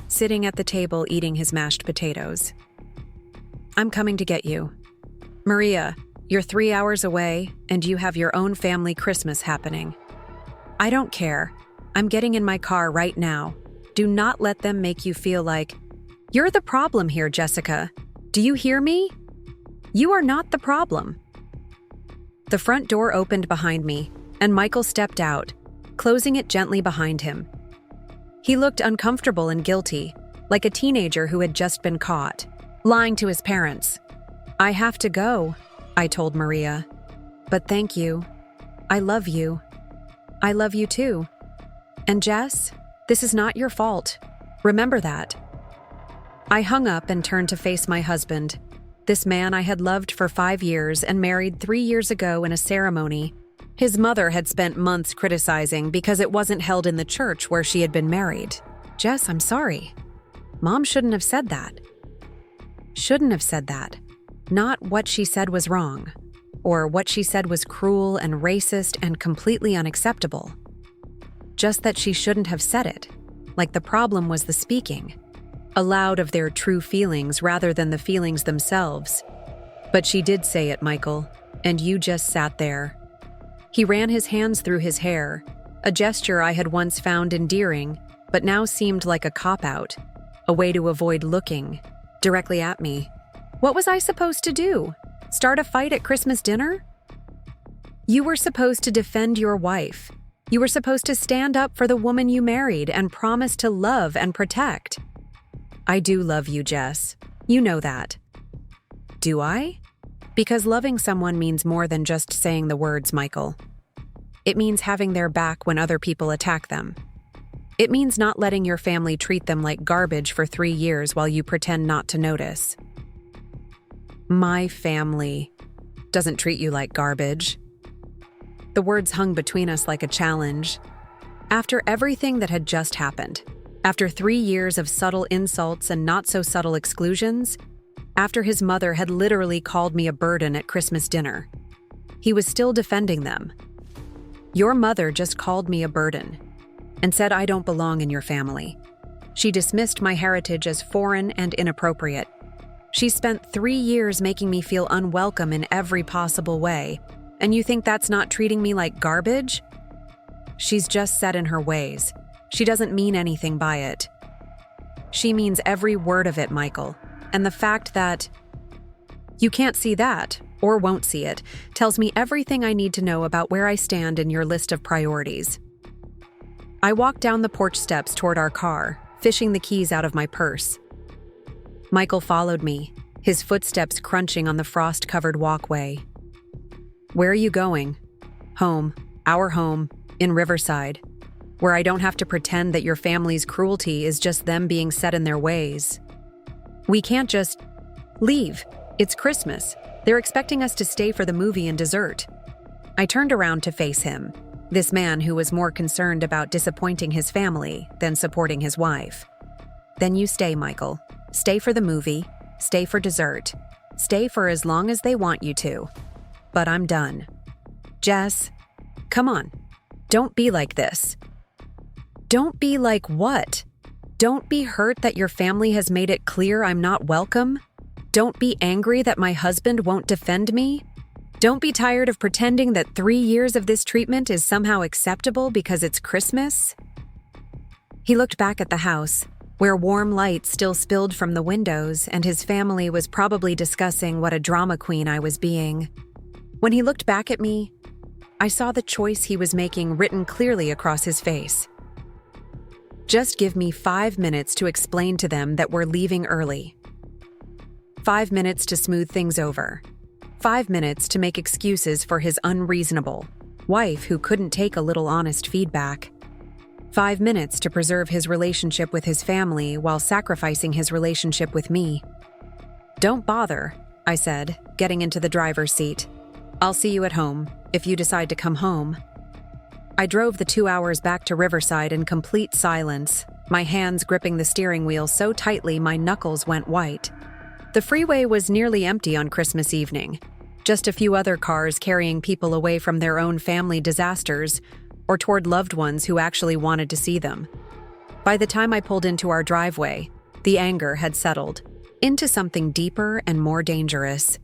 sitting at the table eating his mashed potatoes. "I'm coming to get you. Maria, you're 3 hours away, and you have your own family Christmas happening. I don't care. I'm getting in my car right now. Do not let them make you feel like, you're the problem here, Jessica. Do you hear me? You are not the problem." The front door opened behind me, and Michael stepped out, closing it gently behind him. He looked uncomfortable and guilty, like a teenager who had just been caught, lying to his parents. "I have to go," I told Maria. "But thank you. I love you. I love you too. And Jess, this is not your fault. Remember that." I hung up and turned to face my husband, this man I had loved for 5 years and married 3 years ago in a ceremony his mother had spent months criticizing because it wasn't held in the church where she had been married. "Jess, I'm sorry. Mom shouldn't have said that. Shouldn't have said that. Not what she said was wrong, or what she said was cruel and racist and completely unacceptable. Just that she shouldn't have said it, like the problem was the speaking, aloud of their true feelings rather than the feelings themselves. But she did say it, Michael, and you just sat there." He ran his hands through his hair, a gesture I had once found endearing, but now seemed like a cop-out, a way to avoid looking directly at me. What was I supposed to do? Start a fight at Christmas dinner? You were supposed to defend your wife. You were supposed to stand up for the woman you married and promise to love and protect. I do love you, Jess. You know that. Do I? Because loving someone means more than just saying the words, Michael. It means having their back when other people attack them. It means not letting your family treat them like garbage for 3 years while you pretend not to notice. My family doesn't treat you like garbage. The words hung between us like a challenge. After everything that had just happened, after 3 years of subtle insults and not-so-subtle exclusions, after his mother had literally called me a burden at Christmas dinner, he was still defending them. Your mother just called me a burden and said I don't belong in your family. She dismissed my heritage as foreign and inappropriate. She spent 3 years making me feel unwelcome in every possible way, and you think that's not treating me like garbage? She's just set in her ways. She doesn't mean anything by it. She means every word of it, Michael. And the fact that you can't see that, or won't see it, tells me everything I need to know about where I stand in your list of priorities. I walked down the porch steps toward our car, fishing the keys out of my purse. Michael followed me, his footsteps crunching on the frost-covered walkway. Where are you going? Home, our home, in Riverside, where I don't have to pretend that your family's cruelty is just them being set in their ways. We can't just leave. It's Christmas. They're expecting us to stay for the movie and dessert. I turned around to face him, this man who was more concerned about disappointing his family than supporting his wife. Then you stay, Michael. Stay for the movie. Stay for dessert. Stay for as long as they want you to. But I'm done. Jess, come on. Don't be like this. Don't be like what? Don't be hurt that your family has made it clear I'm not welcome. Don't be angry that my husband won't defend me. Don't be tired of pretending that 3 years of this treatment is somehow acceptable because it's Christmas. He looked back at the house, where warm light still spilled from the windows and his family was probably discussing what a drama queen I was being. When he looked back at me, I saw the choice he was making written clearly across his face. Just give me 5 minutes to explain to them that we're leaving early. 5 minutes to smooth things over. 5 minutes to make excuses for his unreasonable wife who couldn't take a little honest feedback. 5 minutes to preserve his relationship with his family while sacrificing his relationship with me. Don't bother, I said, getting into the driver's seat. I'll see you at home, if you decide to come home. I drove the 2 hours back to Riverside in complete silence, my hands gripping the steering wheel so tightly my knuckles went white. The freeway was nearly empty on Christmas evening, just a few other cars carrying people away from their own family disasters or toward loved ones who actually wanted to see them. By the time I pulled into our driveway, the anger had settled into something deeper and more dangerous.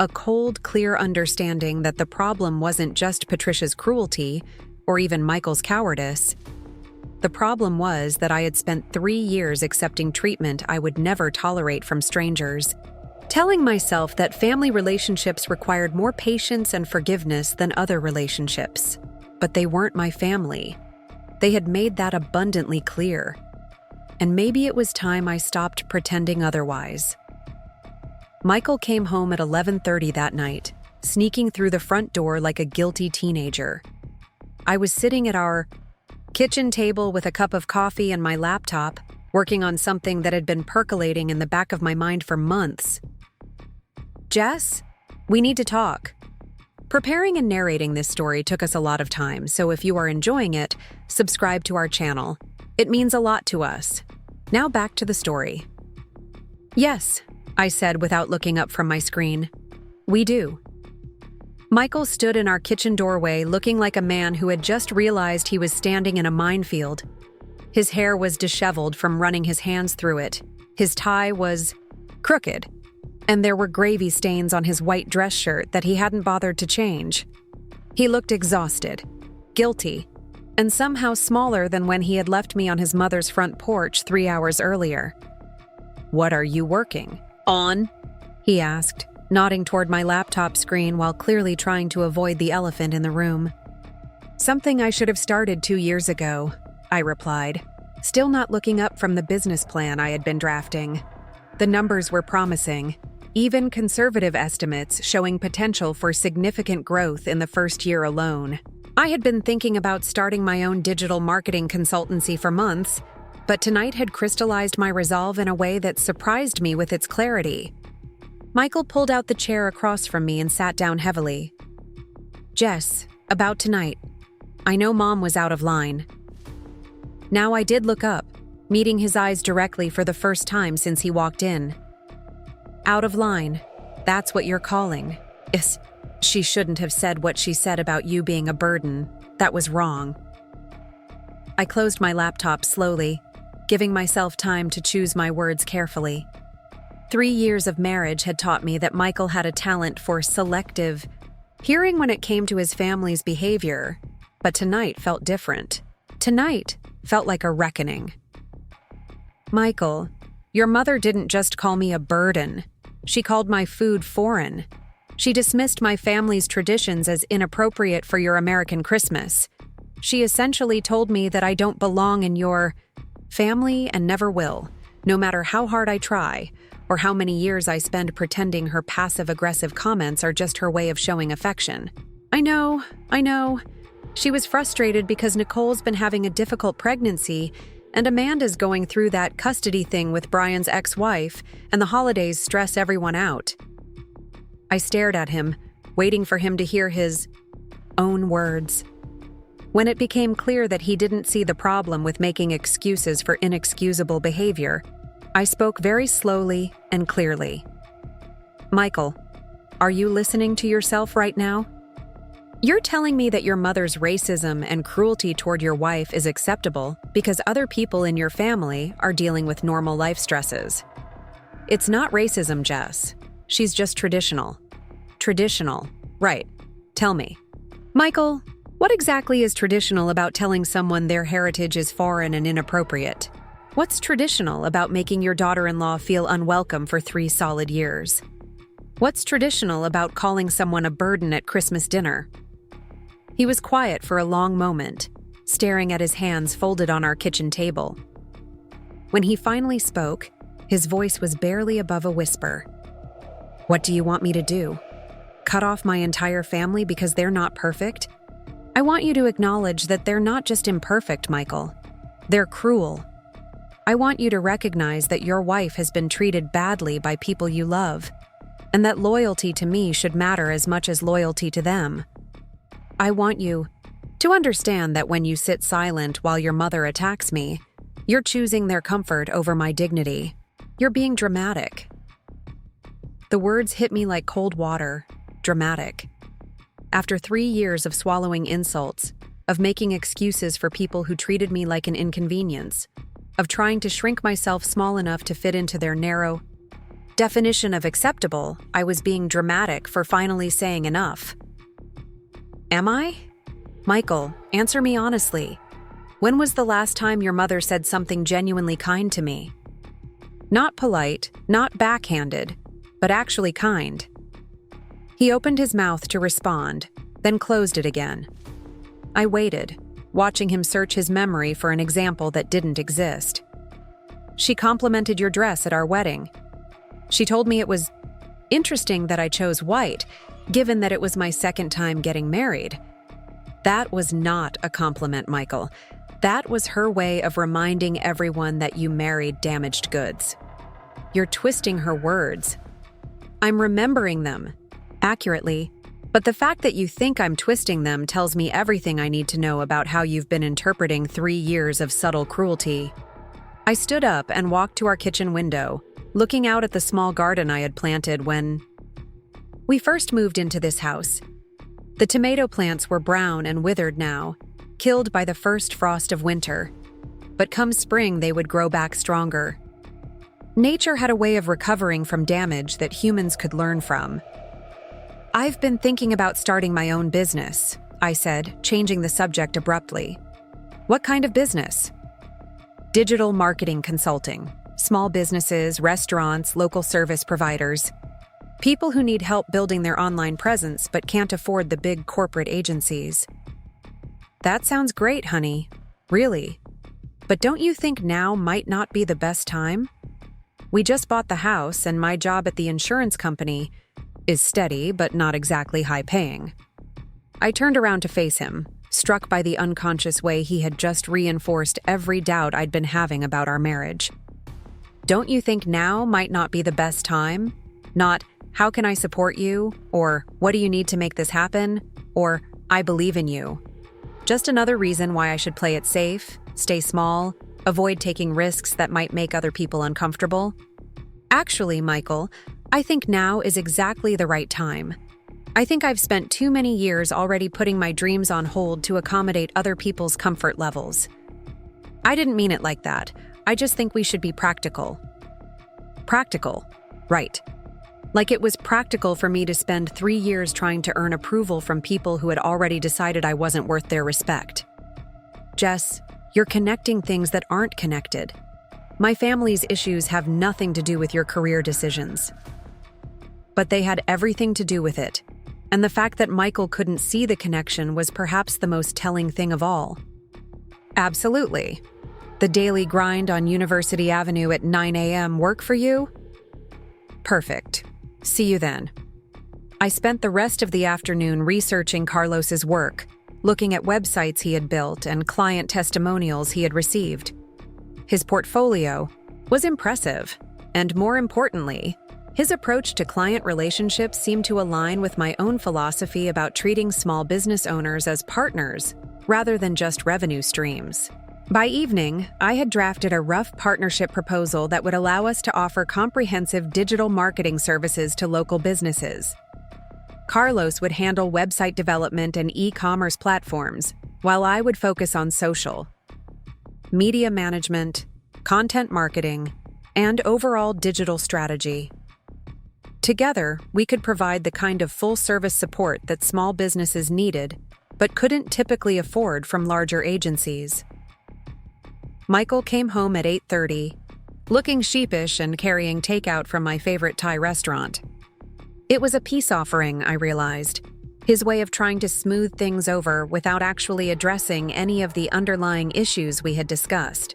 A cold, clear understanding that the problem wasn't just Patricia's cruelty or even Michael's cowardice. The problem was that I had spent 3 years accepting treatment I would never tolerate from strangers, telling myself that family relationships required more patience and forgiveness than other relationships. But they weren't my family. They had made that abundantly clear. And maybe it was time I stopped pretending otherwise. Michael came home at 11:30 that night, sneaking through the front door like a guilty teenager. I was sitting at our kitchen table with a cup of coffee and my laptop, working on something that had been percolating in the back of my mind for months. "Jess, we need to talk." Preparing and narrating this story took us a lot of time, so if you are enjoying it, subscribe to our channel. It means a lot to us. Now back to the story. "Yes," I said without looking up from my screen. "We do." Michael stood in our kitchen doorway looking like a man who had just realized he was standing in a minefield. His hair was disheveled from running his hands through it. His tie was crooked, and there were gravy stains on his white dress shirt that he hadn't bothered to change. He looked exhausted, guilty, and somehow smaller than when he had left me on his mother's front porch 3 hours earlier. "What are you working on?" he asked, nodding toward my laptop screen while clearly trying to avoid the elephant in the room. "Something I should have started 2 years ago," I replied, still not looking up from the business plan I had been drafting. The numbers were promising, even conservative estimates showing potential for significant growth in the first year alone. I had been thinking about starting my own digital marketing consultancy for months, but tonight had crystallized my resolve in a way that surprised me with its clarity. Michael pulled out the chair across from me and sat down heavily. "Jess, about tonight. I know Mom was out of line." Now I did look up, meeting his eyes directly for the first time since he walked in. "Out of line. That's what you're calling." Yes, she shouldn't have said what she said about you being a burden. That was wrong. I closed my laptop slowly, giving myself time to choose my words carefully. 3 years of marriage had taught me that Michael had a talent for selective hearing when it came to his family's behavior, but tonight felt different. Tonight felt like a reckoning. "Michael, your mother didn't just call me a burden. She called my food foreign. She dismissed my family's traditions as inappropriate for your American Christmas. She essentially told me that I don't belong in your family and never will, no matter how hard I try, or how many years I spend pretending her passive-aggressive comments are just her way of showing affection. I know. She was frustrated because Nicole's been having a difficult pregnancy, and Amanda's going through that custody thing with Brian's ex-wife, and the holidays stress everyone out." I stared at him, waiting for him to hear his own words. When it became clear that he didn't see the problem with making excuses for inexcusable behavior, I spoke very slowly and clearly. "Michael, are you listening to yourself right now? You're telling me that your mother's racism and cruelty toward your wife is acceptable because other people in your family are dealing with normal life stresses. It's not racism, Jess. She's just traditional." "Traditional, right. Tell me." "Michael, what exactly is traditional about telling someone their heritage is foreign and inappropriate? What's traditional about making your daughter-in-law feel unwelcome for 3 solid years? What's traditional about calling someone a burden at Christmas dinner?" He was quiet for a long moment, staring at his hands folded on our kitchen table. When he finally spoke, his voice was barely above a whisper. "What do you want me to do? Cut off my entire family because they're not perfect? I want you to acknowledge that they're not just imperfect, Michael. They're cruel. I want you to recognize that your wife has been treated badly by people you love, and that loyalty to me should matter as much as loyalty to them. I want you to understand that when you sit silent while your mother attacks me, you're choosing their comfort over my dignity. You're being dramatic." The words hit me like cold water. Dramatic. After 3 years of swallowing insults, of making excuses for people who treated me like an inconvenience, of trying to shrink myself small enough to fit into their narrow definition of acceptable. I was being dramatic for finally saying enough. Am I? Michael, answer me honestly. When was the last time your mother said something genuinely kind to me? Not polite, not backhanded, but actually kind. He opened his mouth to respond, then closed it again. I waited, watching him search his memory for an example that didn't exist. She complimented your dress at our wedding. She told me it was interesting that I chose white, given that it was my second time getting married. That was not a compliment, Michael. That was her way of reminding everyone that you married damaged goods. You're twisting her words. I'm remembering them accurately, but the fact that you think I'm twisting them tells me everything I need to know about how you've been interpreting 3 years of subtle cruelty. I stood up and walked to our kitchen window, looking out at the small garden I had planted when we first moved into this house. The tomato plants were brown and withered now, killed by the first frost of winter. But come spring, they would grow back stronger. Nature had a way of recovering from damage that humans could learn from. I've been thinking about starting my own business, I said, changing the subject abruptly. What kind of business? Digital marketing consulting. Small businesses, restaurants, local service providers. People who need help building their online presence but can't afford the big corporate agencies. That sounds great, honey. Really. But don't you think now might not be the best time? We just bought the house, and my job at the insurance company is steady but not exactly high-paying. I turned around to face him, struck by the unconscious way he had just reinforced every doubt I'd been having about our marriage. Don't you think now might not be the best time? Not, how can I support you? Or, what do you need to make this happen? Or, I believe in you. Just another reason why I should play it safe, stay small, avoid taking risks that might make other people uncomfortable. Actually, Michael, I think now is exactly the right time. I think I've spent too many years already putting my dreams on hold to accommodate other people's comfort levels. I didn't mean it like that. I just think we should be practical. Practical, right. Like it was practical for me to spend 3 years trying to earn approval from people who had already decided I wasn't worth their respect. Jess, you're connecting things that aren't connected. My family's issues have nothing to do with your career decisions. But they had everything to do with it. And the fact that Michael couldn't see the connection was perhaps the most telling thing of all. Absolutely. The daily grind on University Avenue at 9 a.m. work for you? Perfect. See you then. I spent the rest of the afternoon researching Carlos's work, looking at websites he had built and client testimonials he had received. His portfolio was impressive, and more importantly, his approach to client relationships seemed to align with my own philosophy about treating small business owners as partners rather than just revenue streams. By evening, I had drafted a rough partnership proposal that would allow us to offer comprehensive digital marketing services to local businesses. Carlos would handle website development and e-commerce platforms, while I would focus on social, media management, content marketing, and overall digital strategy. Together, we could provide the kind of full-service support that small businesses needed, but couldn't typically afford from larger agencies. Michael came home at 8:30, looking sheepish and carrying takeout from my favorite Thai restaurant. It was a peace offering, I realized, his way of trying to smooth things over without actually addressing any of the underlying issues we had discussed.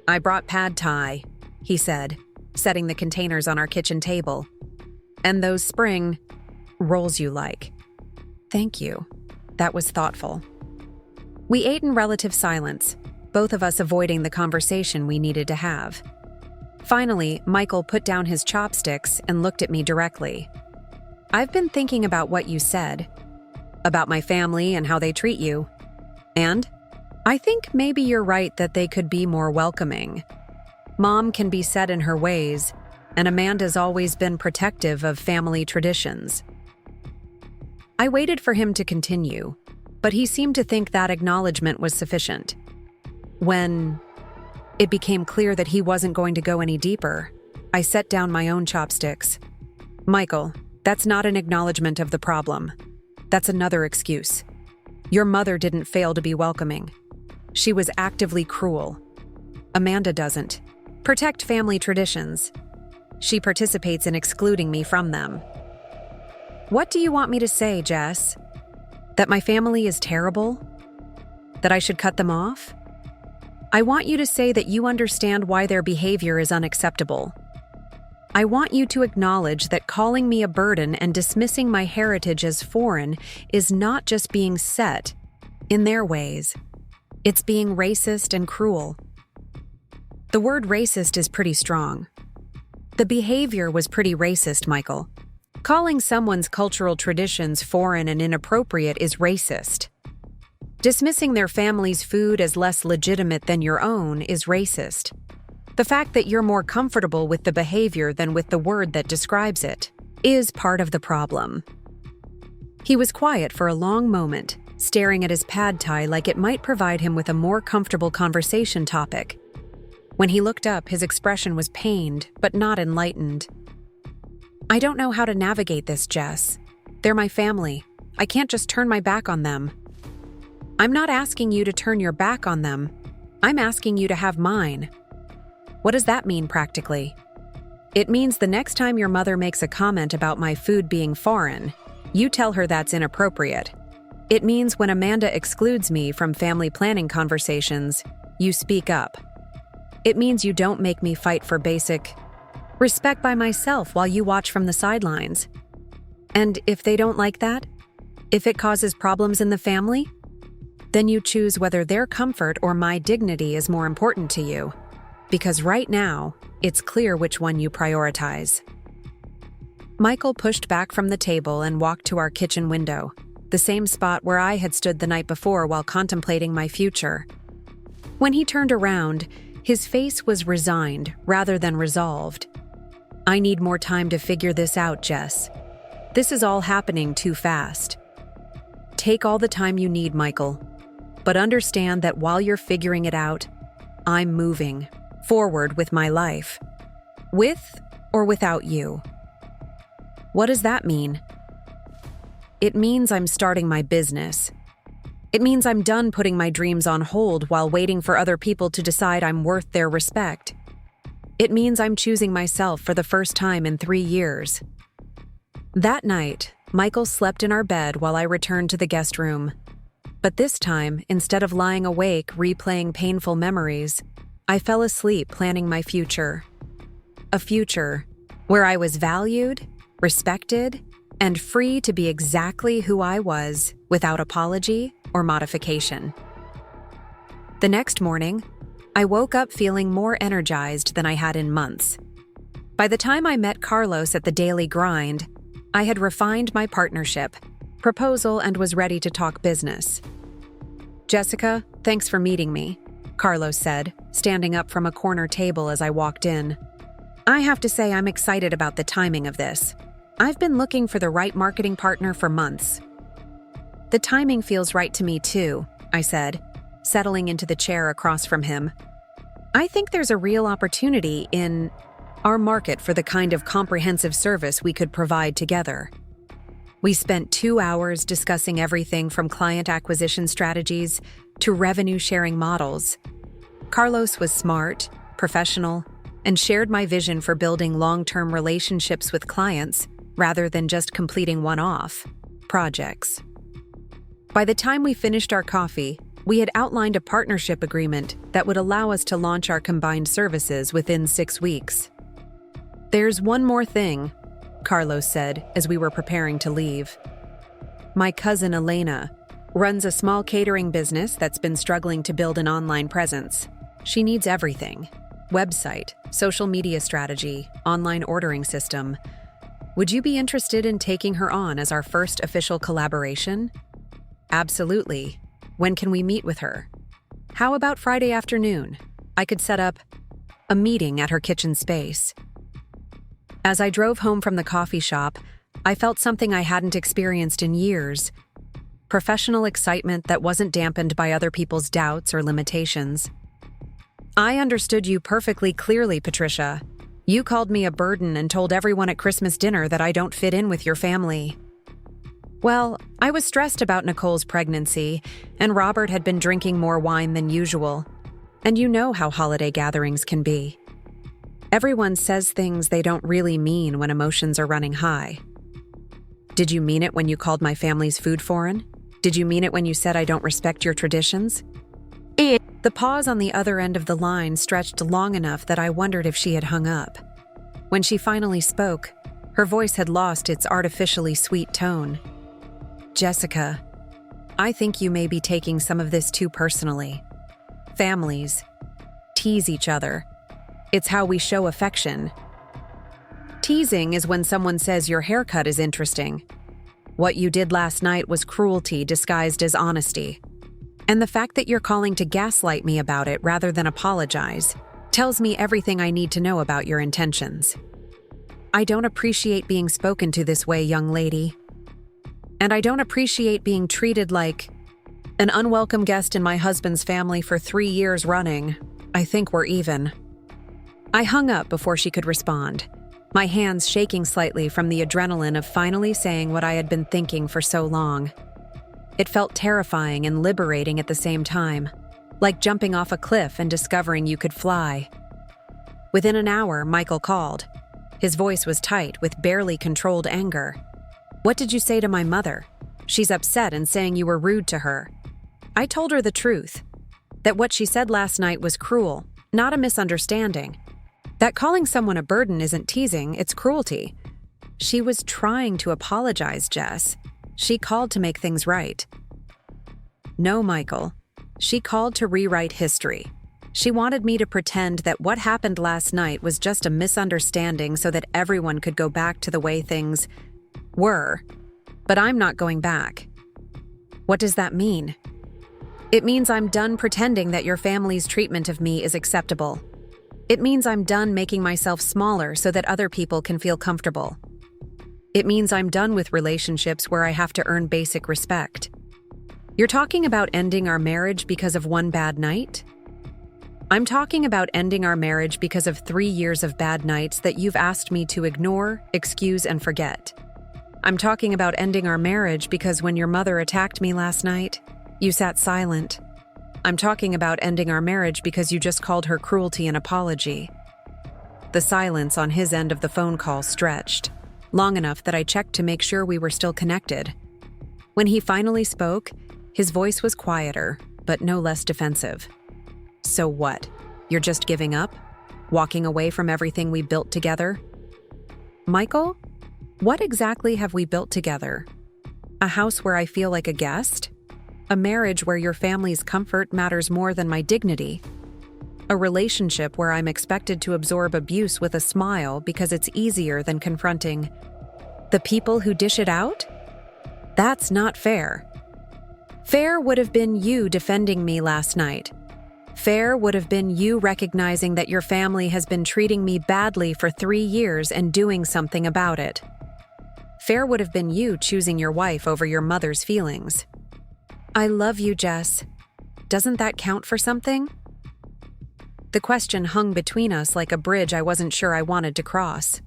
I brought pad thai, he said, setting the containers on our kitchen table. And those spring rolls you like. Thank you. That was thoughtful. We ate in relative silence, both of us avoiding the conversation we needed to have. Finally, Michael put down his chopsticks and looked at me directly. I've been thinking about what you said, about my family and how they treat you. And I think maybe you're right that they could be more welcoming. Mom can be set in her ways, and Amanda's always been protective of family traditions. I waited for him to continue, but he seemed to think that acknowledgement was sufficient. When it became clear that he wasn't going to go any deeper, I set down my own chopsticks. Michael, that's not an acknowledgement of the problem. That's another excuse. Your mother didn't fail to be welcoming. She was actively cruel. Amanda doesn't protect family traditions. She participates in excluding me from them. What do you want me to say, Jess? That my family is terrible? That I should cut them off? I want you to say that you understand why their behavior is unacceptable. I want you to acknowledge that calling me a burden and dismissing my heritage as foreign is not just being set in their ways. It's being racist and cruel. The word racist is pretty strong. The behavior was pretty racist, Michael. Calling someone's cultural traditions foreign and inappropriate is racist. Dismissing their family's food as less legitimate than your own is racist. The fact that you're more comfortable with the behavior than with the word that describes it is part of the problem. He was quiet for a long moment, staring at his pad thai like it might provide him with a more comfortable conversation topic. When he looked up, his expression was pained, but not enlightened. I don't know how to navigate this, Jess. They're my family. I can't just turn my back on them. I'm not asking you to turn your back on them. I'm asking you to have mine. What does that mean practically? It means the next time your mother makes a comment about my food being foreign, you tell her that's inappropriate. It means when Amanda excludes me from family planning conversations, you speak up. It means you don't make me fight for basic respect by myself while you watch from the sidelines. And if they don't like that, if it causes problems in the family, then you choose whether their comfort or my dignity is more important to you. Because right now, it's clear which one you prioritize. Michael pushed back from the table and walked to our kitchen window, the same spot where I had stood the night before while contemplating my future. When he turned around, his face was resigned rather than resolved. I need more time to figure this out, Jess. This is all happening too fast. Take all the time you need, Michael. But understand that while you're figuring it out, I'm moving forward with my life. With or without you. What does that mean? It means I'm starting my business. It means I'm done putting my dreams on hold while waiting for other people to decide I'm worth their respect. It means I'm choosing myself for the first time in 3 years. That night, Michael slept in our bed while I returned to the guest room. But this time, instead of lying awake replaying painful memories, I fell asleep planning my future. A future where I was valued, respected, and free to be exactly who I was without apology or modification. The next morning, I woke up feeling more energized than I had in months. By the time I met Carlos at the daily grind, I had refined my partnership, proposal, and was ready to talk business. Jessica, thanks for meeting me, Carlos said, standing up from a corner table as I walked in. I have to say I'm excited about the timing of this. I've been looking for the right marketing partner for months. The timing feels right to me too, I said, settling into the chair across from him. I think there's a real opportunity in our market for the kind of comprehensive service we could provide together. We spent 2 hours discussing everything from client acquisition strategies to revenue-sharing models. Carlos was smart, professional, and shared my vision for building long-term relationships with clients rather than just completing one-off projects. By the time we finished our coffee, we had outlined a partnership agreement that would allow us to launch our combined services within 6 weeks. There's one more thing, Carlos said as we were preparing to leave. My cousin Elena runs a small catering business that's been struggling to build an online presence. She needs everything: website, social media strategy, online ordering system. Would you be interested in taking her on as our first official collaboration? Absolutely. When can we meet with her? How about Friday afternoon? I could set up a meeting at her kitchen space. As I drove home from the coffee shop, I felt something I hadn't experienced in years: professional excitement that wasn't dampened by other people's doubts or limitations. I understood you perfectly clearly, Patricia. You called me a burden and told everyone at Christmas dinner that I don't fit in with your family. Well, I was stressed about Nicole's pregnancy, and Robert had been drinking more wine than usual. And you know how holiday gatherings can be. Everyone says things they don't really mean when emotions are running high. Did you mean it when you called my family's food foreign? Did you mean it when you said I don't respect your traditions? The pause on the other end of the line stretched long enough that I wondered if she had hung up. When she finally spoke, her voice had lost its artificially sweet tone. Jessica, I think you may be taking some of this too personally. Families tease each other. It's how we show affection. Teasing is when someone says your haircut is interesting. What you did last night was cruelty disguised as honesty. And the fact that you're calling to gaslight me about it rather than apologize tells me everything I need to know about your intentions. I don't appreciate being spoken to this way, young lady. And I don't appreciate being treated like an unwelcome guest in my husband's family for 3 years running. I think we're even. I hung up before she could respond, my hands shaking slightly from the adrenaline of finally saying what I had been thinking for so long. It felt terrifying and liberating at the same time, like jumping off a cliff and discovering you could fly. Within an hour, Michael called. His voice was tight with barely controlled anger. What did you say to my mother? She's upset and saying you were rude to her. I told her the truth, that what she said last night was cruel, not a misunderstanding. That calling someone a burden isn't teasing, it's cruelty. She was trying to apologize, Jess. She called to make things right. No, Michael. She called to rewrite history. She wanted me to pretend that what happened last night was just a misunderstanding so that everyone could go back to the way things were. But I'm not going back. What does that mean? It means I'm done pretending that your family's treatment of me is acceptable. It means I'm done making myself smaller so that other people can feel comfortable. It means I'm done with relationships where I have to earn basic respect. You're talking about ending our marriage because of one bad night? I'm talking about ending our marriage because of 3 years of bad nights that you've asked me to ignore, excuse, and forget. I'm talking about ending our marriage because when your mother attacked me last night, you sat silent. I'm talking about ending our marriage because you just called her cruelty an apology. The silence on his end of the phone call stretched, long enough that I checked to make sure we were still connected. When he finally spoke, his voice was quieter, but no less defensive. So what? You're just giving up? Walking away from everything we built together? Michael, what exactly have we built together? A house where I feel like a guest? A marriage where your family's comfort matters more than my dignity? A relationship where I'm expected to absorb abuse with a smile because it's easier than confronting the people who dish it out? That's not fair. Fair would have been you defending me last night. Fair would have been you recognizing that your family has been treating me badly for 3 years and doing something about it. Fair would have been you choosing your wife over your mother's feelings. I love you, Jess. Doesn't that count for something? The question hung between us like a bridge I wasn't sure I wanted to cross.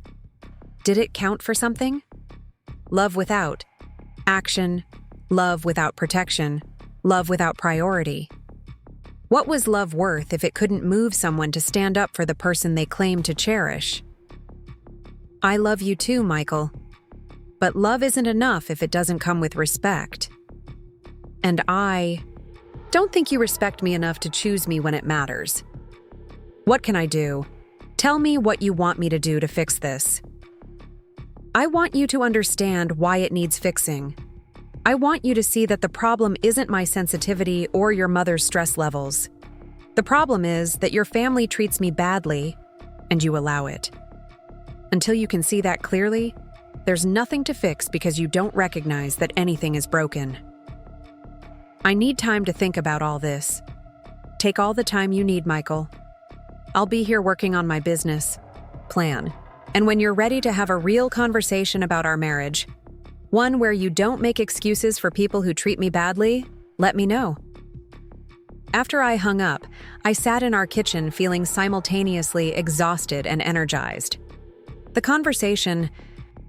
Did it count for something? Love without action, love without protection, love without priority. What was love worth if it couldn't move someone to stand up for the person they claim to cherish? I love you too, Michael. But love isn't enough if it doesn't come with respect. And I don't think you respect me enough to choose me when it matters. What can I do? Tell me what you want me to do to fix this. I want you to understand why it needs fixing. I want you to see that the problem isn't my sensitivity or your mother's stress levels. The problem is that your family treats me badly, and you allow it. Until you can see that clearly, there's nothing to fix because you don't recognize that anything is broken. I need time to think about all this. Take all the time you need, Michael. I'll be here working on my business plan. And when you're ready to have a real conversation about our marriage, One where you don't make excuses for people who treat me badly? Let me know. After I hung up, I sat in our kitchen feeling simultaneously exhausted and energized. The conversation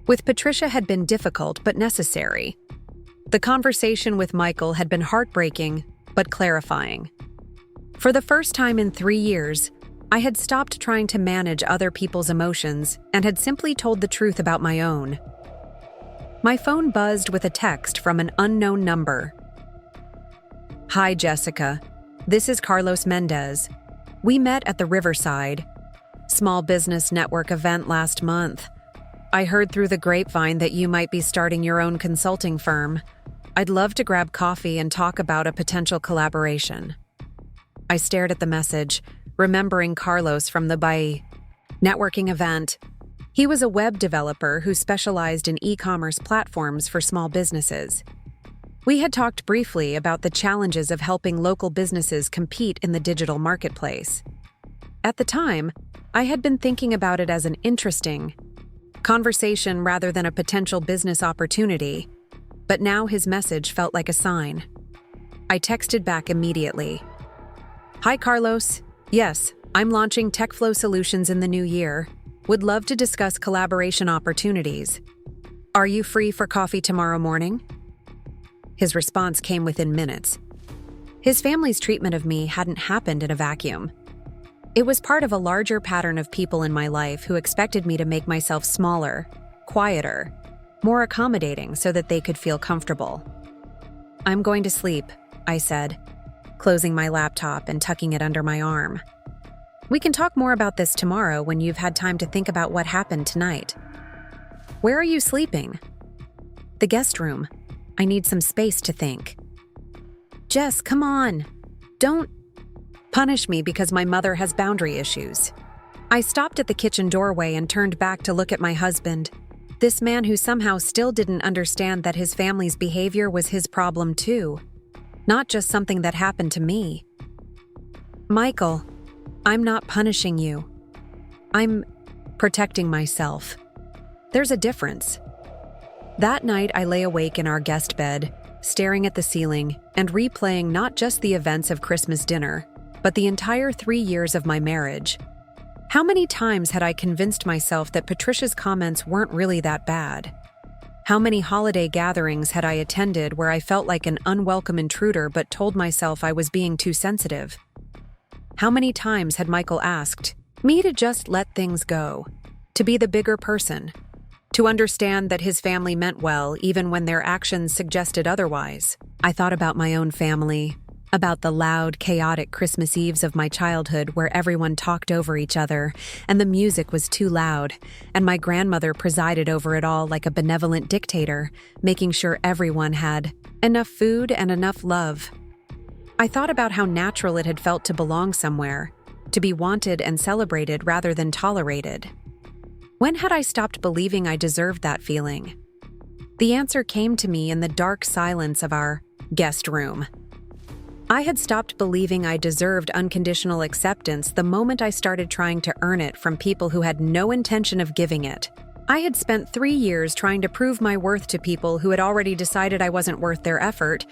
with Patricia had been difficult but necessary. The conversation with Michael had been heartbreaking but clarifying. For the first time in 3 years, I had stopped trying to manage other people's emotions and had simply told the truth about my own. My phone buzzed with a text from an unknown number. "Hi, Jessica. This is Carlos Mendez. We met at the Riverside Small Business Network event last month. I heard through the grapevine that you might be starting your own consulting firm. I'd love to grab coffee and talk about a potential collaboration." I stared at the message, remembering Carlos from the networking event. He was a web developer who specialized in e-commerce platforms for small businesses. We had talked briefly about the challenges of helping local businesses compete in the digital marketplace. At the time, I had been thinking about it as an interesting conversation rather than a potential business opportunity, but now his message felt like a sign. I texted back immediately. "Hi, Carlos. Yes, I'm launching TechFlow Solutions in the new year. Would love to discuss collaboration opportunities. Are you free for coffee tomorrow morning?" His response came within minutes. His family's treatment of me hadn't happened in a vacuum. It was part of a larger pattern of people in my life who expected me to make myself smaller, quieter, more accommodating so that they could feel comfortable. "I'm going to sleep," I said, closing my laptop and tucking it under my arm. "We can talk more about this tomorrow when you've had time to think about what happened tonight." "Where are you sleeping?" "The guest room. I need some space to think." "Jess, come on. Don't punish me because my mother has boundary issues." I stopped at the kitchen doorway and turned back to look at my husband, this man who somehow still didn't understand that his family's behavior was his problem too, not just something that happened to me. "Michael, I'm not punishing you. I'm protecting myself. There's a difference." That night, I lay awake in our guest bed, staring at the ceiling and replaying not just the events of Christmas dinner, but the entire 3 years of my marriage. How many times had I convinced myself that Patricia's comments weren't really that bad? How many holiday gatherings had I attended where I felt like an unwelcome intruder but told myself I was being too sensitive? How many times had Michael asked me to just let things go, to be the bigger person, to understand that his family meant well even when their actions suggested otherwise? I thought about my own family, about the loud, chaotic Christmas Eves of my childhood where everyone talked over each other and the music was too loud, and my grandmother presided over it all like a benevolent dictator, making sure everyone had enough food and enough love. I thought about how natural it had felt to belong somewhere, to be wanted and celebrated rather than tolerated. When had I stopped believing I deserved that feeling? The answer came to me in the dark silence of our guest room. I had stopped believing I deserved unconditional acceptance the moment I started trying to earn it from people who had no intention of giving it. I had spent 3 years trying to prove my worth to people who had already decided I wasn't worth their effort,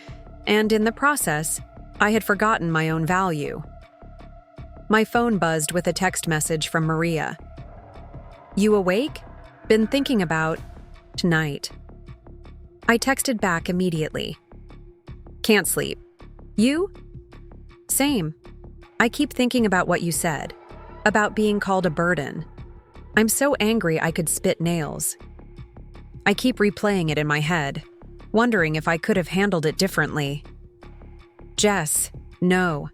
and in the process, I had forgotten my own value. My phone buzzed with a text message from Maria. "You awake? Been thinking about tonight." I texted back immediately. "Can't sleep. You?" "Same. I keep thinking about what you said, about being called a burden. I'm so angry I could spit nails. I keep replaying it in my head, wondering if I could have handled it differently." "Jess, no.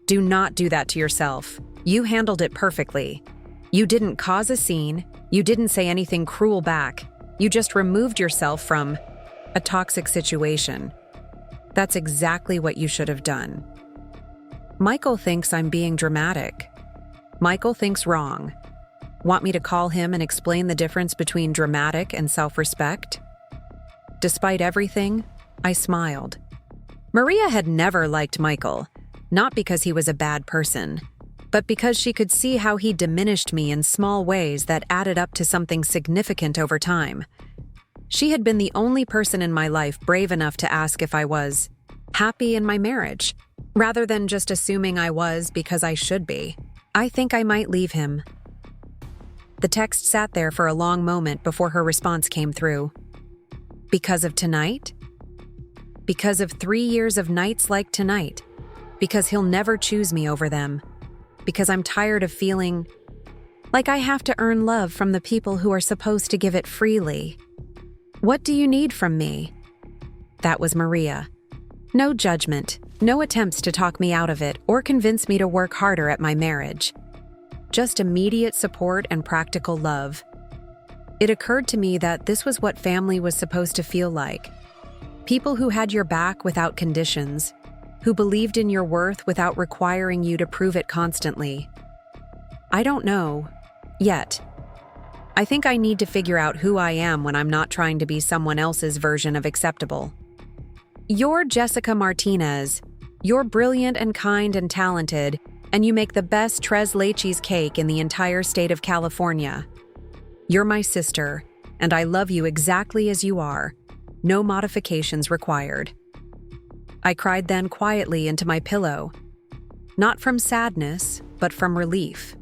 Do not do that to yourself. You handled it perfectly. You didn't cause a scene. You didn't say anything cruel back. You just removed yourself from a toxic situation. That's exactly what you should have done." Michael thinks I'm being dramatic. Michael thinks wrong. Want me to call him and explain the difference between dramatic and self-respect? Despite everything, I smiled. Maria had never liked Michael, not because he was a bad person, but because she could see how he diminished me in small ways that added up to something significant over time. She had been the only person in my life brave enough to ask if I was happy in my marriage, rather than just assuming I was because I should be. I think I might leave him. The text sat there for a long moment before her response came through. Because of tonight? Because of 3 years of nights like tonight? Because he'll never choose me over them? Because I'm tired of feeling like I have to earn love from the people who are supposed to give it freely? What do you need from me? That was Maria. No judgment, no attempts to talk me out of it or convince me to work harder at my marriage. Just immediate support and practical love. It occurred to me that this was what family was supposed to feel like. People who had your back without conditions, who believed in your worth without requiring you to prove it constantly. I don't know, yet. I think I need to figure out who I am when I'm not trying to be someone else's version of acceptable. You're Jessica Martinez. You're brilliant and kind and talented, and you make the best tres leches cake in the entire state of California. You're my sister, and I love you exactly as you are. No modifications required. I cried then quietly into my pillow. Not from sadness, but from relief.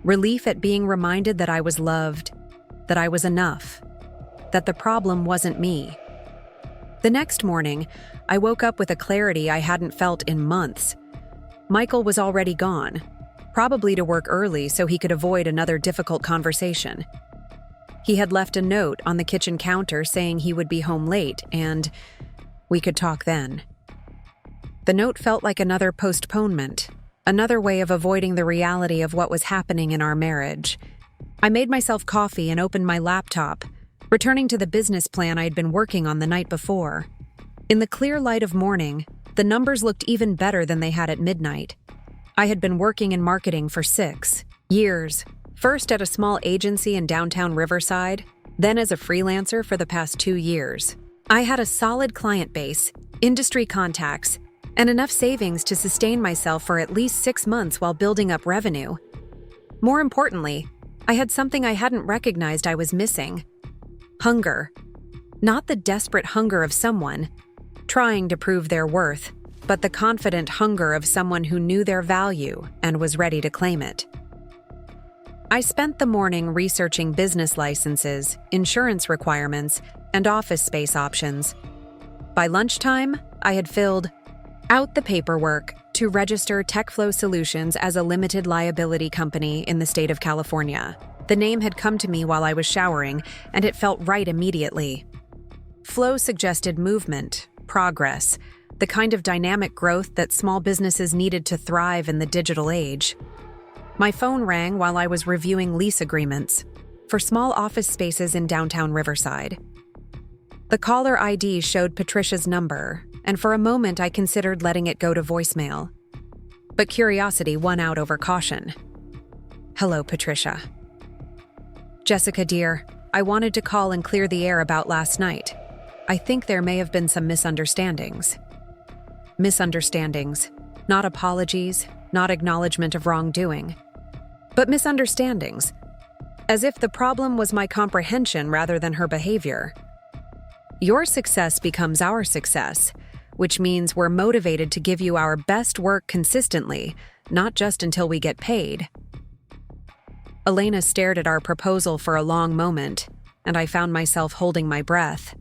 Relief at being reminded that I was loved, that I was enough, that the problem wasn't me. The next morning, I woke up with a clarity I hadn't felt in months. Michael was already gone, probably to work early so he could avoid another difficult conversation. He had left a note on the kitchen counter saying he would be home late and we could talk then. The note felt like another postponement, another way of avoiding the reality of what was happening in our marriage. I made myself coffee and opened my laptop, returning to the business plan I had been working on the night before. In the clear light of morning, the numbers looked even better than they had at midnight. I had been working in marketing for 6 years, first at a small agency in downtown Riverside, then as a freelancer for the past 2 years. I had a solid client base, industry contacts, and enough savings to sustain myself for at least 6 months while building up revenue. More importantly, I had something I hadn't recognized I was missing. Hunger. Not the desperate hunger of someone trying to prove their worth, but the confident hunger of someone who knew their value and was ready to claim it. I spent the morning researching business licenses, insurance requirements, and office space options. By lunchtime, I had filled out the paperwork to register TechFlow Solutions as a limited liability company in the state of California. The name had come to me while I was showering, and it felt right immediately. Flow suggested movement, progress, the kind of dynamic growth that small businesses needed to thrive in the digital age. My phone rang while I was reviewing lease agreements for small office spaces in downtown Riverside. The caller ID showed Patricia's number, and for a moment I considered letting it go to voicemail. But curiosity won out over caution. Hello, Patricia. Jessica, dear, I wanted to call and clear the air about last night. I think there may have been some misunderstandings. Misunderstandings, not apologies, not acknowledgement of wrongdoing, but misunderstandings, as if the problem was my comprehension rather than her behavior. Your success becomes our success, which means we're motivated to give you our best work consistently, not just until we get paid. Elena stared at our proposal for a long moment, and I found myself holding my breath.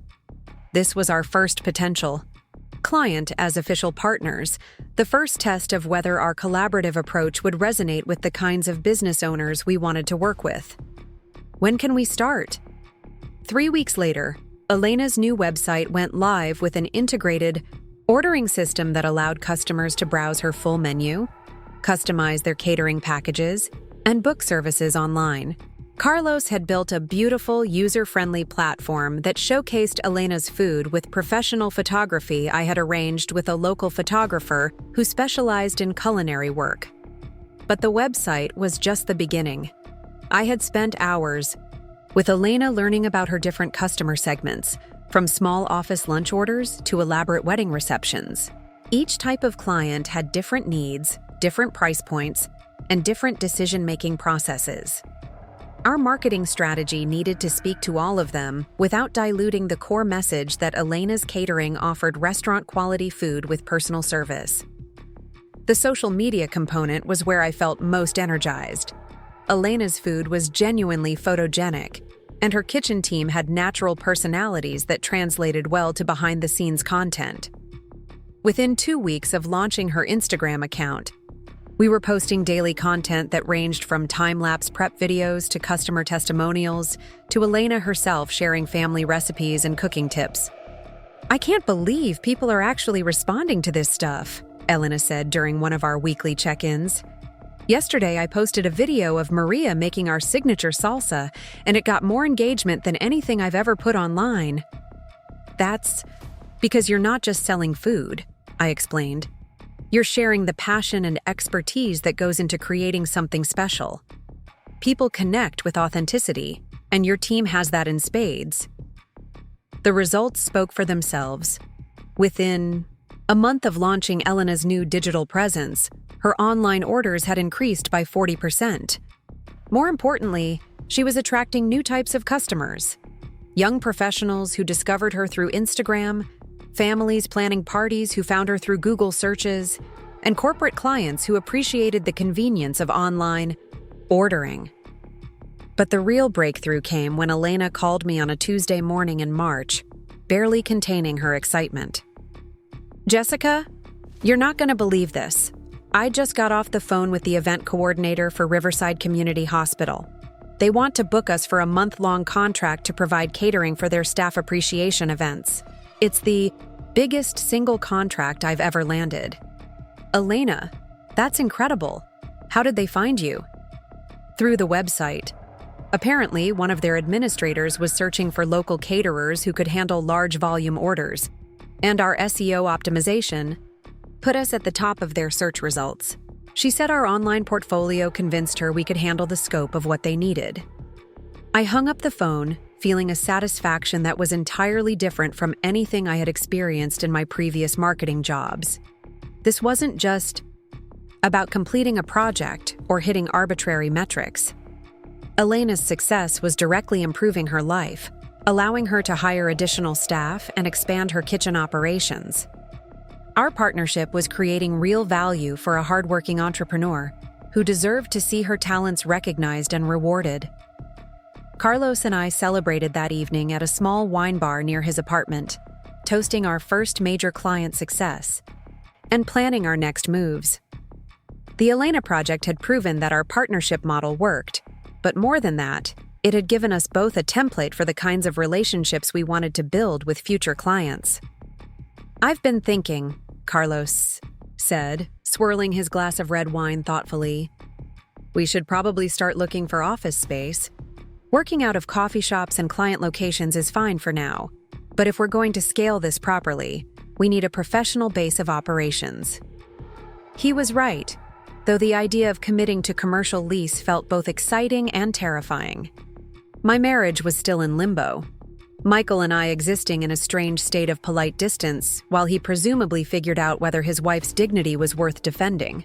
This was our first potential client as official partners, the first test of whether our collaborative approach would resonate with the kinds of business owners we wanted to work with. When can we start? 3 weeks later, Elena's new website went live with an integrated ordering system that allowed customers to browse her full menu, customize their catering packages, and book services online. Carlos had built a beautiful, user-friendly platform that showcased Elena's food with professional photography I had arranged with a local photographer who specialized in culinary work. But the website was just the beginning. I had spent hours with Elena learning about her different customer segments, from small office lunch orders to elaborate wedding receptions. Each type of client had different needs, different price points, and different decision-making processes. Our marketing strategy needed to speak to all of them without diluting the core message that Elena's catering offered restaurant-quality food with personal service. The social media component was where I felt most energized. Elena's food was genuinely photogenic, and her kitchen team had natural personalities that translated well to behind-the-scenes content. Within 2 weeks of launching her Instagram account, we were posting daily content that ranged from time-lapse prep videos to customer testimonials to Elena herself sharing family recipes and cooking tips. "I can't believe people are actually responding to this stuff," Elena said during one of our weekly check-ins. "Yesterday, I posted a video of Maria making our signature salsa, and it got more engagement than anything I've ever put online." "That's because you're not just selling food," I explained. "You're sharing the passion and expertise that goes into creating something special. People connect with authenticity, and your team has that in spades." The results spoke for themselves. Within a month of launching Elena's new digital presence, her online orders had increased by 40%. More importantly, she was attracting new types of customers: young professionals who discovered her through Instagram, families planning parties who found her through Google searches, and corporate clients who appreciated the convenience of online ordering. But the real breakthrough came when Elena called me on a Tuesday morning in March, barely containing her excitement. "Jessica, you're not going to believe this. I just got off the phone with the event coordinator for Riverside Community Hospital. They want to book us for a month-long contract to provide catering for their staff appreciation events. It's the biggest single contract I've ever landed." "Elena, that's incredible. How did they find you?" "Through the website. Apparently, one of their administrators was searching for local caterers who could handle large volume orders, and our SEO optimization put us at the top of their search results. She said our online portfolio convinced her we could handle the scope of what they needed." I hung up the phone, feeling a satisfaction that was entirely different from anything I had experienced in my previous marketing jobs. This wasn't just about completing a project or hitting arbitrary metrics. Elena's success was directly improving her life, allowing her to hire additional staff and expand her kitchen operations. Our partnership was creating real value for a hardworking entrepreneur who deserved to see her talents recognized and rewarded. Carlos and I celebrated that evening at a small wine bar near his apartment, toasting our first major client success and planning our next moves. The Elena project had proven that our partnership model worked, but more than that, it had given us both a template for the kinds of relationships we wanted to build with future clients. "I've been thinking," Carlos said, swirling his glass of red wine thoughtfully. "We should probably start looking for office space. Working out of coffee shops and client locations is fine for now, but if we're going to scale this properly, we need a professional base of operations." He was right, though the idea of committing to commercial lease felt both exciting and terrifying. My marriage was still in limbo, Michael and I existing in a strange state of polite distance while he presumably figured out whether his wife's dignity was worth defending.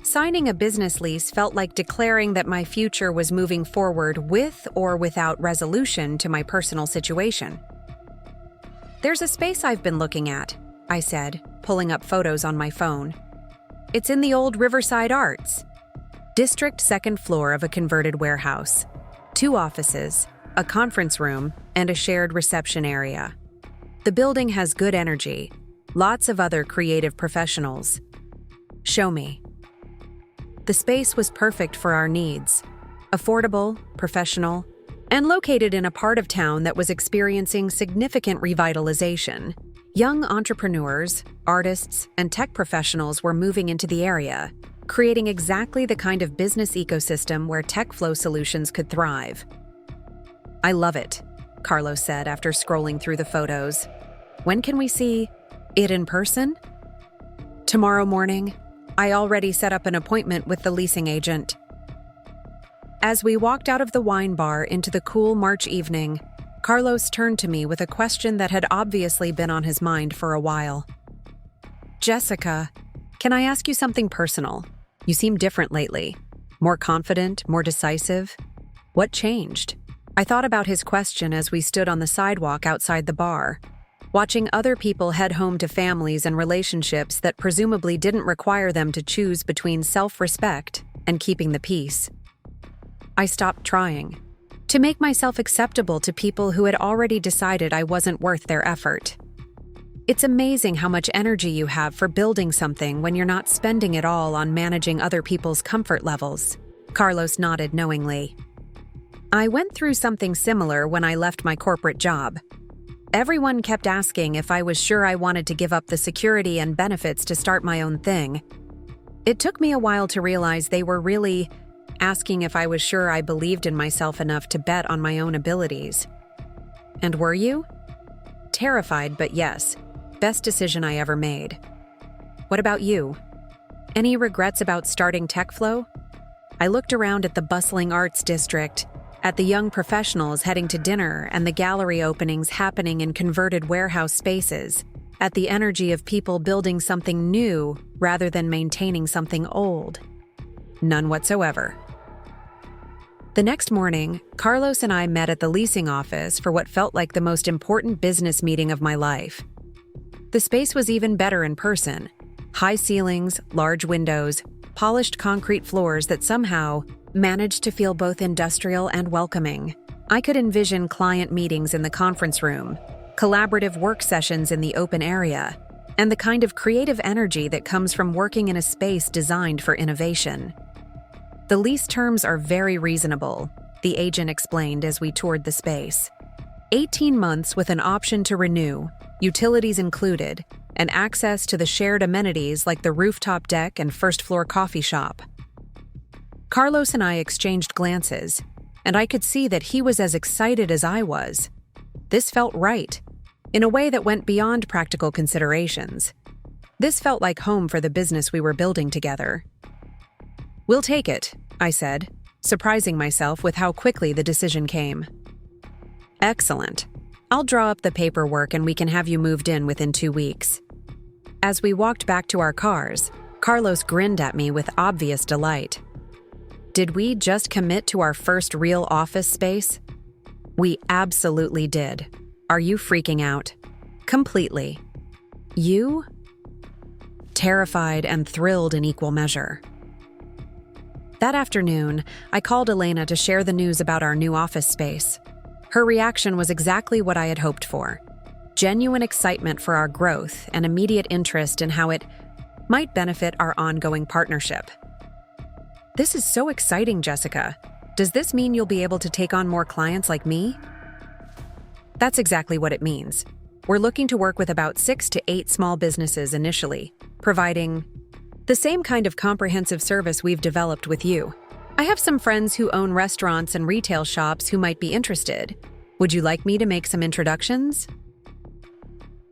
Signing a business lease felt like declaring that my future was moving forward with or without resolution to my personal situation. "There's a space I've been looking at," I said, pulling up photos on my phone. "It's in the old Riverside Arts District, second floor of a converted warehouse. 2 offices, a conference room, and a shared reception area. The building has good energy, lots of other creative professionals. Show me." The space was perfect for our needs: affordable, professional, and located in a part of town that was experiencing significant revitalization. Young entrepreneurs, artists, and tech professionals were moving into the area, creating exactly the kind of business ecosystem where tech flow solutions could thrive. "I love it," Carlos said after scrolling through the photos. "When can we see it in person?" "Tomorrow morning. I already set up an appointment with the leasing agent." As we walked out of the wine bar into the cool March evening, Carlos turned to me with a question that had obviously been on his mind for a while. "Jessica, can I ask you something personal? You seem different lately. More confident, more decisive." What changed? I thought about his question as we stood on the sidewalk outside the bar, watching other people head home to families and relationships that presumably didn't require them to choose between self-respect and keeping the peace. I stopped trying to make myself acceptable to people who had already decided I wasn't worth their effort. It's amazing how much energy you have for building something when you're not spending it all on managing other people's comfort levels. Carlos nodded knowingly. I went through something similar when I left my corporate job. Everyone kept asking if I was sure I wanted to give up the security and benefits to start my own thing. It took me a while to realize they were really asking if I was sure I believed in myself enough to bet on my own abilities. And were you? Terrified, but yes. Best decision I ever made. What about you? Any regrets about starting TechFlow? I looked around at the bustling arts district, at the young professionals heading to dinner and the gallery openings happening in converted warehouse spaces, at the energy of people building something new rather than maintaining something old. None whatsoever. The next morning, Carlos and I met at the leasing office for what felt like the most important business meeting of my life. The space was even better in person. High ceilings, large windows, polished concrete floors that somehow managed to feel both industrial and welcoming. I could envision client meetings in the conference room, collaborative work sessions in the open area, and the kind of creative energy that comes from working in a space designed for innovation. The lease terms are very reasonable, the agent explained as we toured the space. 18 months with an option to renew, utilities included, and access to the shared amenities like the rooftop deck and first-floor coffee shop. Carlos and I exchanged glances, and I could see that he was as excited as I was. This felt right, in a way that went beyond practical considerations. This felt like home for the business we were building together. "We'll take it," I said, surprising myself with how quickly the decision came. "Excellent. I'll draw up the paperwork and we can have you moved in within 2 weeks." As we walked back to our cars, Carlos grinned at me with obvious delight. Did we just commit to our first real office space? We absolutely did. Are you freaking out? Completely. You? Terrified and thrilled in equal measure. That afternoon, I called Elena to share the news about our new office space. Her reaction was exactly what I had hoped for. Genuine excitement for our growth and immediate interest in how it might benefit our ongoing partnership. "This is so exciting, Jessica. Does this mean you'll be able to take on more clients like me?" That's exactly what it means. We're looking to work with about 6 to 8 small businesses initially, providing the same kind of comprehensive service we've developed with you. I have some friends who own restaurants and retail shops who might be interested. Would you like me to make some introductions?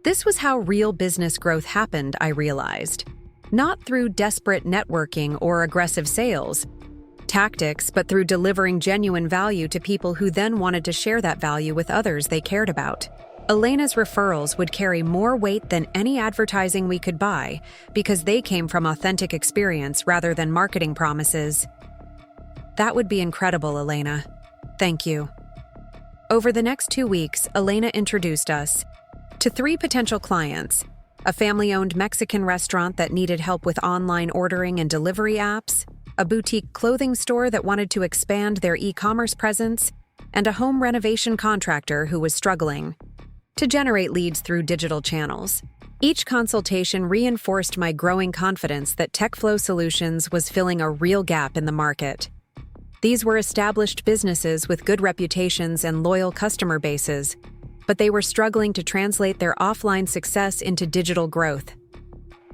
This was how real business growth happened, I realized. Not through desperate networking or aggressive sales tactics, but through delivering genuine value to people who then wanted to share that value with others they cared about. Elena's referrals would carry more weight than any advertising we could buy because they came from authentic experience rather than marketing promises. That would be incredible, Elena. Thank you. Over the next 2 weeks, Elena introduced us to 3 potential clients: a family-owned Mexican restaurant that needed help with online ordering and delivery apps, a boutique clothing store that wanted to expand their e-commerce presence, and a home renovation contractor who was struggling to generate leads through digital channels. Each consultation reinforced my growing confidence that TechFlow Solutions was filling a real gap in the market. These were established businesses with good reputations and loyal customer bases, but they were struggling to translate their offline success into digital growth.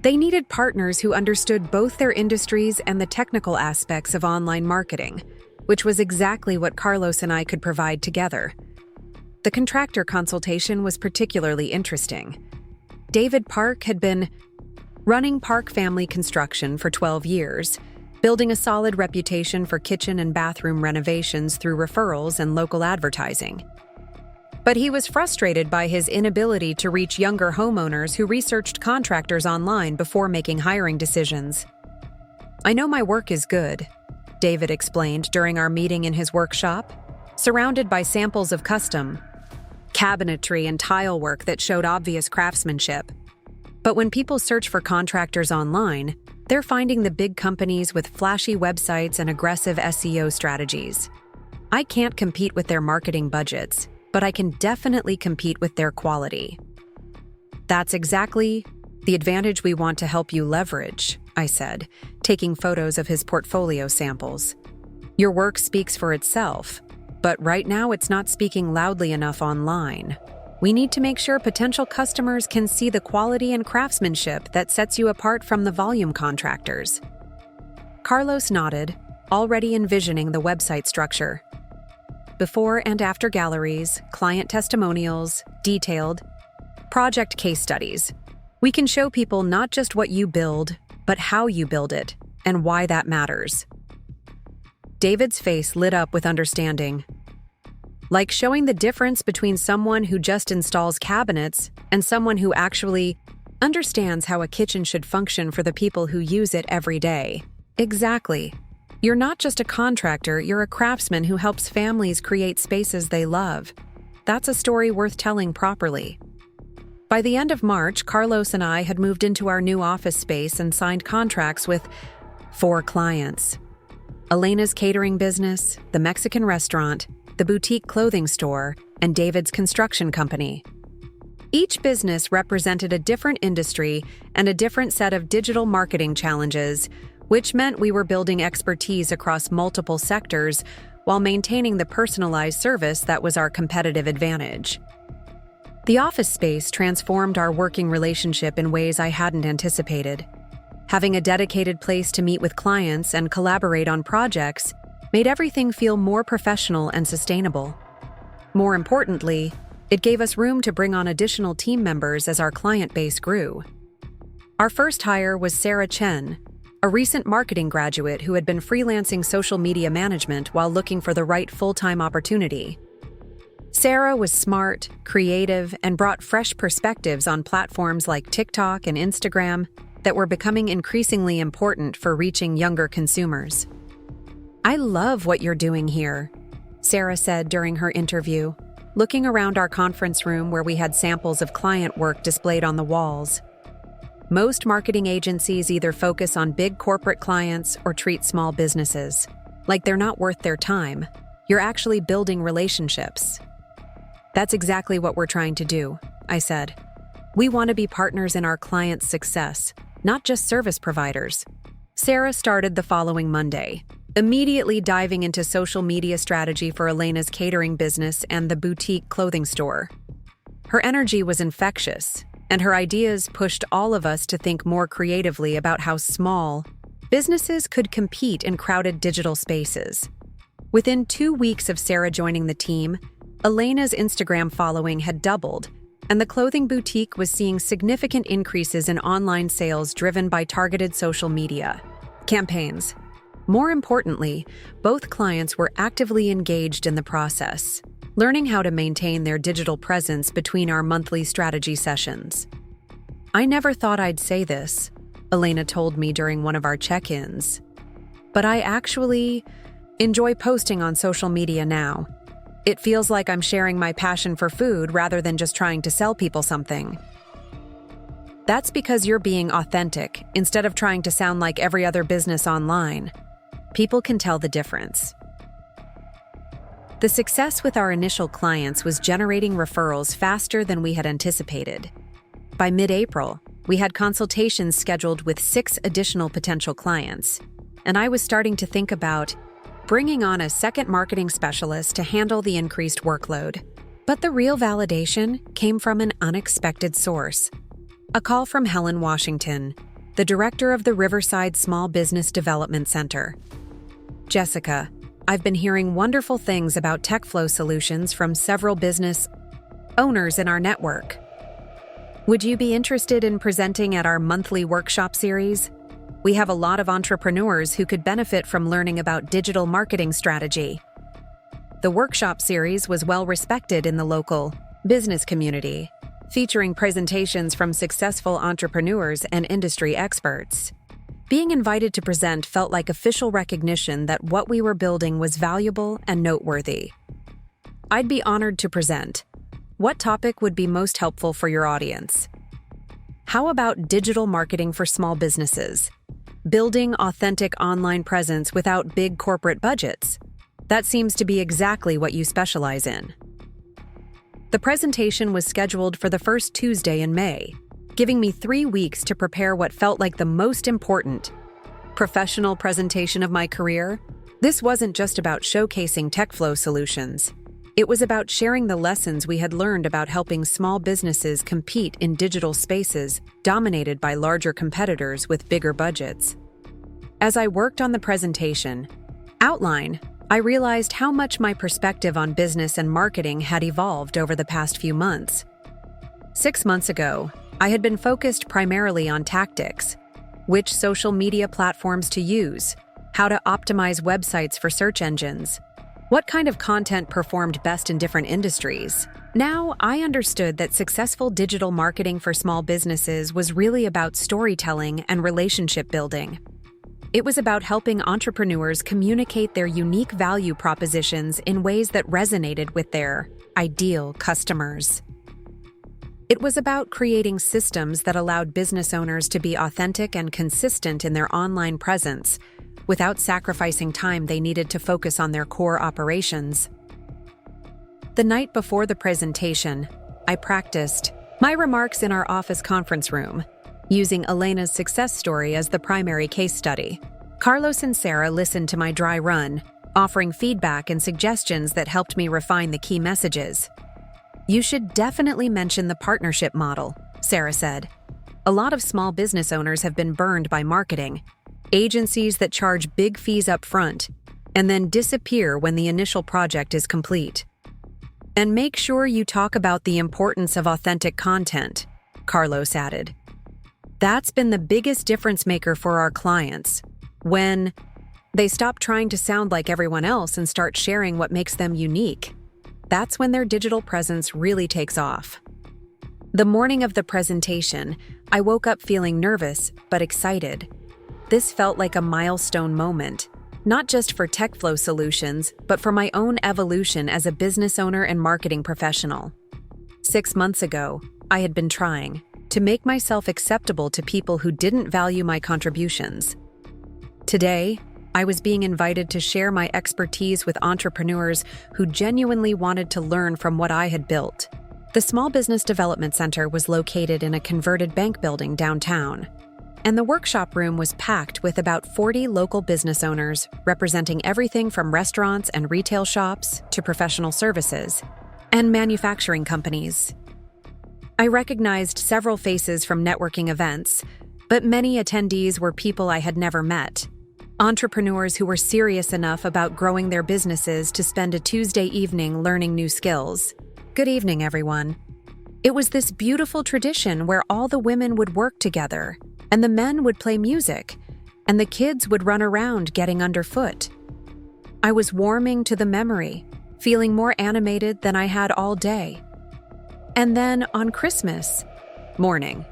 They needed partners who understood both their industries and the technical aspects of online marketing, which was exactly what Carlos and I could provide together. The contractor consultation was particularly interesting. David Park had been running Park Family Construction for 12 years, building a solid reputation for kitchen and bathroom renovations through referrals and local advertising. But he was frustrated by his inability to reach younger homeowners who researched contractors online before making hiring decisions. "I know my work is good, David explained during our meeting in his workshop, surrounded by samples of custom cabinetry and tile work that showed obvious craftsmanship. But when people search for contractors online, they're finding the big companies with flashy websites and aggressive SEO strategies. I can't compete with their marketing budgets, but I can definitely compete with their quality. That's exactly the advantage we want to help you leverage, I said, taking photos of his portfolio samples. Your work speaks for itself, but right now it's not speaking loudly enough online. We need to make sure potential customers can see the quality and craftsmanship that sets you apart from the volume contractors. Carlos nodded, already envisioning the website structure. Before and after galleries, client testimonials, detailed project case studies. We can show people not just what you build, but how you build it and why that matters. David's face lit up with understanding. Like showing the difference between someone who just installs cabinets and someone who actually understands how a kitchen should function for the people who use it every day. Exactly. You're not just a contractor, you're a craftsman who helps families create spaces they love. That's a story worth telling properly. By the end of March, Carlos and I had moved into our new office space and signed contracts with 4 clients. Elena's catering business, the Mexican restaurant, the boutique clothing store, and David's construction company. Each business represented a different industry and a different set of digital marketing challenges, which meant we were building expertise across multiple sectors while maintaining the personalized service that was our competitive advantage. The office space transformed our working relationship in ways I hadn't anticipated. Having a dedicated place to meet with clients and collaborate on projects made everything feel more professional and sustainable. More importantly, it gave us room to bring on additional team members as our client base grew. Our first hire was Sarah Chen, a recent marketing graduate who had been freelancing social media management while looking for the right full-time opportunity. Sarah was smart, creative, and brought fresh perspectives on platforms like TikTok and Instagram that were becoming increasingly important for reaching younger consumers. "I love what you're doing here," Sarah said during her interview, looking around our conference room where we had samples of client work displayed on the walls. Most marketing agencies either focus on big corporate clients or treat small businesses like they're not worth their time. You're actually building relationships. "That's exactly what we're trying to do," I said. "We want to be partners in our clients' success, not just service providers." Sarah started the following Monday, immediately diving into social media strategy for Elena's catering business and the boutique clothing store. Her energy was infectious, and her ideas pushed all of us to think more creatively about how small businesses could compete in crowded digital spaces. Within 2 weeks of Sarah joining the team, Elena's Instagram following had doubled, and the clothing boutique was seeing significant increases in online sales driven by targeted social media campaigns. More importantly, both clients were actively engaged in the process, learning how to maintain their digital presence between our monthly strategy sessions. "I never thought I'd say this," Elena told me during one of our check-ins, "but I actually enjoy posting on social media now. It feels like I'm sharing my passion for food rather than just trying to sell people something." "That's because you're being authentic instead of trying to sound like every other business online. People can tell the difference." The success with our initial clients was generating referrals faster than we had anticipated. By mid-April, we had consultations scheduled with 6 additional potential clients, and I was starting to think about bringing on a second marketing specialist to handle the increased workload. But the real validation came from an unexpected source. A call from Helen Washington, the director of the Riverside Small Business Development Center. "Jessica, I've been hearing wonderful things about TechFlow solutions from several business owners in our network. Would you be interested in presenting at our monthly workshop series? We have a lot of entrepreneurs who could benefit from learning about digital marketing strategy." The workshop series was well respected in the local business community, featuring presentations from successful entrepreneurs and industry experts. Being invited to present felt like official recognition that what we were building was valuable and noteworthy. I'd be honored to present. What topic would be most helpful for your audience? How about digital marketing for small businesses? Building authentic online presence without big corporate budgets? That seems to be exactly what you specialize in. The presentation was scheduled for the first Tuesday in May, giving me 3 weeks to prepare what felt like the most important professional presentation of my career. This wasn't just about showcasing TechFlow solutions. It was about sharing the lessons we had learned about helping small businesses compete in digital spaces dominated by larger competitors with bigger budgets. As I worked on the presentation outline, I realized how much my perspective on business and marketing had evolved over the past few months. 6 months ago, I had been focused primarily on tactics, which social media platforms to use, how to optimize websites for search engines, what kind of content performed best in different industries. Now, I understood that successful digital marketing for small businesses was really about storytelling and relationship building. It was about helping entrepreneurs communicate their unique value propositions in ways that resonated with their ideal customers. It was about creating systems that allowed business owners to be authentic and consistent in their online presence, without sacrificing time they needed to focus on their core operations. The night before the presentation, I practiced my remarks in our office conference room, using Elena's success story as the primary case study. Carlos and Sarah listened to my dry run, offering feedback and suggestions that helped me refine the key messages. "You should definitely mention the partnership model," Sarah said. "A lot of small business owners have been burned by marketing, agencies that charge big fees up front and then disappear when the initial project is complete. And make sure you talk about the importance of authentic content," Carlos added. "That's been the biggest difference maker for our clients. When they stop trying to sound like everyone else and start sharing what makes them unique, that's when their digital presence really takes off." The morning of the presentation, I woke up feeling nervous but excited. This felt like a milestone moment, not just for TechFlow solutions, but for my own evolution as a business owner and marketing professional. 6 months ago, I had been trying to make myself acceptable to people who didn't value my contributions. Today, I was being invited to share my expertise with entrepreneurs who genuinely wanted to learn from what I had built. The Small Business Development Center was located in a converted bank building downtown, and the workshop room was packed with about 40 local business owners representing everything from restaurants and retail shops to professional services and manufacturing companies. I recognized several faces from networking events, but many attendees were people I had never met. Entrepreneurs who were serious enough about growing their businesses to spend a Tuesday evening learning new skills. Good evening, everyone. It was this beautiful tradition where all the women would work together, and the men would play music, and the kids would run around getting underfoot. I was warming to the memory, feeling more animated than I had all day. And then on Christmas morning,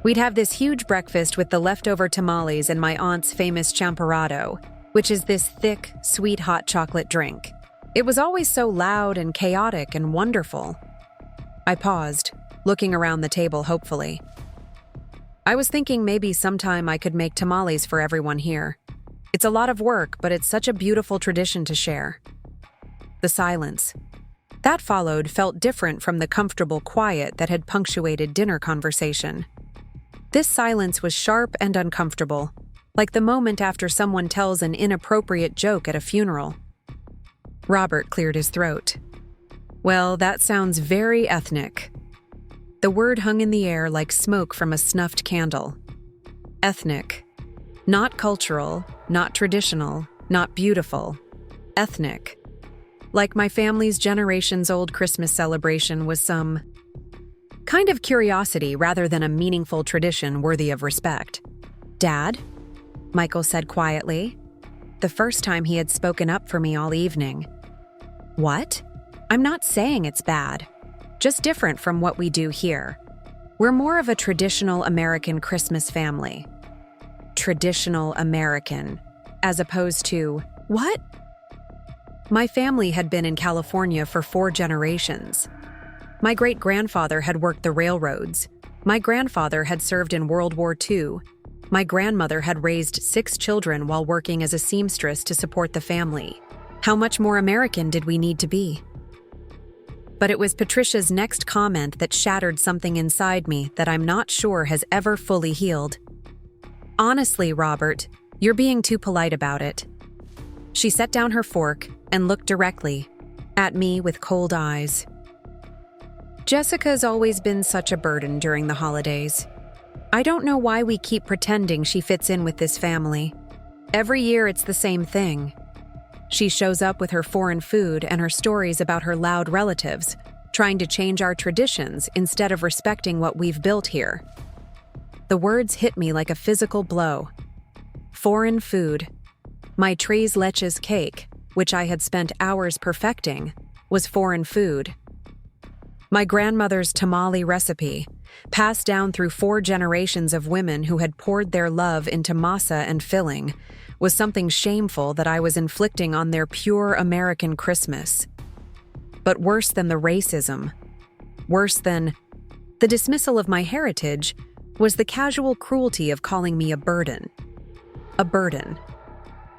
we'd have this huge breakfast with the leftover tamales and my aunt's famous champorado, which is this thick, sweet hot chocolate drink. It was always so loud and chaotic and wonderful. I paused, looking around the table hopefully. I was thinking maybe sometime I could make tamales for everyone here. It's a lot of work, but it's such a beautiful tradition to share. The silence that followed felt different from the comfortable quiet that had punctuated dinner conversation. This silence was sharp and uncomfortable, like the moment after someone tells an inappropriate joke at a funeral. Robert cleared his throat. "Well, that sounds very ethnic." The word hung in the air like smoke from a snuffed candle. Ethnic. Not cultural, not traditional, not beautiful. Ethnic. Like my family's generations-old Christmas celebration was some kind of curiosity rather than a meaningful tradition worthy of respect. "Dad?" Michael said quietly, the first time he had spoken up for me all evening. "What? I'm not saying it's bad, just different from what we do here. We're more of a traditional American Christmas family." traditional American, as opposed to, what? My family had been in California for 4 generations. My great-grandfather had worked the railroads. My grandfather had served in World War II. My grandmother had raised 6 children while working as a seamstress to support the family. How much more American did we need to be? But it was Patricia's next comment that shattered something inside me that I'm not sure has ever fully healed. Honestly, Robert, you're being too polite about it. She set down her fork and looked directly at me with cold eyes. Jessica's always been such a burden during the holidays. I don't know why we keep pretending she fits in with this family. Every year it's the same thing. She shows up with her foreign food and her stories about her loud relatives, trying to change our traditions instead of respecting what we've built here. The words hit me like a physical blow. Foreign food. My tres leches cake, which I had spent hours perfecting, was foreign food. My grandmother's tamale recipe, passed down through 4 generations of women who had poured their love into masa and filling, was something shameful that I was inflicting on their pure American Christmas. But worse than the racism, worse than the dismissal of my heritage, was the casual cruelty of calling me a burden. A burden.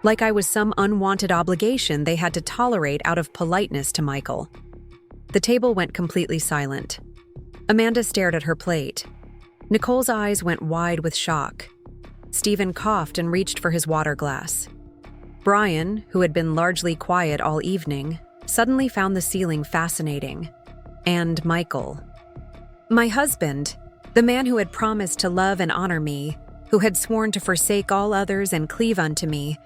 Like I was some unwanted obligation they had to tolerate out of politeness to Michael. The table went completely silent. Amanda stared at her plate. Nicole's eyes went wide with shock. Stephen coughed and reached for his water glass. Brian, who had been largely quiet all evening, suddenly found the ceiling fascinating. And Michael. My husband, the man who had promised to love and honor me, who had sworn to forsake all others and cleave unto me,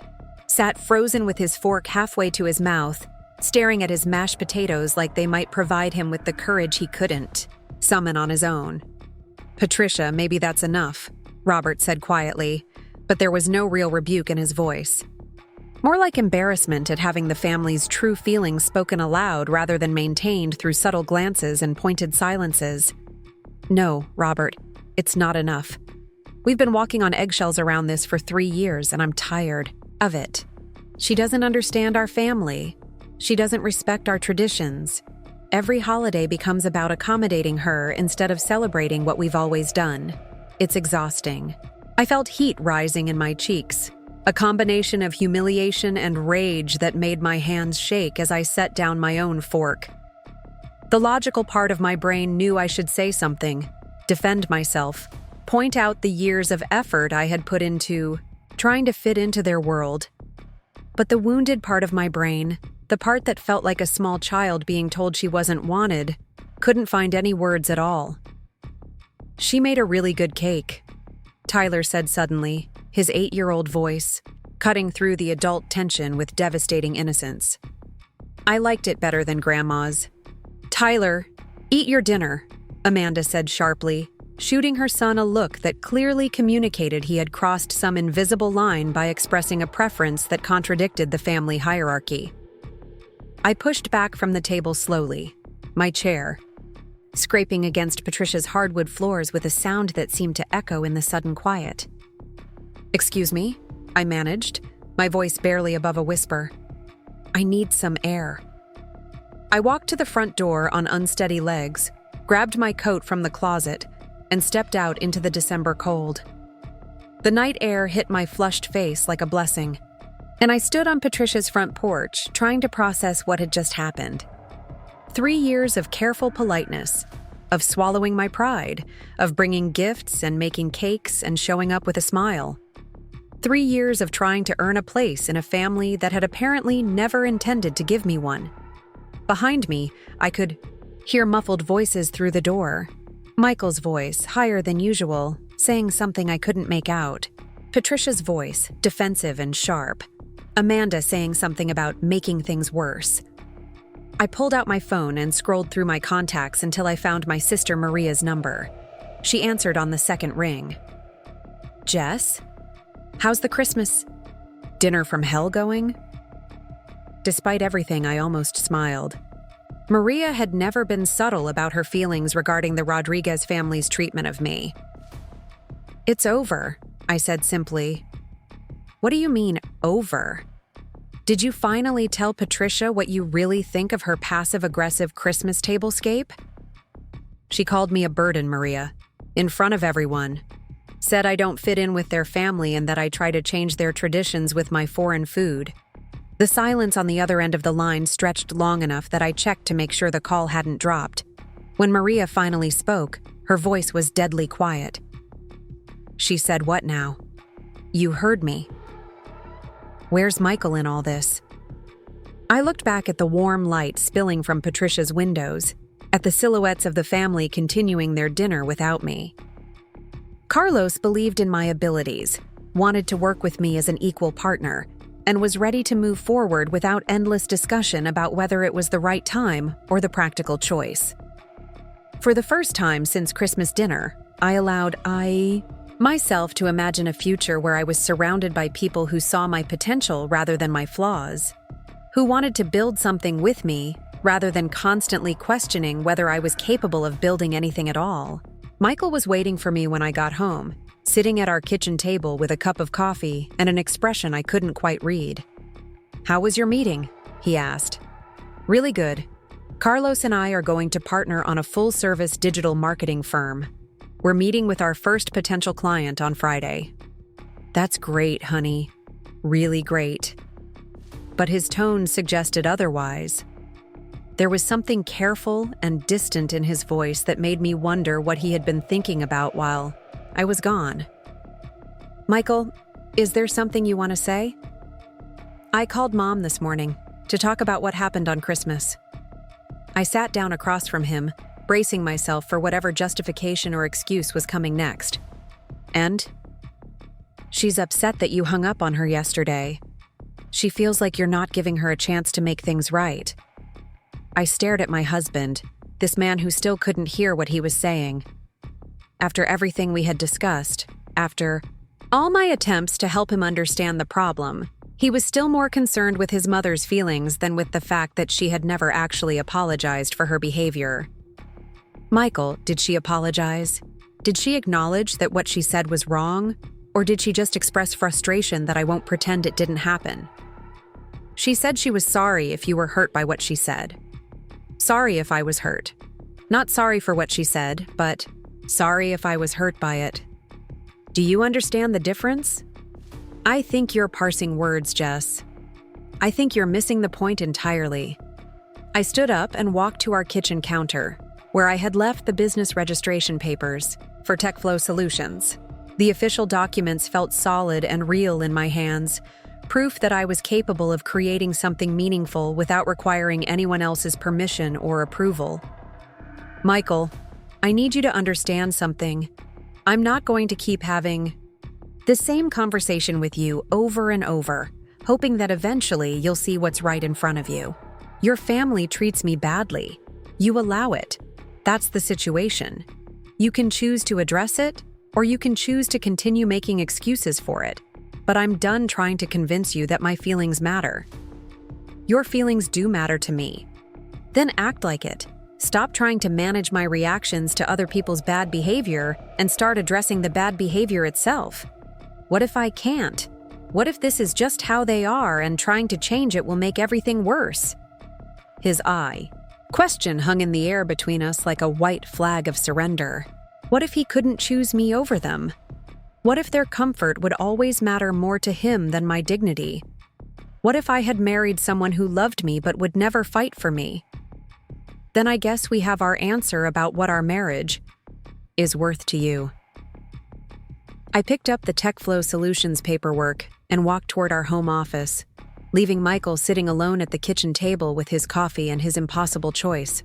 sat frozen with his fork halfway to his mouth, staring at his mashed potatoes like they might provide him with the courage he couldn't summon on his own. Patricia, maybe that's enough, Robert said quietly, but there was no real rebuke in his voice. More like embarrassment at having the family's true feelings spoken aloud rather than maintained through subtle glances and pointed silences. No, Robert, it's not enough. We've been walking on eggshells around this for 3 years, and I'm tired of it. She doesn't understand our family. She doesn't respect our traditions. Every holiday becomes about accommodating her instead of celebrating what we've always done. It's exhausting. I felt heat rising in my cheeks, a combination of humiliation and rage that made my hands shake as I set down my own fork. The logical part of my brain knew I should say something, defend myself, point out the years of effort I had put into trying to fit into their world. But the wounded part of my brain, the part that felt like a small child being told she wasn't wanted, couldn't find any words at all. She made a really good cake, Tyler said suddenly, his 8-year-old voice cutting through the adult tension with devastating innocence. I liked it better than Grandma's. Tyler, eat your dinner, Amanda said sharply, shooting her son a look that clearly communicated he had crossed some invisible line by expressing a preference that contradicted the family hierarchy. I pushed back from the table slowly, my chair, scraping against Patricia's hardwood floors with a sound that seemed to echo in the sudden quiet. Excuse me, I managed, my voice barely above a whisper. I need some air. I walked to the front door on unsteady legs, grabbed my coat from the closet, and stepped out into the December cold. The night air hit my flushed face like a blessing, and I stood on Patricia's front porch, trying to process what had just happened. 3 years of careful politeness, of swallowing my pride, of bringing gifts and making cakes and showing up with a smile. 3 years of trying to earn a place in a family that had apparently never intended to give me one. Behind me, I could hear muffled voices through the door. Michael's voice, higher than usual, saying something I couldn't make out. Patricia's voice, defensive and sharp. Amanda saying something about making things worse. I pulled out my phone and scrolled through my contacts until I found my sister Maria's number. She answered on the second ring. Jess? How's the Christmas dinner from hell going? Despite everything, I almost smiled. Maria had never been subtle about her feelings regarding the Rodriguez family's treatment of me. It's over, I said simply. What do you mean, over? Did you finally tell Patricia what you really think of her passive-aggressive Christmas tablescape? She called me a burden, Maria, in front of everyone. Said I don't fit in with their family and that I try to change their traditions with my foreign food. The silence on the other end of the line stretched long enough that I checked to make sure the call hadn't dropped. When Maria finally spoke, her voice was deadly quiet. She said, "What now?" "You heard me." "Where's Michael in all this?" I looked back at the warm light spilling from Patricia's windows, at the silhouettes of the family continuing their dinner without me. Carlos believed in my abilities, wanted to work with me as an equal partner, and was ready to move forward without endless discussion about whether it was the right time or the practical choice. For the first time since Christmas dinner, I allowed myself to imagine a future where I was surrounded by people who saw my potential rather than my flaws, who wanted to build something with me rather than constantly questioning whether I was capable of building anything at all. Michael was waiting for me when I got home, sitting at our kitchen table with a cup of coffee and an expression I couldn't quite read. "How was your meeting?" he asked. "Really good. Carlos and I are going to partner on a full-service digital marketing firm. We're meeting with our first potential client on Friday." "That's great, honey. Really great." But his tone suggested otherwise. There was something careful and distant in his voice that made me wonder what he had been thinking about while I was gone. "Michael, is there something you want to say?" "I called Mom this morning to talk about what happened on Christmas." I sat down across from him, bracing myself for whatever justification or excuse was coming next. "And?" "She's upset that you hung up on her yesterday. She feels like you're not giving her a chance to make things right." I stared at my husband, this man who still couldn't hear what he was saying. After everything we had discussed, after all my attempts to help him understand the problem, he was still more concerned with his mother's feelings than with the fact that she had never actually apologized for her behavior. "Michael, did she apologize? Did she acknowledge that what she said was wrong? Or did she just express frustration that I won't pretend it didn't happen?" "She said she was sorry if you were hurt by what she said." "Sorry if I was hurt. Not sorry for what she said, but sorry if I was hurt by it." "Do you understand the difference?" "I think you're parsing words, Jess. I think you're missing the point entirely." I stood up and walked to our kitchen counter, where I had left the business registration papers for TechFlow Solutions. The official documents felt solid and real in my hands, proof that I was capable of creating something meaningful without requiring anyone else's permission or approval. "Michael, I need you to understand something. I'm not going to keep having the same conversation with you over and over, hoping that eventually you'll see what's right in front of you. Your family treats me badly. You allow it. That's the situation. You can choose to address it, or you can choose to continue making excuses for it. But I'm done trying to convince you that my feelings matter. Your feelings do matter to me. Then act like it. Stop trying to manage my reactions to other people's bad behavior and start addressing the bad behavior itself. What if I can't? What if this is just how they are and trying to change it will make everything worse?" His question hung in the air between us like a white flag of surrender. What if he couldn't choose me over them? What if their comfort would always matter more to him than my dignity? What if I had married someone who loved me but would never fight for me? Then I guess we have our answer about what our marriage is worth to you. I picked up the TechFlow Solutions paperwork and walked toward our home office, leaving Michael sitting alone at the kitchen table with his coffee and his impossible choice.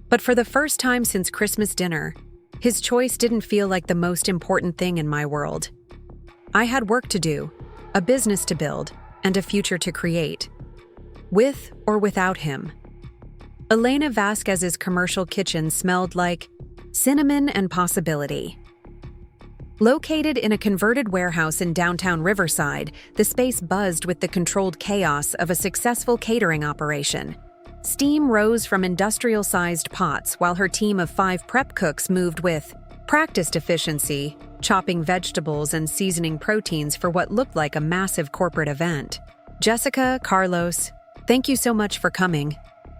But for the first time since Christmas dinner, his choice didn't feel like the most important thing in my world. I had work to do, a business to build, and a future to create. With or without him. Elena Vasquez's commercial kitchen smelled like cinnamon and possibility. Located in a converted warehouse in downtown Riverside, the space buzzed with the controlled chaos of a successful catering operation. Steam rose from industrial-sized pots while her team of 5 prep cooks moved with practiced efficiency chopping vegetables and seasoning proteins for what looked like a massive corporate event. "Jessica, Carlos, thank you so much for coming,"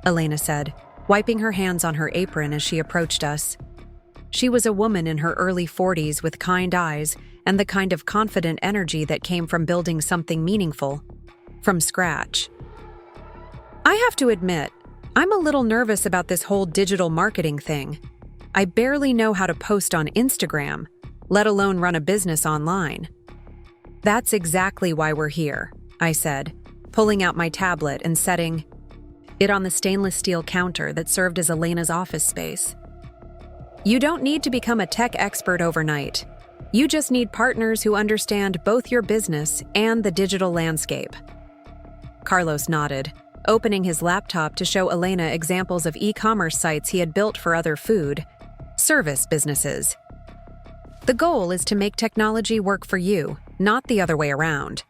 Elena said, wiping her hands on her apron as she approached us. She was a woman in her early 40s with kind eyes and the kind of confident energy that came from building something meaningful from scratch. "I have to admit, I'm a little nervous about this whole digital marketing thing. I barely know how to post on Instagram, let alone run a business online." "That's exactly why we're here," I said, pulling out my tablet and setting it on the stainless steel counter that served as Elena's office space. "You don't need to become a tech expert overnight. You just need partners who understand both your business and the digital landscape." Carlos nodded, opening his laptop to show Elena examples of e-commerce sites he had built for other food service businesses. "The goal is to make technology work for you, not the other way around.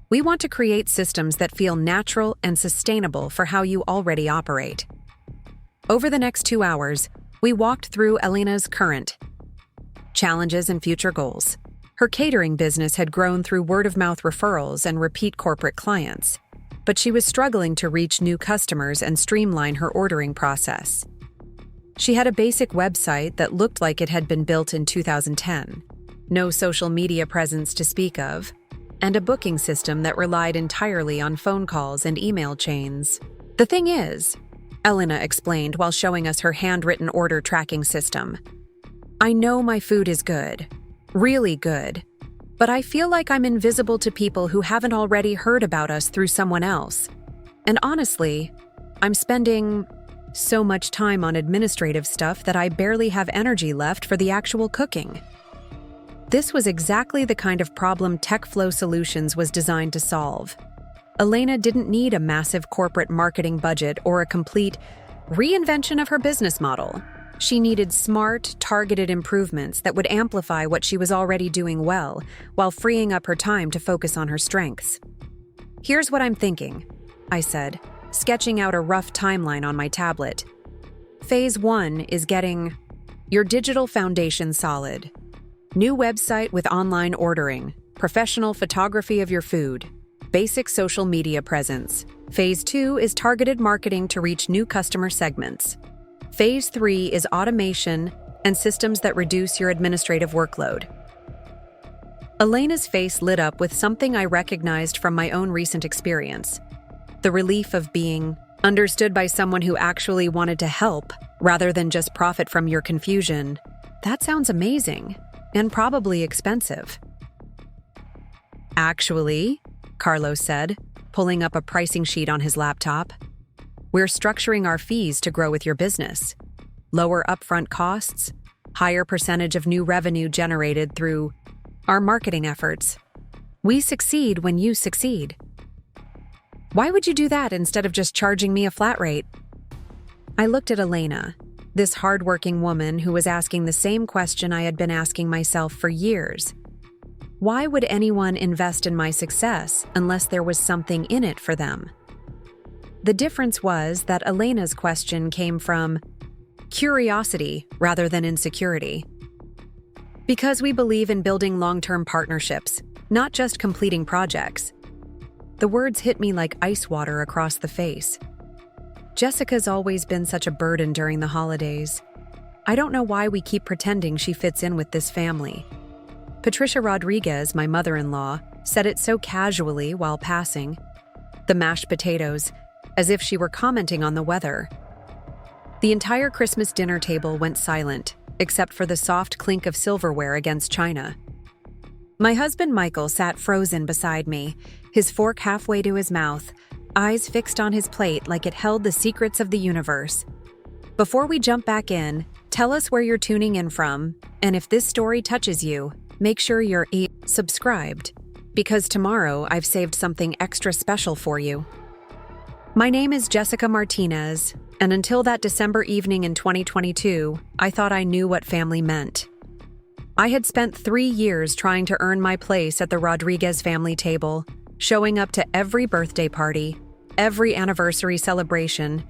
We want to create systems that feel natural and sustainable for how you already operate." Over the next 2 hours, we walked through Elena's current challenges and future goals. Her catering business had grown through word-of-mouth referrals and repeat corporate clients, but she was struggling to reach new customers and streamline her ordering process. She had a basic website that looked like it had been built in 2010, no social media presence to speak of, and a booking system that relied entirely on phone calls and email chains. "The thing is," Elena explained while showing us her handwritten order tracking system, "I know my food is good, really good, but I feel like I'm invisible to people who haven't already heard about us through someone else. And honestly, I'm spending so much time on administrative stuff that I barely have energy left for the actual cooking." This was exactly the kind of problem TechFlow Solutions was designed to solve. Elena didn't need a massive corporate marketing budget or a complete reinvention of her business model. She needed smart, targeted improvements that would amplify what she was already doing well, while freeing up her time to focus on her strengths. "Here's what I'm thinking," I said, sketching out a rough timeline on my tablet. "Phase 1 is getting your digital foundation solid. New website with online ordering, professional photography of your food, basic social media presence. Phase 2 is targeted marketing to reach new customer segments. Phase 3 is automation and systems that reduce your administrative workload." Elena's face lit up with something I recognized from my own recent experience: the relief of being understood by someone who actually wanted to help rather than just profit from your confusion. "That sounds amazing, and probably expensive." "Actually," Carlos said, pulling up a pricing sheet on his laptop, "we're structuring our fees to grow with your business. Lower upfront costs, higher percentage of new revenue generated through our marketing efforts. We succeed when you succeed." "Why would you do that instead of just charging me a flat rate?" I looked at Elena, this hardworking woman who was asking the same question I had been asking myself for years. Why would anyone invest in my success unless there was something in it for them? The difference was that Elena's question came from curiosity rather than insecurity. "Because we believe in building long-term partnerships, not just completing projects." The words hit me like ice water across the face. Jessica's always been such a burden during the holidays. I don't know why we keep pretending she fits in with this family. Patricia Rodriguez, my mother-in-law, said it so casually while passing. The mashed potatoes, as if she were commenting on the weather. The entire Christmas dinner table went silent, except for the soft clink of silverware against china. My husband Michael sat frozen beside me, his fork halfway to his mouth, eyes fixed on his plate like it held the secrets of the universe. Before we jump back in, tell us where you're tuning in from, and if this story touches you, make sure you're subscribed, because tomorrow I've saved something extra special for you. My name is Jessica Martinez, and until that December evening in 2022, I thought I knew what family meant. I had spent 3 years trying to earn my place at the Rodriguez family table, showing up to every birthday party, every anniversary celebration,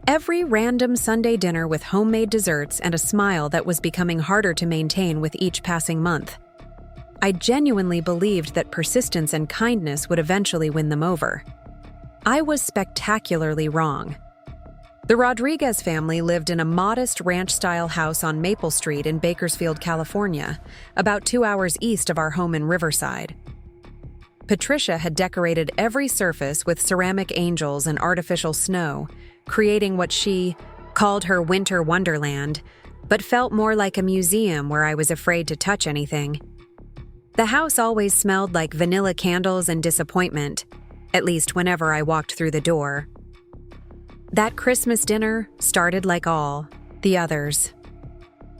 every random Sunday dinner with homemade desserts and a smile that was becoming harder to maintain with each passing month. I genuinely believed that persistence and kindness would eventually win them over. I was spectacularly wrong. The Rodriguez family lived in a modest ranch-style house on Maple Street in Bakersfield, California, about 2 hours east of our home in Riverside. Patricia had decorated every surface with ceramic angels and artificial snow, creating what she called her winter wonderland, but felt more like a museum where I was afraid to touch anything. The house always smelled like vanilla candles and disappointment, at least whenever I walked through the door. That Christmas dinner started like all the others.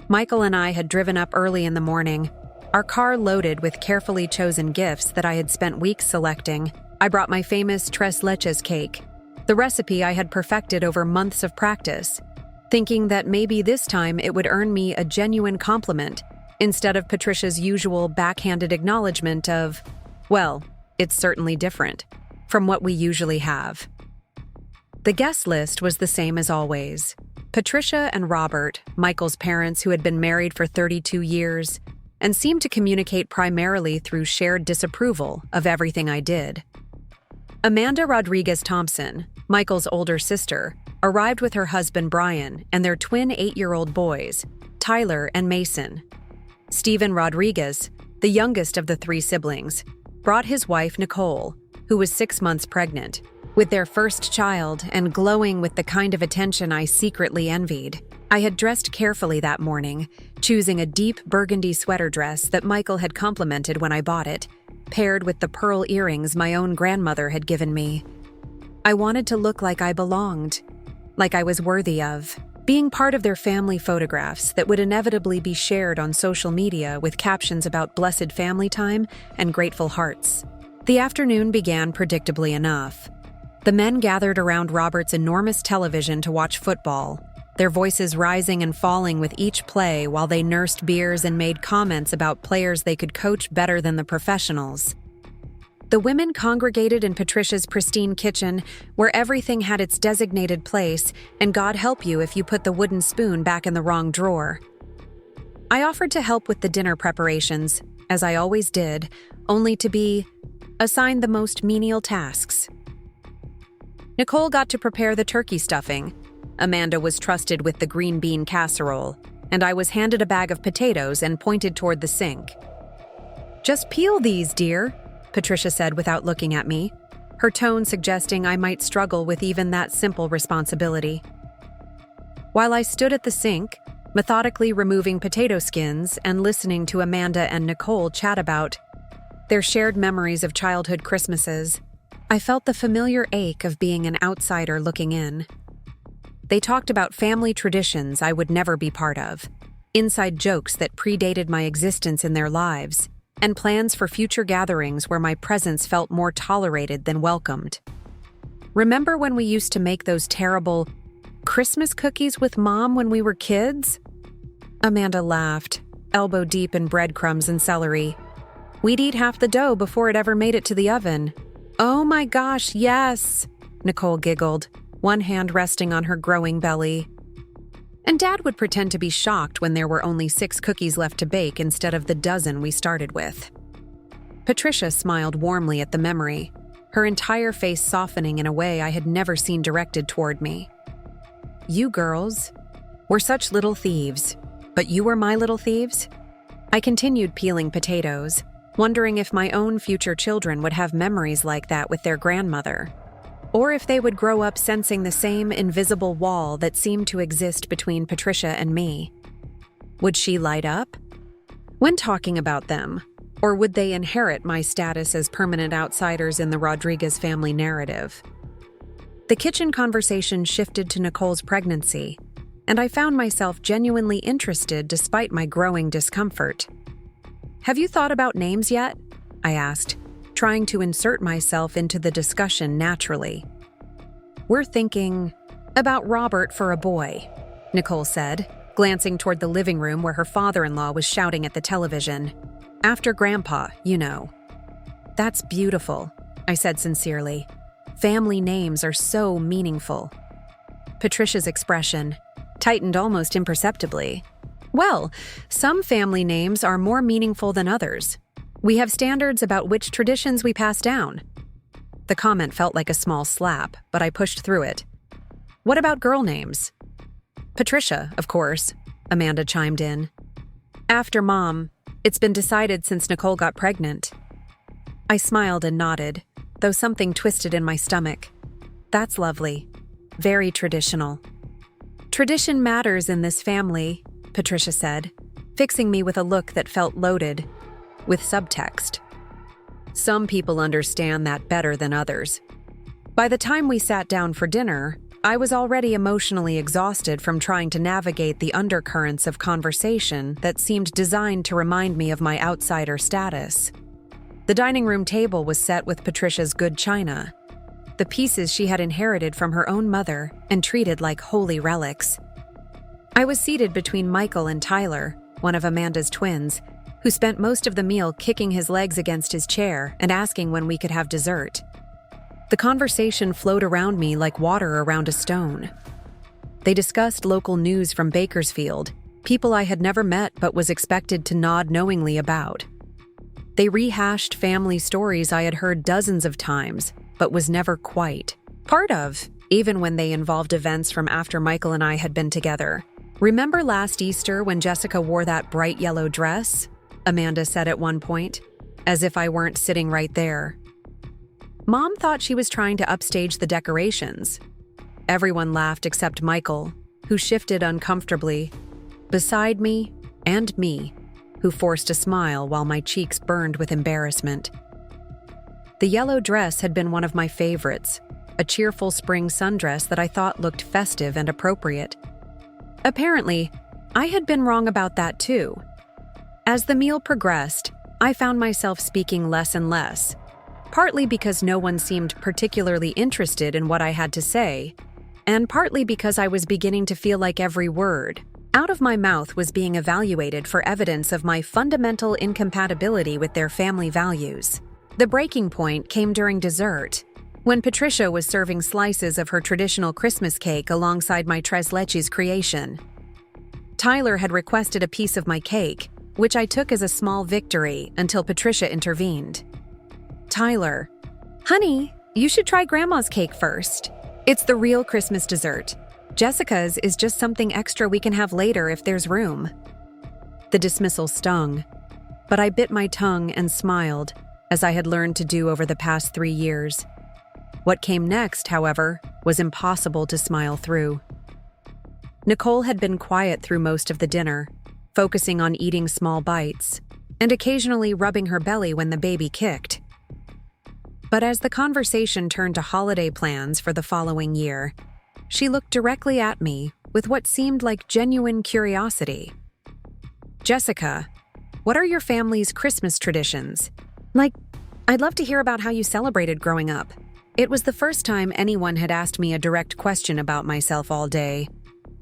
Michael and I had driven up early in the morning, our car loaded with carefully chosen gifts that I had spent weeks selecting. I brought my famous tres leches cake, the recipe I had perfected over months of practice, thinking that maybe this time it would earn me a genuine compliment instead of Patricia's usual backhanded acknowledgement of, well, it's certainly different from what we usually have. The guest list was the same as always. Patricia and Robert, Michael's parents who had been married for 32 years, and seemed to communicate primarily through shared disapproval of everything I did. Amanda Rodriguez Thompson, Michael's older sister, arrived with her husband Brian and their twin 8-year-old boys, Tyler and Mason. Stephen Rodriguez, the youngest of the 3 siblings, brought his wife Nicole, who was 6 months pregnant, with their first child and glowing with the kind of attention I secretly envied. I had dressed carefully that morning, choosing a deep burgundy sweater dress that Michael had complimented when I bought it, paired with the pearl earrings my own grandmother had given me. I wanted to look like I belonged, like I was worthy of being part of their family photographs that would inevitably be shared on social media with captions about blessed family time and grateful hearts. The afternoon began predictably enough. The men gathered around Robert's enormous television to watch football, their voices rising and falling with each play while they nursed beers and made comments about players they could coach better than the professionals. The women congregated in Patricia's pristine kitchen, where everything had its designated place, and God help you if you put the wooden spoon back in the wrong drawer. I offered to help with the dinner preparations, as I always did, only to be assigned the most menial tasks. Nicole got to prepare the turkey stuffing. Amanda was trusted with the green bean casserole, and I was handed a bag of potatoes and pointed toward the sink. "Just peel these, dear," Patricia said without looking at me, her tone suggesting I might struggle with even that simple responsibility. While I stood at the sink, methodically removing potato skins and listening to Amanda and Nicole chat about their shared memories of childhood Christmases, I felt the familiar ache of being an outsider looking in. They talked about family traditions I would never be part of, inside jokes that predated my existence in their lives, and plans for future gatherings where my presence felt more tolerated than welcomed. "Remember when we used to make those terrible Christmas cookies with Mom when we were kids?" Amanda laughed, elbow deep in breadcrumbs and celery. "We'd eat half the dough before it ever made it to the oven." "Oh my gosh, yes," Nicole giggled, one hand resting on her growing belly. And Dad would pretend to be shocked when there were only 6 cookies left to bake instead of the dozen we started with. Patricia smiled warmly at the memory, her entire face softening in a way I had never seen directed toward me. "You girls were such little thieves, but you were my little thieves?" I continued peeling potatoes, wondering if my own future children would have memories like that with their grandmother, or if they would grow up sensing the same invisible wall that seemed to exist between Patricia and me. Would she light up when talking about them, or would they inherit my status as permanent outsiders in the Rodriguez family narrative? The kitchen conversation shifted to Nicole's pregnancy, and I found myself genuinely interested despite my growing discomfort. "Have you thought about names yet?" I asked, trying to insert myself into the discussion naturally. "We're thinking about Robert for a boy," Nicole said, glancing toward the living room where her father-in-law was shouting at the television. "After Grandpa, you know." "That's beautiful," I said sincerely. "Family names are so meaningful." Patricia's expression tightened almost imperceptibly. "Well, some family names are more meaningful than others. We have standards about which traditions we pass down. The comment felt like a small slap, but I pushed through it. What about girl names? Patricia, of course, Amanda chimed in. After Mom, it's been decided since Nicole got pregnant. I smiled and nodded, though something twisted in my stomach. That's lovely. Very traditional. Tradition matters in this family, Patricia said, fixing me with a look that felt loaded, with subtext. Some people understand that better than others. By the time we sat down for dinner, I was already emotionally exhausted from trying to navigate the undercurrents of conversation that seemed designed to remind me of my outsider status. The dining room table was set with Patricia's good china, the pieces she had inherited from her own mother and treated like holy relics. I was seated between Michael and Tyler, one of Amanda's twins, who spent most of the meal kicking his legs against his chair and asking when we could have dessert. The conversation flowed around me like water around a stone. They discussed local news from Bakersfield, people I had never met but was expected to nod knowingly about. They rehashed family stories I had heard dozens of times, but was never quite part of, even when they involved events from after Michael and I had been together. Remember last Easter when Jessica wore that bright yellow dress? Amanda said at one point, as if I weren't sitting right there. Mom thought she was trying to upstage the decorations. Everyone laughed except Michael, who shifted uncomfortably beside me and me, who forced a smile while my cheeks burned with embarrassment. The yellow dress had been one of my favorites, a cheerful spring sundress that I thought looked festive and appropriate. Apparently, I had been wrong about that too. As the meal progressed, I found myself speaking less and less, partly because no one seemed particularly interested in what I had to say, and partly because I was beginning to feel like every word out of my mouth was being evaluated for evidence of my fundamental incompatibility with their family values. The breaking point came during dessert, when Patricia was serving slices of her traditional Christmas cake alongside my tres leches creation. Tyler had requested a piece of my cake, which I took as a small victory until Patricia intervened. Tyler, honey, you should try Grandma's cake first. It's the real Christmas dessert. Jessica's is just something extra we can have later if there's room. The dismissal stung, but I bit my tongue and smiled, as I had learned to do over the past 3 years. What came next, however, was impossible to smile through. Nicole had been quiet through most of the dinner, focusing on eating small bites, and occasionally rubbing her belly when the baby kicked. But as the conversation turned to holiday plans for the following year, she looked directly at me with what seemed like genuine curiosity. Jessica, what are your family's Christmas traditions? I'd love to hear about how you celebrated growing up. It was the first time anyone had asked me a direct question about myself all day,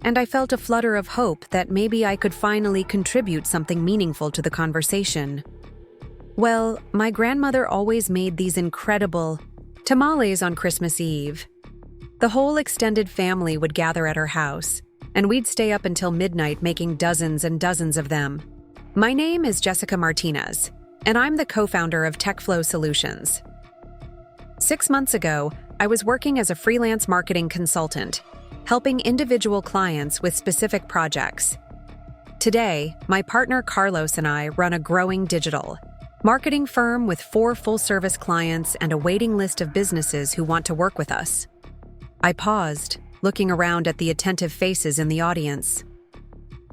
and I felt a flutter of hope that maybe I could finally contribute something meaningful to the conversation. Well, my grandmother always made these incredible tamales on Christmas Eve. The whole extended family would gather at her house, and we'd stay up until midnight making dozens and dozens of them. My name is Jessica Martinez, and I'm the co-founder of TechFlow Solutions. 6 months ago, I was working as a freelance marketing consultant, helping individual clients with specific projects. Today, my partner Carlos and I run a growing digital marketing firm with 4 full-service clients and a waiting list of businesses who want to work with us. I paused, looking around at the attentive faces in the audience.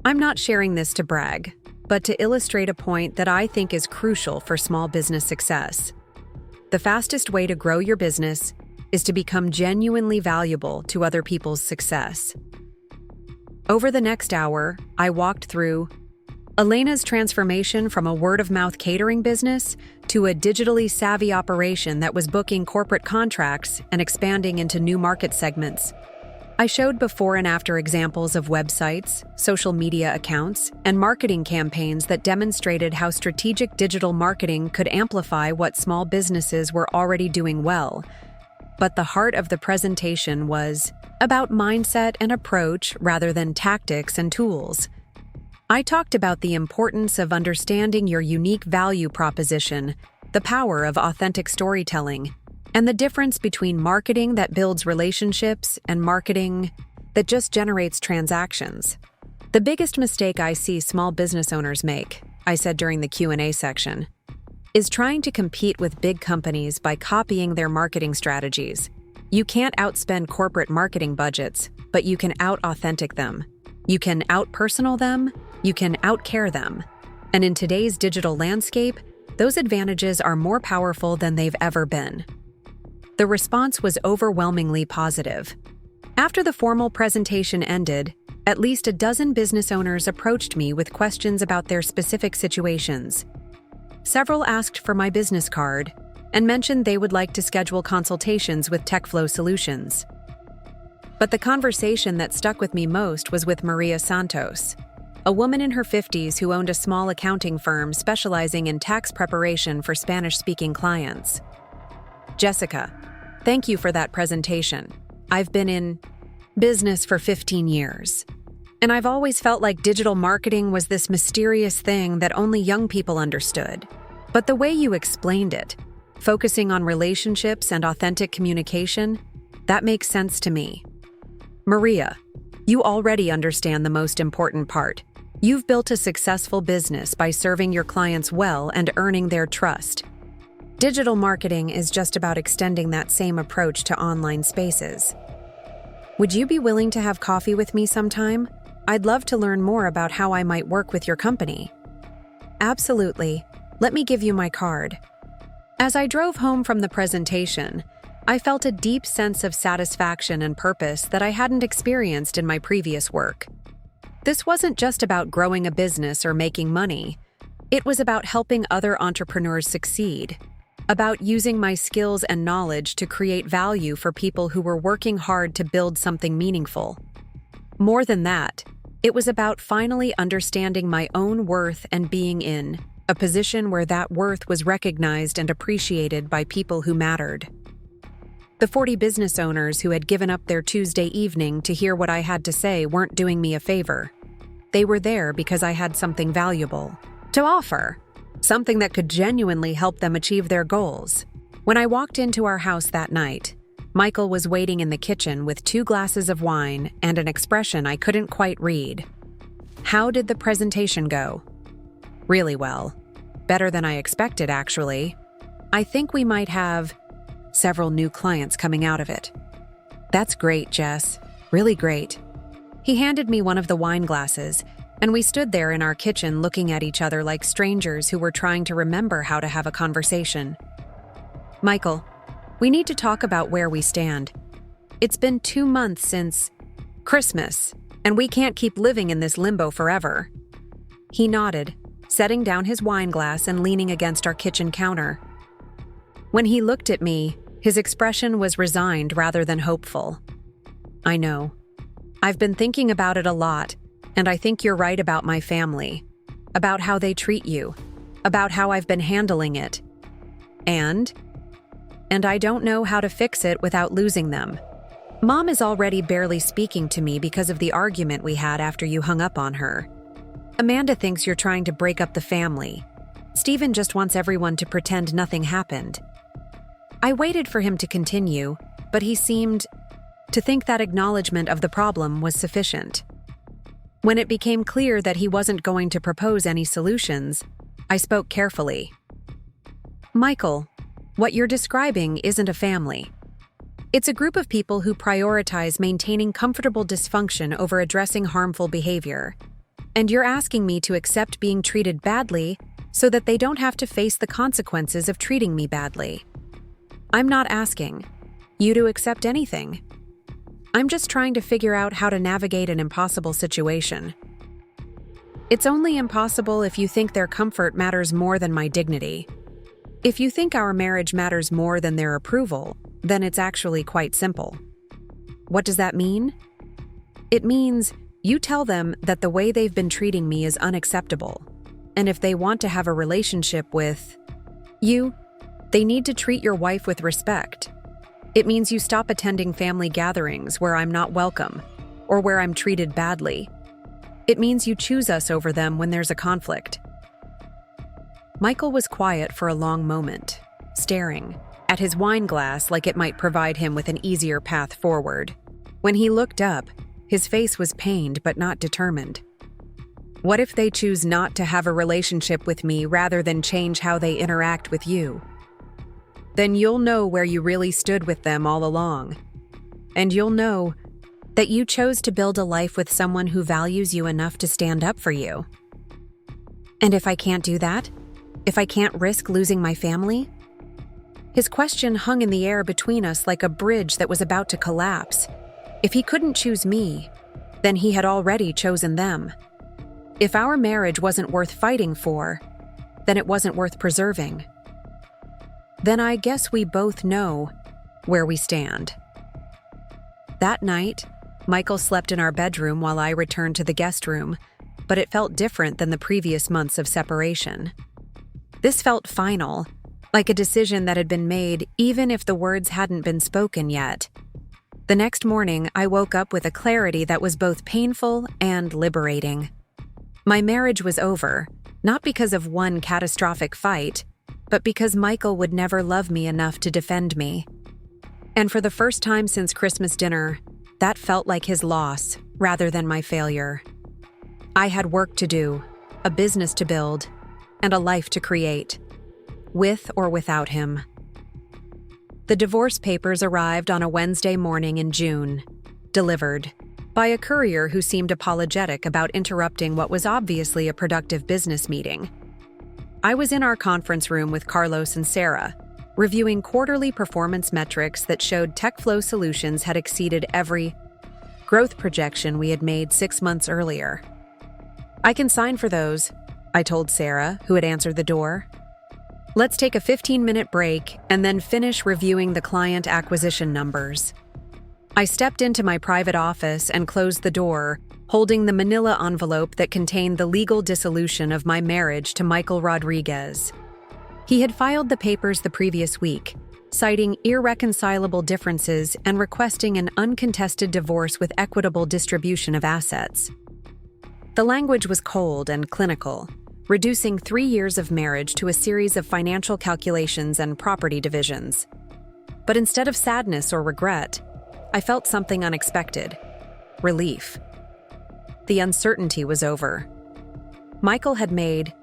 I'm not sharing this to brag, but to illustrate a point that I think is crucial for small business success. The fastest way to grow your business is to become genuinely valuable to other people's success. Over the next hour, I walked through Elena's transformation from a word-of-mouth catering business to a digitally savvy operation that was booking corporate contracts and expanding into new market segments. I showed before and after examples of websites, social media accounts, and marketing campaigns that demonstrated how strategic digital marketing could amplify what small businesses were already doing well. But the heart of the presentation was about mindset and approach rather than tactics and tools. I talked about the importance of understanding your unique value proposition, the power of authentic storytelling, and the difference between marketing that builds relationships and marketing that just generates transactions. The biggest mistake I see small business owners make, I said during the Q&A section, is trying to compete with big companies by copying their marketing strategies. You can't outspend corporate marketing budgets, but you can out-authentic them. You can out-personal them, you can out-care them. And in today's digital landscape, those advantages are more powerful than they've ever been. The response was overwhelmingly positive. After the formal presentation ended, at least a dozen business owners approached me with questions about their specific situations. Several asked for my business card and mentioned they would like to schedule consultations with TechFlow Solutions. But the conversation that stuck with me most was with Maria Santos, a woman in her 50s who owned a small accounting firm specializing in tax preparation for Spanish-speaking clients. Jessica, thank you for that presentation. I've been in business for 15 years, and I've always felt like digital marketing was this mysterious thing that only young people understood. But the way you explained it, focusing on relationships and authentic communication, that makes sense to me. Maria, you already understand the most important part. You've built a successful business by serving your clients well and earning their trust. Digital marketing is just about extending that same approach to online spaces. Would you be willing to have coffee with me sometime? I'd love to learn more about how I might work with your company. Absolutely. Let me give you my card. As I drove home from the presentation, I felt a deep sense of satisfaction and purpose that I hadn't experienced in my previous work. This wasn't just about growing a business or making money. It was about helping other entrepreneurs succeed, about using my skills and knowledge to create value for people who were working hard to build something meaningful. More than that, it was about finally understanding my own worth and being in a position where that worth was recognized and appreciated by people who mattered. The 40 business owners who had given up their Tuesday evening to hear what I had to say weren't doing me a favor. They were there because I had something valuable to offer, something that could genuinely help them achieve their goals. When I walked into our house that night, Michael was waiting in the kitchen with 2 glasses of wine and an expression I couldn't quite read. How did the presentation go? Really well. Better than I expected, actually. I think we might have several new clients coming out of it. That's great, Jess. Really great. He handed me one of the wine glasses, and we stood there in our kitchen looking at each other like strangers who were trying to remember how to have a conversation. Michael, we need to talk about where we stand. It's been 2 months since Christmas, and we can't keep living in this limbo forever. He nodded, setting down his wine glass and leaning against our kitchen counter. When he looked at me, his expression was resigned rather than hopeful. I know. I've been thinking about it a lot, and I think you're right about my family, about how they treat you, about how I've been handling it. And I don't know how to fix it without losing them. Mom is already barely speaking to me because of the argument we had after you hung up on her. Amanda thinks you're trying to break up the family. Stephen just wants everyone to pretend nothing happened. I waited for him to continue, but he seemed to think that acknowledgement of the problem was sufficient. When it became clear that he wasn't going to propose any solutions, I spoke carefully. Michael, what you're describing isn't a family. It's a group of people who prioritize maintaining comfortable dysfunction over addressing harmful behavior. And you're asking me to accept being treated badly so that they don't have to face the consequences of treating me badly. I'm not asking you to accept anything. I'm just trying to figure out how to navigate an impossible situation. It's only impossible if you think their comfort matters more than my dignity. If you think our marriage matters more than their approval, then it's actually quite simple. What does that mean? It means you tell them that the way they've been treating me is unacceptable, and if they want to have a relationship with you, they need to treat your wife with respect. It means you stop attending family gatherings where I'm not welcome or where I'm treated badly. It means you choose us over them when there's a conflict." Michael was quiet for a long moment, staring at his wine glass like it might provide him with an easier path forward. When he looked up, his face was pained but not determined. "What if they choose not to have a relationship with me rather than change how they interact with you? Then you'll know where you really stood with them all along. And you'll know that you chose to build a life with someone who values you enough to stand up for you." "And if I can't do that? If I can't risk losing my family?" His question hung in the air between us like a bridge that was about to collapse. If he couldn't choose me, then he had already chosen them. If our marriage wasn't worth fighting for, then it wasn't worth preserving. Then I guess we both know where we stand. That night, Michael slept in our bedroom while I returned to the guest room, but it felt different than the previous months of separation. This felt final, like a decision that had been made even if the words hadn't been spoken yet. The next morning, I woke up with a clarity that was both painful and liberating. My marriage was over, not because of one catastrophic fight, but because Michael would never love me enough to defend me. And for the first time since Christmas dinner, that felt like his loss rather than my failure. I had work to do, a business to build, and a life to create, with or without him. The divorce papers arrived on a Wednesday morning in June, delivered by a courier who seemed apologetic about interrupting what was obviously a productive business meeting. I was in our conference room with Carlos and Sarah, reviewing quarterly performance metrics that showed TechFlow Solutions had exceeded every growth projection we had made 6 months earlier. "I can sign for those," I told Sarah, who had answered the door. "Let's take a 15-minute break and then finish reviewing the client acquisition numbers." I stepped into my private office and closed the door, holding the manila envelope that contained the legal dissolution of my marriage to Michael Rodriguez. He had filed the papers the previous week, citing irreconcilable differences and requesting an uncontested divorce with equitable distribution of assets. The language was cold and clinical, reducing 3 years of marriage to a series of financial calculations and property divisions. But instead of sadness or regret, I felt something unexpected: relief. The uncertainty was over. Michael had made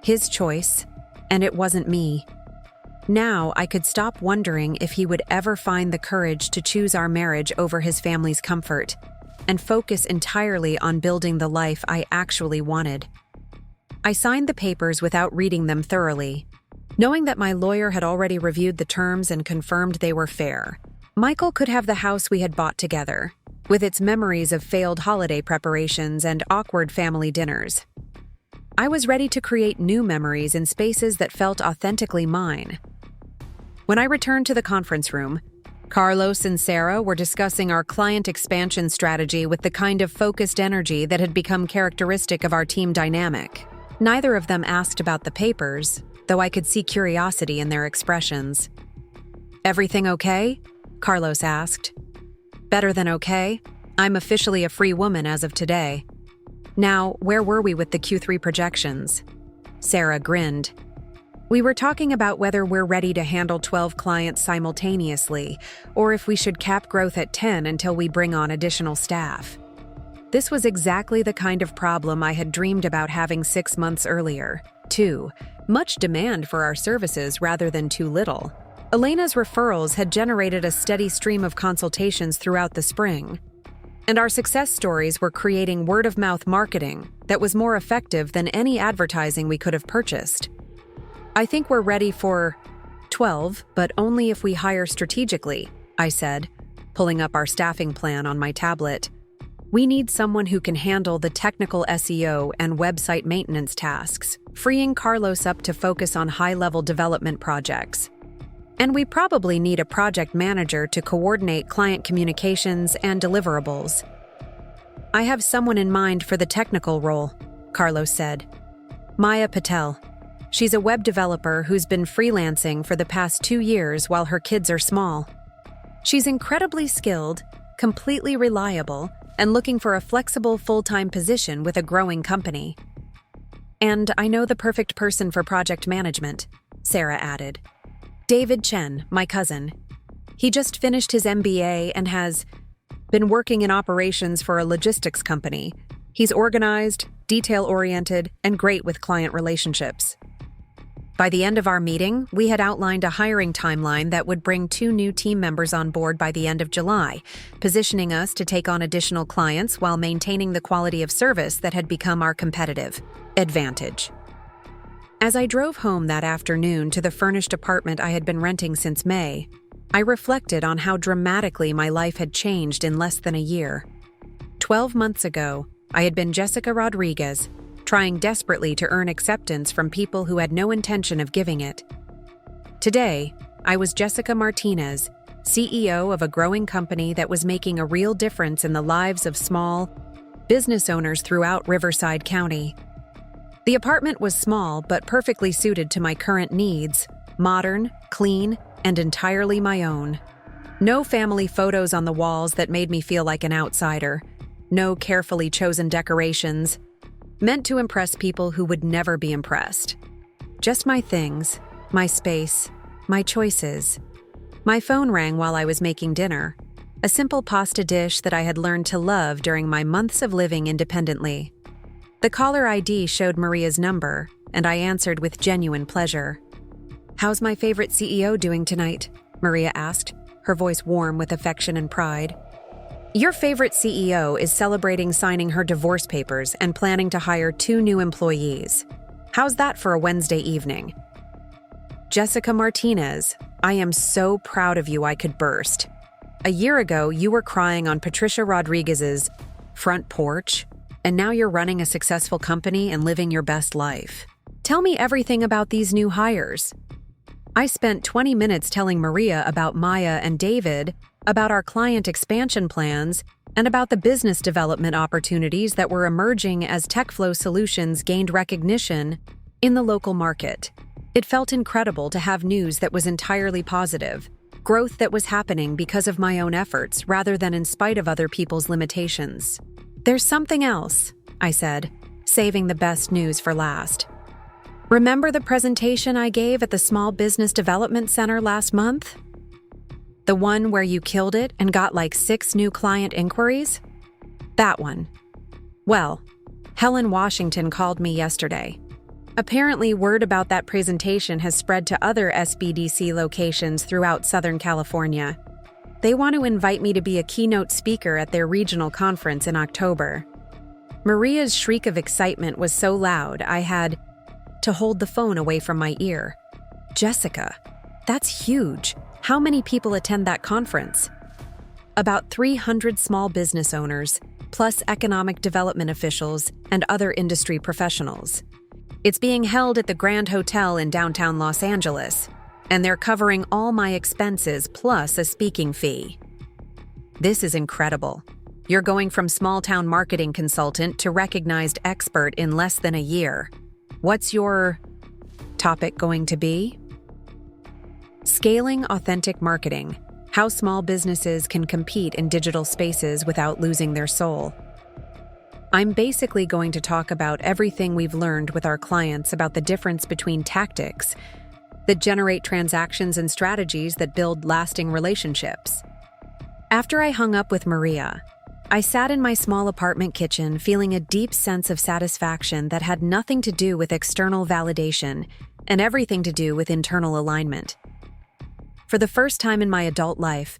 his choice, and it wasn't me. Now I could stop wondering if he would ever find the courage to choose our marriage over his family's comfort and focus entirely on building the life I actually wanted. I signed the papers without reading them thoroughly, knowing that my lawyer had already reviewed the terms and confirmed they were fair. Michael could have the house we had bought together, with its memories of failed holiday preparations and awkward family dinners. I was ready to create new memories in spaces that felt authentically mine. When I returned to the conference room, Carlos and Sarah were discussing our client expansion strategy with the kind of focused energy that had become characteristic of our team dynamic. Neither of them asked about the papers, though I could see curiosity in their expressions. "Everything okay?" Carlos asked. "Better than okay. I'm officially a free woman as of today." "Now, where were we with the Q3 projections?" Sarah grinned. "We were talking about whether we're ready to handle 12 clients simultaneously, or if we should cap growth at 10 until we bring on additional staff." This was exactly the kind of problem I had dreamed about having 6 months earlier. Too much demand for our services rather than too little. Elena's referrals had generated a steady stream of consultations throughout the spring, and our success stories were creating word-of-mouth marketing that was more effective than any advertising we could have purchased. "I think we're ready for 12, but only if we hire strategically," I said, pulling up our staffing plan on my tablet. "We need someone who can handle the technical SEO and website maintenance tasks, freeing Carlos up to focus on high-level development projects. And we probably need a project manager to coordinate client communications and deliverables." "I have someone in mind for the technical role," Carlos said. "Maya Patel. She's a web developer who's been freelancing for the past 2 years while her kids are small. She's incredibly skilled, completely reliable, and looking for a flexible full-time position with a growing company. And I know the perfect person for project management, Sarah added. David Chen, my cousin. He just finished his MBA and has been working in operations for a logistics company. He's organized, detail-oriented, and great with client relationships. By the end of our meeting, we had outlined a hiring timeline that would bring 2 new team members on board by the end of July, positioning us to take on additional clients while maintaining the quality of service that had become our competitive advantage. As I drove home that afternoon to the furnished apartment I had been renting since May, I reflected on how dramatically my life had changed in less than a year. 12 months ago, I had been Patricia Rodriguez, trying desperately to earn acceptance from people who had no intention of giving it. Today, I was Jessica Martinez, CEO of a growing company that was making a real difference in the lives of small business owners throughout Riverside County. The apartment was small but perfectly suited to my current needs, modern, clean, and entirely my own. No family photos on the walls that made me feel like an outsider. No carefully chosen decorations, meant to impress people who would never be impressed. Just my things, my space, my choices. My phone rang while I was making dinner, a simple pasta dish that I had learned to love during my months of living independently. The caller ID showed Maria's number, and I answered with genuine pleasure. "How's my favorite CEO doing tonight?" Maria asked, her voice warm with affection and pride. "Your favorite CEO is celebrating signing her divorce papers and planning to hire 2 new employees. How's that for a Wednesday evening?" Jessica Martinez, I am so proud of you I could burst. A year ago, you were crying on Patricia Rodriguez's front porch, and now you're running a successful company and living your best life. Tell me everything about these new hires. I spent 20 minutes telling Maria about Maya and David, about our client expansion plans, and about the business development opportunities that were emerging as TechFlow Solutions gained recognition in the local market. It felt incredible to have news that was entirely positive, growth that was happening because of my own efforts rather than in spite of other people's limitations. "There's something else," I said, saving the best news for last. "Remember the presentation I gave at the Small Business Development Center last month? The one where you killed it and got like 6 new client inquiries? That one. Well, Helen Washington called me yesterday. Apparently, word about that presentation has spread to other SBDC locations throughout Southern California. They want to invite me to be a keynote speaker at their regional conference in October." Maria's shriek of excitement was so loud I had to hold the phone away from my ear. "Jessica, that's huge. How many people attend that conference?" "About 300 small business owners, plus economic development officials and other industry professionals. It's being held at the Grand Hotel in downtown Los Angeles, and they're covering all my expenses plus a speaking fee." "This is incredible. You're going from small-town marketing consultant to recognized expert in less than a year. What's your topic going to be?" Scaling authentic marketing, how small businesses can compete in digital spaces without losing their soul. I'm basically going to talk about everything we've learned with our clients about the difference between tactics that generate transactions and strategies that build lasting relationships. After I hung up with Maria, I sat in my small apartment kitchen feeling a deep sense of satisfaction that had nothing to do with external validation and everything to do with internal alignment. For the first time in my adult life,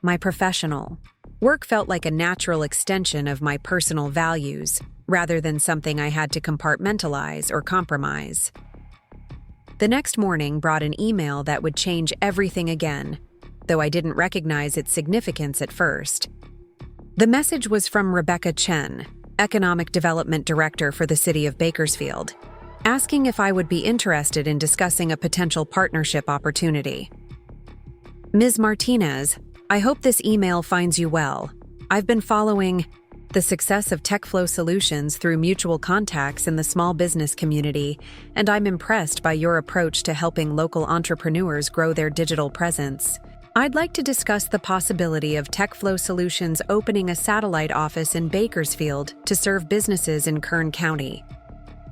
my professional work felt like a natural extension of my personal values rather than something I had to compartmentalize or compromise. The next morning brought an email that would change everything again, though I didn't recognize its significance at first. The message was from Rebecca Chen, Economic Development Director for the city of Bakersfield, asking if I would be interested in discussing a potential partnership opportunity. "Ms. Martinez, I hope this email finds you well. I've been following the success of TechFlow Solutions through mutual contacts in the small business community, and I'm impressed by your approach to helping local entrepreneurs grow their digital presence. I'd like to discuss the possibility of TechFlow Solutions opening a satellite office in Bakersfield to serve businesses in Kern County.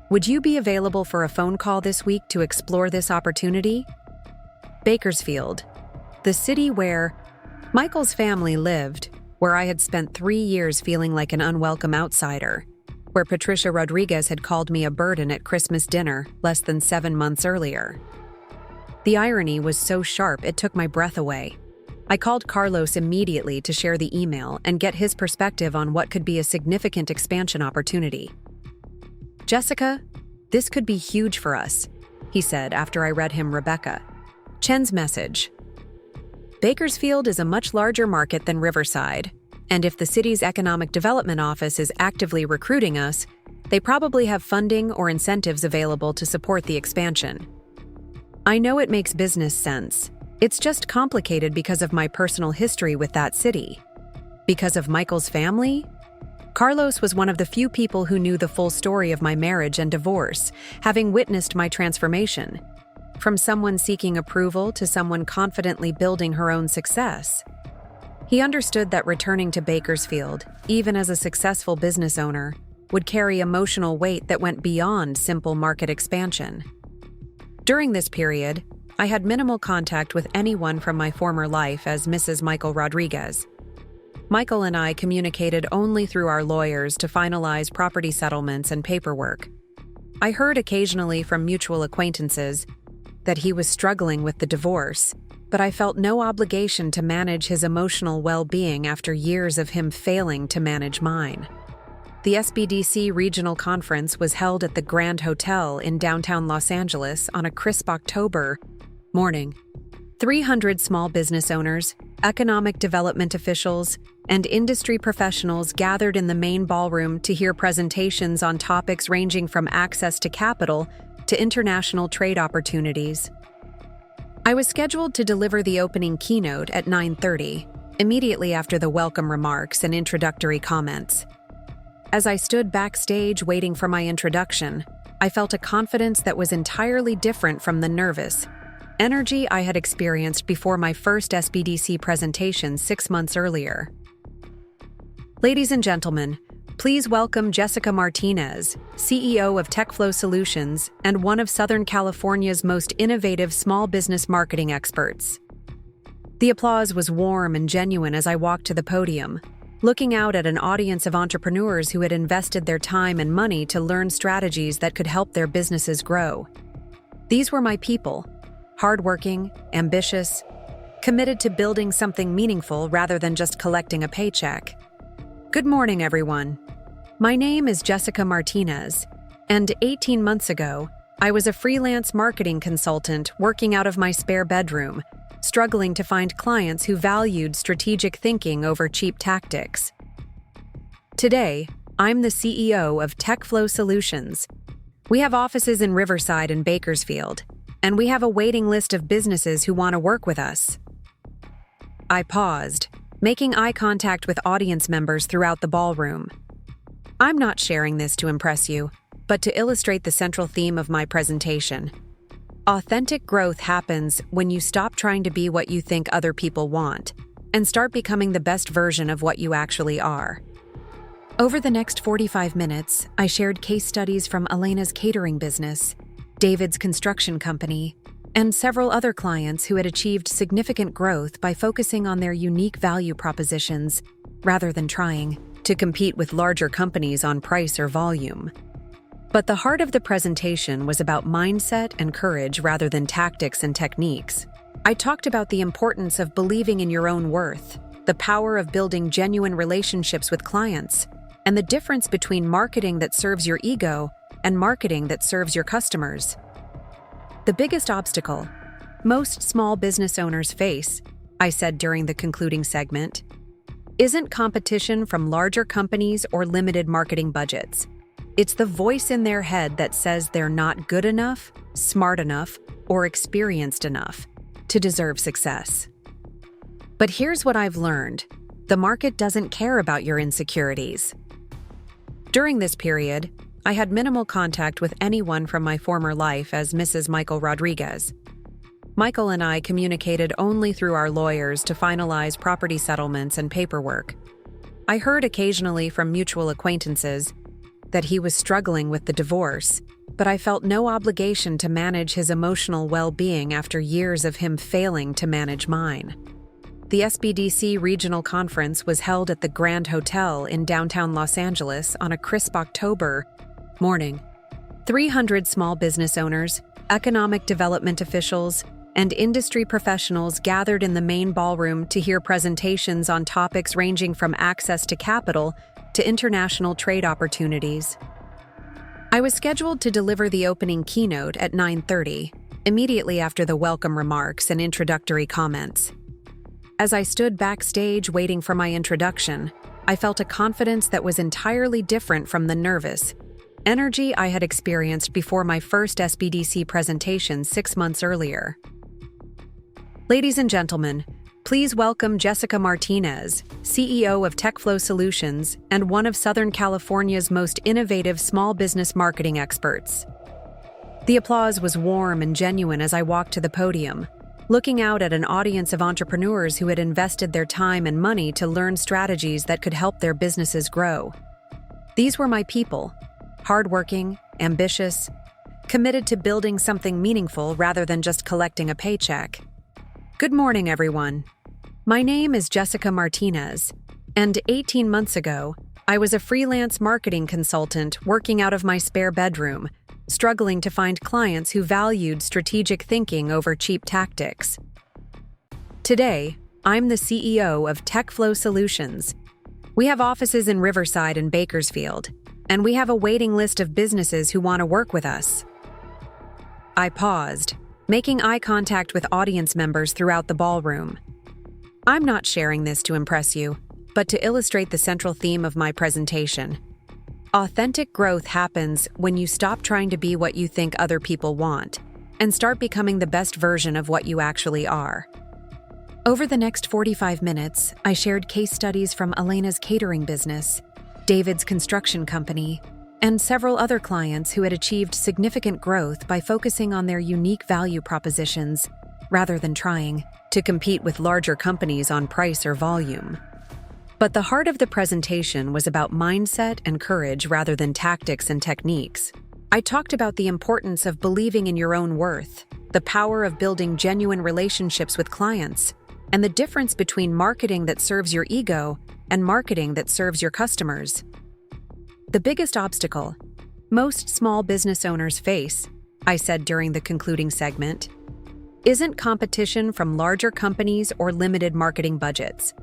Would you be available for a phone call this week to explore this opportunity? Bakersfield, the city where Michael's family lived, where I had spent 3 years feeling like an unwelcome outsider, where Patricia Rodriguez had called me a burden at Christmas dinner less than 7 months earlier. The irony was so sharp it took my breath away. I called Carlos immediately to share the email and get his perspective on what could be a significant expansion opportunity. "Jessica, this could be huge for us," he said after I read him Rebecca Chen's message. "Bakersfield is a much larger market than Riverside, and if the city's economic development office is actively recruiting us, they probably have funding or incentives available to support the expansion. I know it makes business sense. It's just complicated because of my personal history with that city. Because of Michael's family? Carlos was one of the few people who knew the full story of my marriage and divorce, having witnessed my transformation. From someone seeking approval to someone confidently building her own success. He understood that returning to Bakersfield, even as a successful business owner, would carry emotional weight that went beyond simple market expansion. During this period, I had minimal contact with anyone from my former life as Mrs. Michael Rodriguez. Michael and I communicated only through our lawyers to finalize property settlements and paperwork. I heard occasionally from mutual acquaintances that he was struggling with the divorce, but I felt no obligation to manage his emotional well-being after years of him failing to manage mine. The SBDC Regional Conference was held at the Grand Hotel in downtown Los Angeles on a crisp October morning. 300 small business owners, economic development officials, and industry professionals gathered in the main ballroom to hear presentations on topics ranging from access to capital to international trade opportunities. I was scheduled to deliver the opening keynote at 9:30, immediately after the welcome remarks and introductory comments. As I stood backstage waiting for my introduction, I felt a confidence that was entirely different from the nervous energy I had experienced before my first SBDC presentation 6 months earlier. Ladies and gentlemen, please welcome Jessica Martinez, CEO of TechFlow Solutions and one of Southern California's most innovative small business marketing experts. The applause was warm and genuine as I walked to the podium, looking out at an audience of entrepreneurs who had invested their time and money to learn strategies that could help their businesses grow. These were my people, hardworking, ambitious, committed to building something meaningful rather than just collecting a paycheck. Good morning, everyone. My name is Jessica Martinez, and 18 months ago, I was a freelance marketing consultant working out of my spare bedroom, struggling to find clients who valued strategic thinking over cheap tactics. Today, I'm the CEO of TechFlow Solutions. We have offices in Riverside and Bakersfield, and we have a waiting list of businesses who want to work with us. I paused, making eye contact with audience members throughout the ballroom. I'm not sharing this to impress you, but to illustrate the central theme of my presentation. Authentic growth happens when you stop trying to be what you think other people want and start becoming the best version of what you actually are. Over the next 45 minutes, I shared case studies from Elena's catering business, David's construction company, and several other clients who had achieved significant growth by focusing on their unique value propositions rather than trying to compete with larger companies on price or volume. But the heart of the presentation was about mindset and courage rather than tactics and techniques. I talked about the importance of believing in your own worth, the power of building genuine relationships with clients, and the difference between marketing that serves your ego and marketing that serves your customers. The biggest obstacle most small business owners face, I said during the concluding segment, isn't competition from larger companies or limited marketing budgets. It's the voice in their head that says they're not good enough, smart enough, or experienced enough to deserve success. But here's what I've learned. The market doesn't care about your insecurities. During this period, I had minimal contact with anyone from my former life as Mrs. Michael Rodriguez. Michael and I communicated only through our lawyers to finalize property settlements and paperwork. I heard occasionally from mutual acquaintances that he was struggling with the divorce, but I felt no obligation to manage his emotional well-being after years of him failing to manage mine. The SBDC Regional Conference was held at the Grand Hotel in downtown Los Angeles on a crisp October morning. 300 small business owners, economic development officials, and industry professionals gathered in the main ballroom to hear presentations on topics ranging from access to capital to international trade opportunities. I was scheduled to deliver the opening keynote at 9:30, immediately after the welcome remarks and introductory comments. As I stood backstage waiting for my introduction, I felt a confidence that was entirely different from the nervous energy I had experienced before my first SBDC presentation 6 months earlier. Ladies and gentlemen, please welcome Jessica Martinez, CEO of TechFlow Solutions and one of Southern California's most innovative small business marketing experts. The applause was warm and genuine as I walked to the podium, looking out at an audience of entrepreneurs who had invested their time and money to learn strategies that could help their businesses grow. These were my people, hardworking, ambitious, committed to building something meaningful rather than just collecting a paycheck. Good morning, everyone. My name is Jessica Martinez, and 18 months ago, I was a freelance marketing consultant working out of my spare bedroom, struggling to find clients who valued strategic thinking over cheap tactics. Today, I'm the CEO of TechFlow Solutions. We have offices in Riverside and Bakersfield, and we have a waiting list of businesses who want to work with us. I paused, making eye contact with audience members throughout the ballroom. I'm not sharing this to impress you, but to illustrate the central theme of my presentation. Authentic growth happens when you stop trying to be what you think other people want and start becoming the best version of what you actually are. Over the next 45 minutes, I shared case studies from Elena's catering business, David's construction company, and several other clients who had achieved significant growth by focusing on their unique value propositions rather than trying to compete with larger companies on price or volume. But the heart of the presentation was about mindset and courage rather than tactics and techniques. I talked about the importance of believing in your own worth, the power of building genuine relationships with clients, and the difference between marketing that serves your ego and marketing that serves your customers. The biggest obstacle most small business owners face, I said during the concluding segment, isn't competition from larger companies or limited marketing budgets.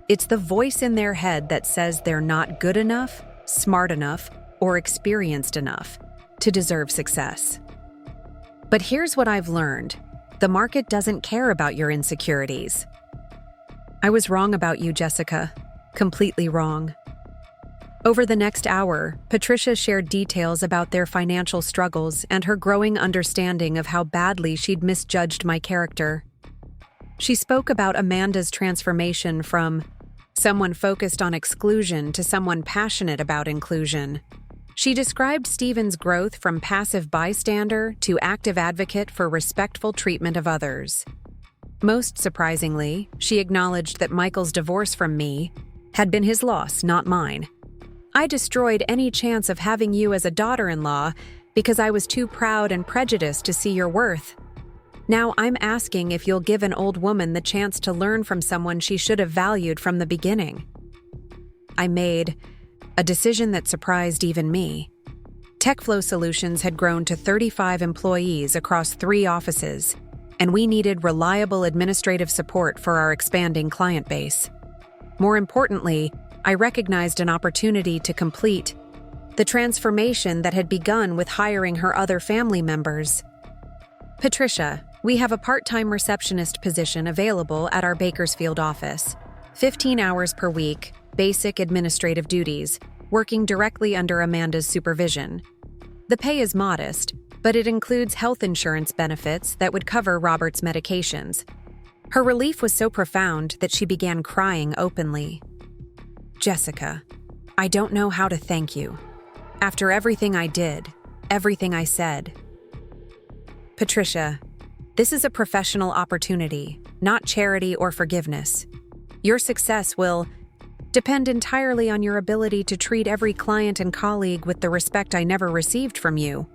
It's the voice in their head that says they're not good enough, smart enough, or experienced enough to deserve success. But here's what I've learned. The market doesn't care about your insecurities. I was wrong about you, Jessica. Completely wrong. Over the next hour, Patricia shared details about their financial struggles and her growing understanding of how badly she'd misjudged my character. She spoke about Amanda's transformation from someone focused on exclusion to someone passionate about inclusion. She described Stephen's growth from passive bystander to active advocate for respectful treatment of others. Most surprisingly, she acknowledged that Michael's divorce from me had been his loss, not mine. I destroyed any chance of having you as a daughter-in-law because I was too proud and prejudiced to see your worth. Now I'm asking if you'll give an old woman the chance to learn from someone she should have valued from the beginning. I made a decision that surprised even me. TechFlow Solutions had grown to 35 employees across 3 offices, and we needed reliable administrative support for our expanding client base. More importantly, I recognized an opportunity to complete the transformation that had begun with hiring her other family members. Patricia, we have a part-time receptionist position available at our Bakersfield office. 15 hours per week, basic administrative duties, working directly under Amanda's supervision. The pay is modest, but it includes health insurance benefits that would cover Robert's medications. Her relief was so profound that she began crying openly. Jessica, I don't know how to thank you. After everything I did, everything I said. Patricia, This is a professional opportunity, not charity or forgiveness. Your success will depend entirely on your ability to treat every client and colleague with the respect I never received from you.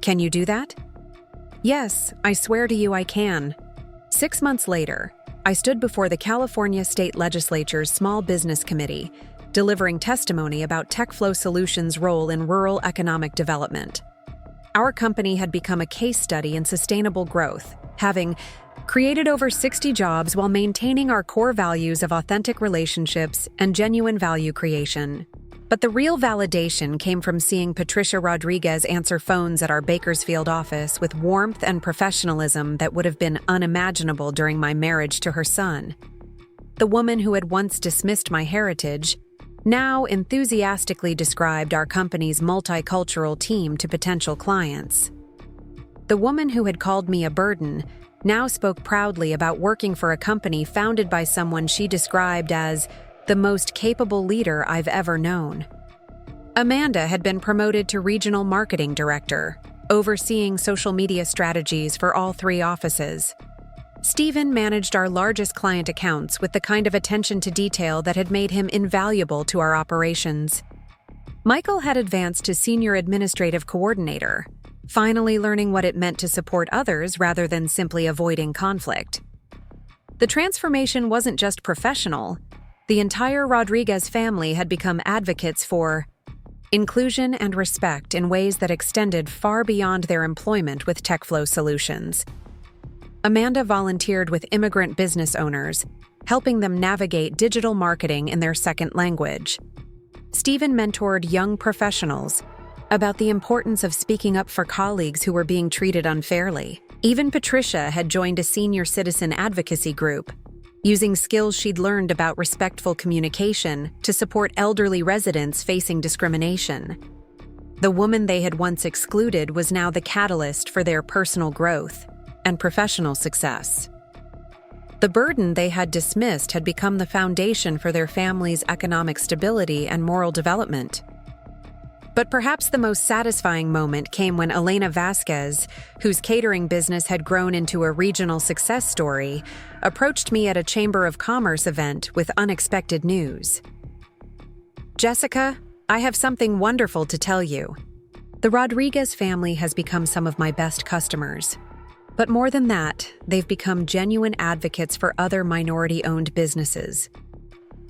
Can you do that? Yes, I swear to you I can. 6 months later, I stood before the California State Legislature's Small Business Committee, delivering testimony about TechFlow Solutions' role in rural economic development. Our company had become a case study in sustainable growth, having created over 60 jobs while maintaining our core values of authentic relationships and genuine value creation. But the real validation came from seeing Patricia Rodriguez answer phones at our Bakersfield office with warmth and professionalism that would have been unimaginable during my marriage to her son. The woman who had once dismissed my heritage now enthusiastically described our company's multicultural team to potential clients. The woman who had called me a burden now spoke proudly about working for a company founded by someone she described as the most capable leader I've ever known. Amanda had been promoted to Regional Marketing Director, overseeing social media strategies for all 3 offices. Stephen managed our largest client accounts with the kind of attention to detail that had made him invaluable to our operations. Michael had advanced to Senior Administrative Coordinator, finally learning what it meant to support others rather than simply avoiding conflict. The transformation wasn't just professional. The entire Rodriguez family had become advocates for inclusion and respect in ways that extended far beyond their employment with TechFlow Solutions. Amanda volunteered with immigrant business owners, helping them navigate digital marketing in their second language. Stephen mentored young professionals about the importance of speaking up for colleagues who were being treated unfairly. Even Patricia had joined a senior citizen advocacy group, using skills she'd learned about respectful communication to support elderly residents facing discrimination. The woman they had once excluded was now the catalyst for their personal growth and professional success. The burden they had dismissed had become the foundation for their family's economic stability and moral development. But perhaps the most satisfying moment came when Elena Vasquez, whose catering business had grown into a regional success story, approached me at a Chamber of Commerce event with unexpected news. "Jessica, I have something wonderful to tell you. The Rodriguez family has become some of my best customers. But more than that, they've become genuine advocates for other minority-owned businesses.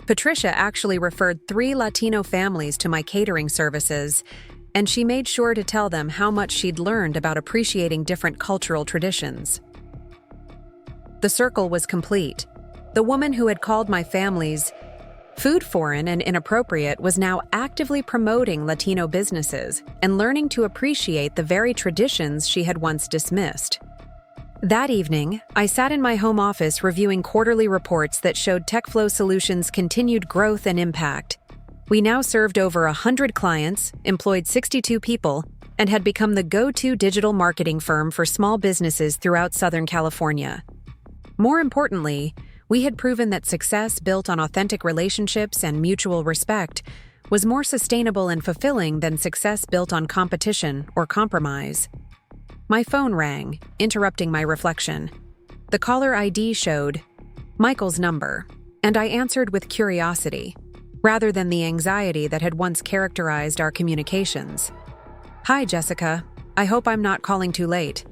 Patricia actually referred 3 Latino families to my catering services, and she made sure to tell them how much she'd learned about appreciating different cultural traditions." The circle was complete. The woman who had called my family's food foreign and inappropriate was now actively promoting Latino businesses and learning to appreciate the very traditions she had once dismissed. That evening, I sat in my home office reviewing quarterly reports that showed TechFlow Solutions' continued growth and impact. We now served over 100 clients, employed 62 people, and had become the go-to digital marketing firm for small businesses throughout Southern California. More importantly, we had proven that success built on authentic relationships and mutual respect was more sustainable and fulfilling than success built on competition or compromise. My phone rang, interrupting my reflection. The caller ID showed Michael's number, and I answered with curiosity, rather than the anxiety that had once characterized our communications. "Hi, Jessica. I hope I'm not calling too late."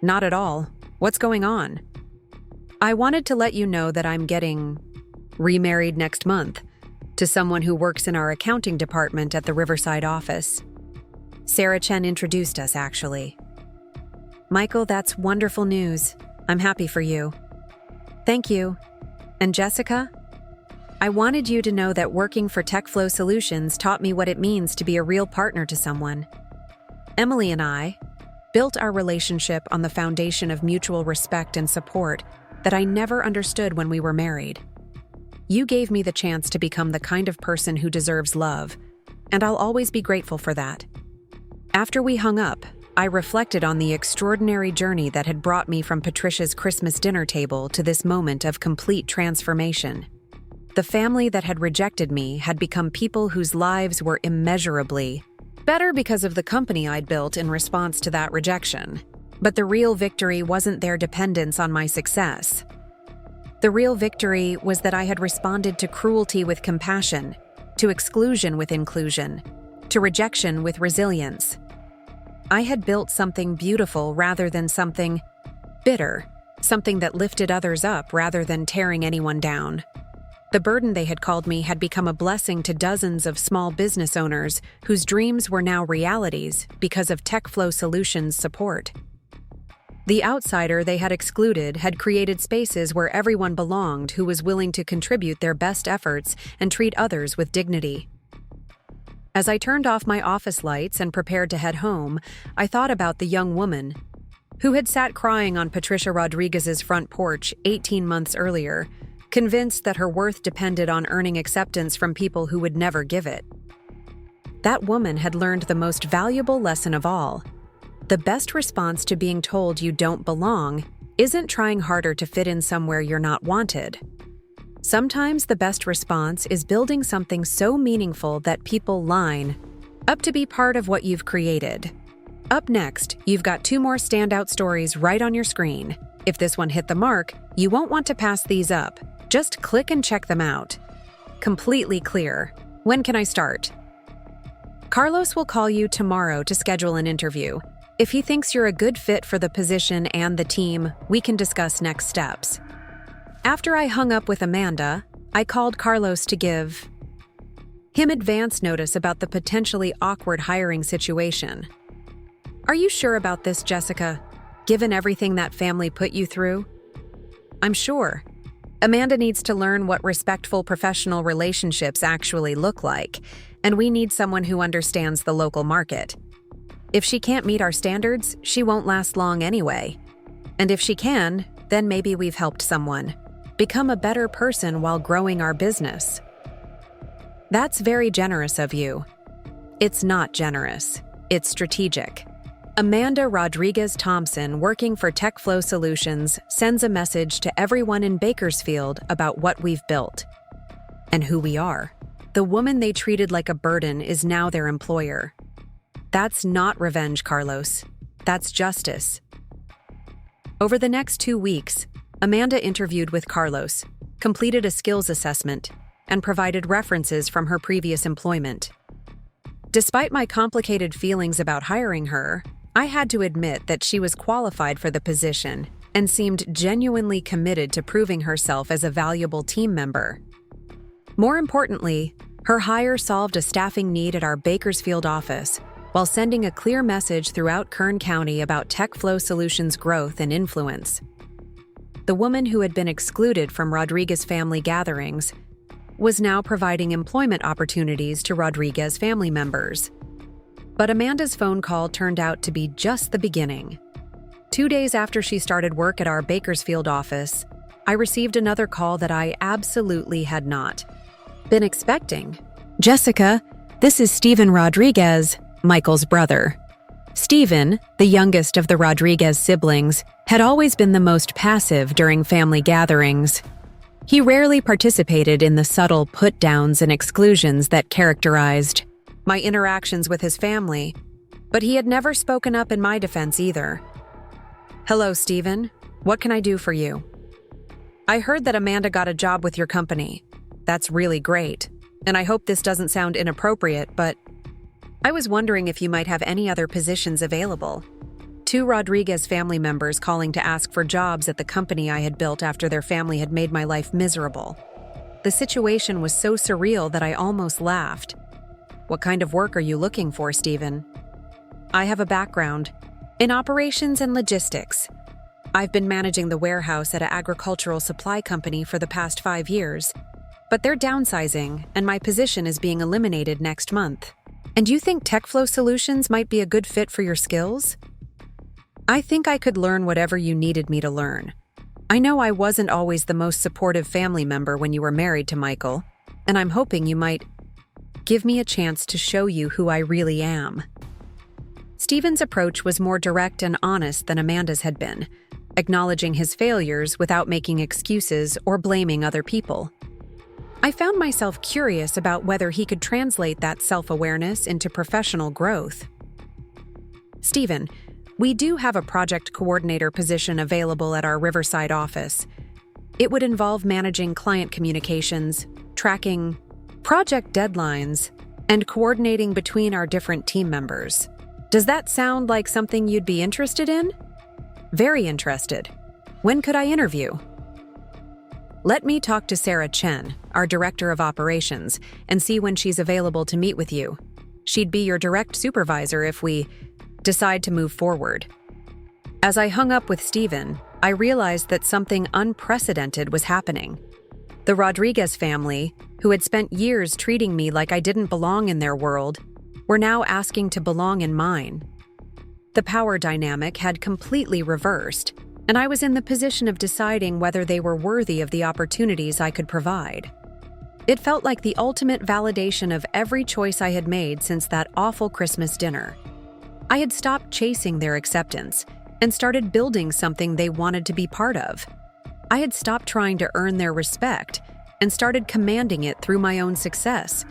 "Not at all. What's going on?" "I wanted to let you know that I'm getting remarried next month to someone who works in our accounting department at the Riverside office. Sarah Chen introduced us, actually." "Michael, that's wonderful news. I'm happy for you." "Thank you. And Jessica? I wanted you to know that working for TechFlow Solutions taught me what it means to be a real partner to someone. Emily and I built our relationship on the foundation of mutual respect and support that I never understood when we were married. You gave me the chance to become the kind of person who deserves love, and I'll always be grateful for that." After we hung up, I reflected on the extraordinary journey that had brought me from Patricia's Christmas dinner table to this moment of complete transformation. The family that had rejected me had become people whose lives were immeasurably better because of the company I'd built in response to that rejection. But the real victory wasn't their dependence on my success. The real victory was that I had responded to cruelty with compassion, to exclusion with inclusion, to rejection with resilience. I had built something beautiful rather than something bitter, something that lifted others up rather than tearing anyone down. The burden they had called me had become a blessing to dozens of small business owners whose dreams were now realities because of TechFlow Solutions' support. The outsider they had excluded had created spaces where everyone belonged who was willing to contribute their best efforts and treat others with dignity. As I turned off my office lights and prepared to head home, I thought about the young woman who had sat crying on Patricia Rodriguez's front porch 18 months earlier, convinced that her worth depended on earning acceptance from people who would never give it. That woman had learned the most valuable lesson of all. The best response to being told you don't belong isn't trying harder to fit in somewhere you're not wanted. Sometimes the best response is building something so meaningful that people line up to be part of what you've created. Up next, you've got 2 more standout stories right on your screen. If this one hit the mark, you won't want to pass these up. Just click and check them out. Completely clear. When can I start? Carlos will call you tomorrow to schedule an interview. If he thinks you're a good fit for the position and the team, we can discuss next steps. After I hung up with Amanda, I called Carlos to give him advance notice about the potentially awkward hiring situation. Are you sure about this, Jessica, given everything that family put you through? I'm sure. Amanda needs to learn what respectful professional relationships actually look like, and we need someone who understands the local market. If she can't meet our standards, she won't last long anyway. And if she can, then maybe we've helped someone become a better person while growing our business. That's very generous of you. It's not generous. It's strategic. Amanda Rodriguez Thompson, working for TechFlow Solutions, sends a message to everyone in Bakersfield about what we've built and who we are. The woman they treated like a burden is now their employer. That's not revenge, Carlos. That's justice. Over the next 2 weeks, Amanda interviewed with Carlos, completed a skills assessment, and provided references from her previous employment. Despite my complicated feelings about hiring her, I had to admit that she was qualified for the position and seemed genuinely committed to proving herself as a valuable team member. More importantly, her hire solved a staffing need at our Bakersfield office while sending a clear message throughout Kern County about TechFlow Solutions' growth and influence. The woman who had been excluded from Rodriguez family gatherings was now providing employment opportunities to Rodriguez family members. But Amanda's phone call turned out to be just the beginning. 2 days after she started work at our Bakersfield office, I received another call that I absolutely had not been expecting. Jessica, this is Stephen Rodriguez, Michael's brother. Stephen, the youngest of the Rodriguez siblings, had always been the most passive during family gatherings. He rarely participated in the subtle put-downs and exclusions that characterized my interactions with his family, but he had never spoken up in my defense either. Hello, Stephen. What can I do for you? I heard that Amanda got a job with your company. That's really great, and I hope this doesn't sound inappropriate, but I was wondering if you might have any other positions available. 2 Rodriguez family members calling to ask for jobs at the company I had built after their family had made my life miserable. The situation was so surreal that I almost laughed. What kind of work are you looking for, Stephen? I have a background in operations and logistics. I've been managing the warehouse at an agricultural supply company for the past 5 years, but they're downsizing and my position is being eliminated next month. And you think TechFlow Solutions might be a good fit for your skills? I think I could learn whatever you needed me to learn. I know I wasn't always the most supportive family member when you were married to Michael, and I'm hoping you might give me a chance to show you who I really am. Stephen's approach was more direct and honest than Amanda's had been, acknowledging his failures without making excuses or blaming other people. I found myself curious about whether he could translate that self-awareness into professional growth. Stephen, We do have a project coordinator position available at our Riverside office. It would involve managing client communications, tracking project deadlines, and coordinating between our different team members. Does that sound like something you'd be interested in? Very interested. When could I interview? Let me talk to Sarah Chen, our Director of Operations, and see when she's available to meet with you. She'd be your direct supervisor if we decide to move forward. As I hung up with Stephen, I realized that something unprecedented was happening. The Rodriguez family, who had spent years treating me like I didn't belong in their world, were now asking to belong in mine. The power dynamic had completely reversed, and I was in the position of deciding whether they were worthy of the opportunities I could provide. It felt like the ultimate validation of every choice I had made since that awful Christmas dinner. I had stopped chasing their acceptance and started building something they wanted to be part of. I had stopped trying to earn their respect and started commanding it through my own success.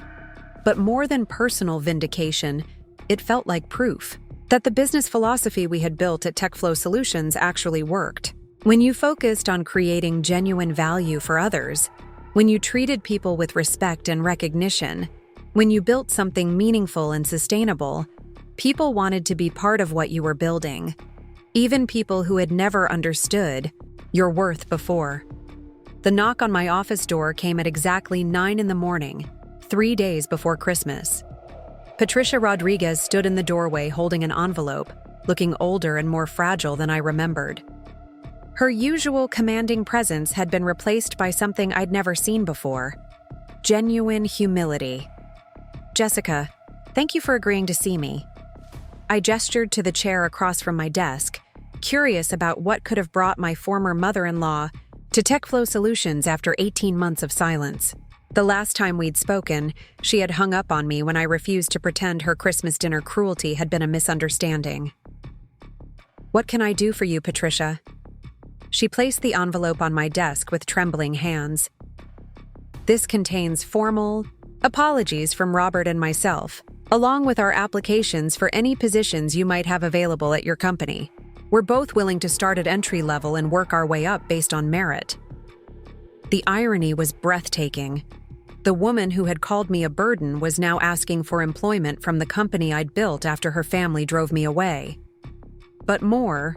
But more than personal vindication, it felt like proof that the business philosophy we had built at TechFlow Solutions actually worked. When you focused on creating genuine value for others, when you treated people with respect and recognition, when you built something meaningful and sustainable, people wanted to be part of what you were building, even people who had never understood your worth before. The knock on my office door came at exactly 9 a.m, 3 days before Christmas. Patricia Rodriguez stood in the doorway holding an envelope, looking older and more fragile than I remembered. Her usual commanding presence had been replaced by something I'd never seen before: genuine humility. "Jessica, thank you for agreeing to see me." I gestured to the chair across from my desk, curious about what could have brought my former mother-in-law to TechFlow Solutions after 18 months of silence. The last time we'd spoken, she had hung up on me when I refused to pretend her Christmas dinner cruelty had been a misunderstanding. "What can I do for you, Patricia?" She placed the envelope on my desk with trembling hands. "This contains formal apologies from Robert and myself, along with our applications for any positions you might have available at your company. We're both willing to start at entry level and work our way up based on merit." The irony was breathtaking. The woman who had called me a burden was now asking for employment from the company I'd built after her family drove me away. But more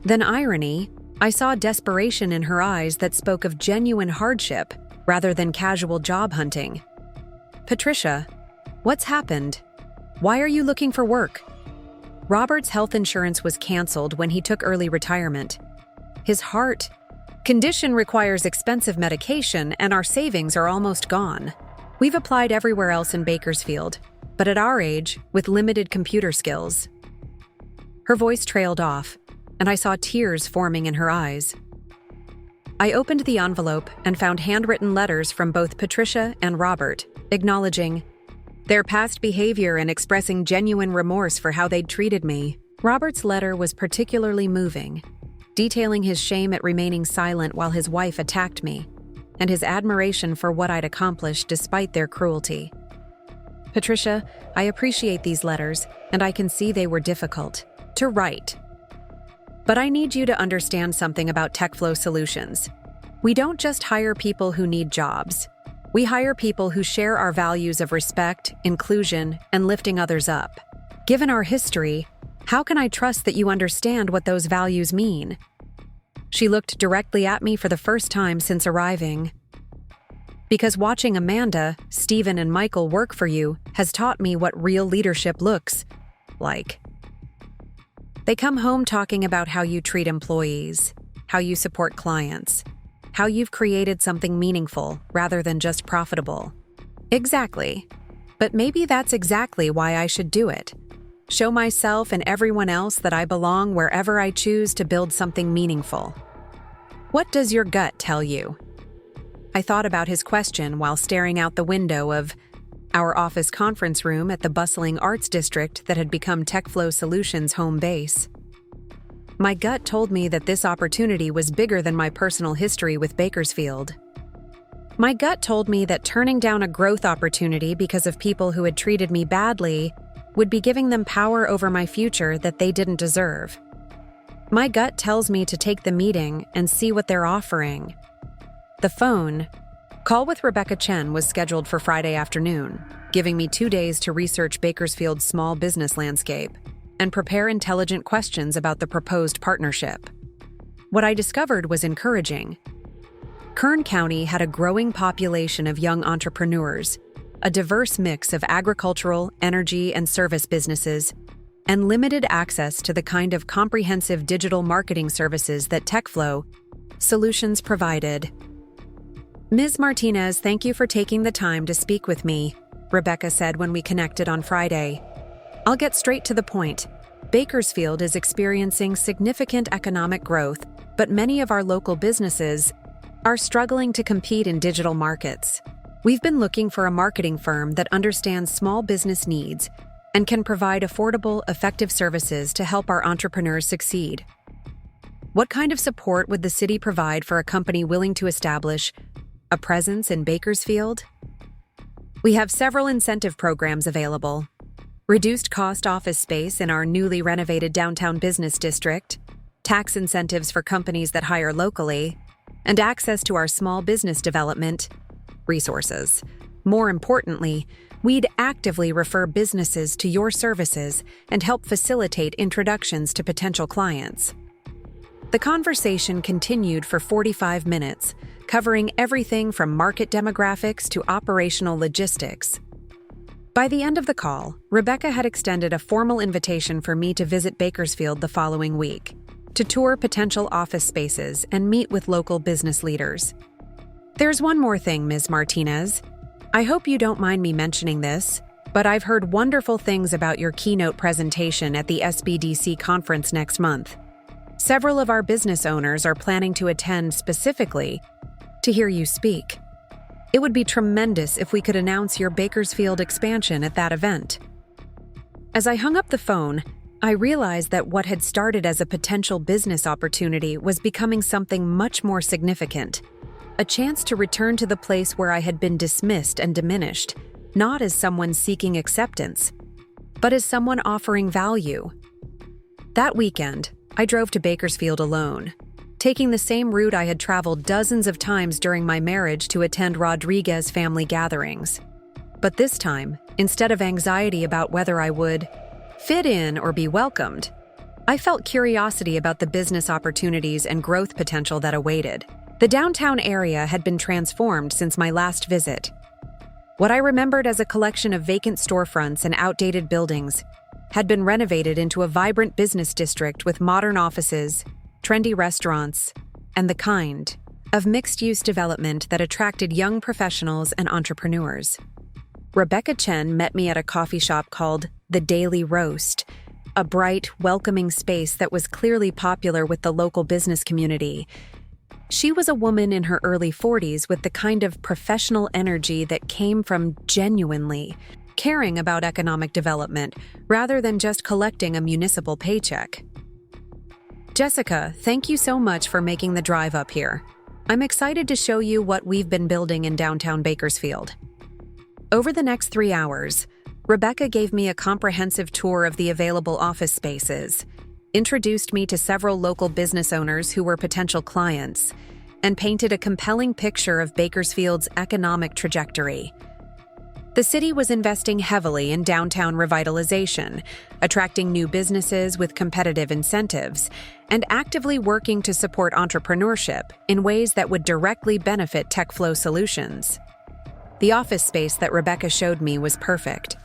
than irony, I saw desperation in her eyes that spoke of genuine hardship rather than casual job hunting. "Patricia, what's happened? Why are you looking for work?" Robert's health insurance was canceled when he took early retirement. His heart condition requires expensive medication, and our savings are almost gone. We've applied everywhere else in Bakersfield, but at our age, with limited computer skills. Her voice trailed off, and I saw tears forming in her eyes. I opened the envelope and found handwritten letters from both Patricia and Robert, acknowledging their past behavior and expressing genuine remorse for how they'd treated me. Robert's letter was particularly moving, detailing his shame at remaining silent while his wife attacked me, and his admiration for what I'd accomplished despite their cruelty. "Patricia, I appreciate these letters, and I can see they were difficult to write. But I need you to understand something about TechFlow Solutions. We don't just hire people who need jobs. We hire people who share our values of respect, inclusion, and lifting others up. Given our history, how can I trust that you understand what those values mean?" She looked directly at me for the first time since arriving. "Because watching Amanda, Stephen, and Michael work for you has taught me what real leadership looks like. They come home talking about how you treat employees, how you support clients, how you've created something meaningful rather than just profitable." Exactly. But maybe that's exactly why I should do it. Show myself and everyone else that I belong wherever I choose to build something meaningful. What does your gut tell you? I thought about his question while staring out the window of our office conference room at the bustling arts district that had become TechFlow Solutions' home base. My gut told me that this opportunity was bigger than my personal history with Bakersfield. My gut told me that turning down a growth opportunity because of people who had treated me badly would be giving them power over my future that they didn't deserve. My gut tells me to take the meeting and see what they're offering. The phone call with Rebecca Chen was scheduled for Friday afternoon, giving me 2 days to research Bakersfield's small business landscape and prepare intelligent questions about the proposed partnership. What I discovered was encouraging. Kern County had a growing population of young entrepreneurs, a diverse mix of agricultural, energy, and service businesses, and limited access to the kind of comprehensive digital marketing services that TechFlow Solutions provided. Ms. Martinez, thank you for taking the time to speak with me, Rebecca said when we connected on Friday. I'll get straight to the point. Bakersfield is experiencing significant economic growth, but many of our local businesses are struggling to compete in digital markets. We've been looking for a marketing firm that understands small business needs and can provide affordable, effective services to help our entrepreneurs succeed. What kind of support would the city provide for a company willing to establish a presence in Bakersfield? We have several incentive programs available. Reduced cost office space in our newly renovated downtown business district, tax incentives for companies that hire locally, and access to our small business development resources. More importantly, we'd actively refer businesses to your services and help facilitate introductions to potential clients. The conversation continued for 45 minutes, covering everything from market demographics to operational logistics. By the end of the call, Rebecca had extended a formal invitation for me to visit Bakersfield the following week, to tour potential office spaces and meet with local business leaders. There's one more thing, Ms. Martinez. I hope you don't mind me mentioning this, but I've heard wonderful things about your keynote presentation at the SBDC conference next month. Several of our business owners are planning to attend specifically to hear you speak. It would be tremendous if we could announce your Bakersfield expansion at that event. As I hung up the phone, I realized that what had started as a potential business opportunity was becoming something much more significant. A chance to return to the place where I had been dismissed and diminished, not as someone seeking acceptance, but as someone offering value. That weekend, I drove to Bakersfield alone, taking the same route I had traveled dozens of times during my marriage to attend Rodriguez family gatherings. But this time, instead of anxiety about whether I would fit in or be welcomed, I felt curiosity about the business opportunities and growth potential that awaited. The downtown area had been transformed since my last visit. What I remembered as a collection of vacant storefronts and outdated buildings had been renovated into a vibrant business district with modern offices, trendy restaurants, and the kind of mixed-use development that attracted young professionals and entrepreneurs. Rebecca Chen met me at a coffee shop called The Daily Roast, a bright, welcoming space that was clearly popular with the local business community. She was a woman in her early 40s with the kind of professional energy that came from genuinely caring about economic development rather than just collecting a municipal paycheck. Jessica, thank you so much for making the drive up here. I'm excited to show you what we've been building in downtown Bakersfield. Over the next 3 hours, Rebecca gave me a comprehensive tour of the available office spaces, introduced me to several local business owners who were potential clients, and painted a compelling picture of Bakersfield's economic trajectory. The city was investing heavily in downtown revitalization, attracting new businesses with competitive incentives, and actively working to support entrepreneurship in ways that would directly benefit TechFlow Solutions. The office space that Rebecca showed me was perfect.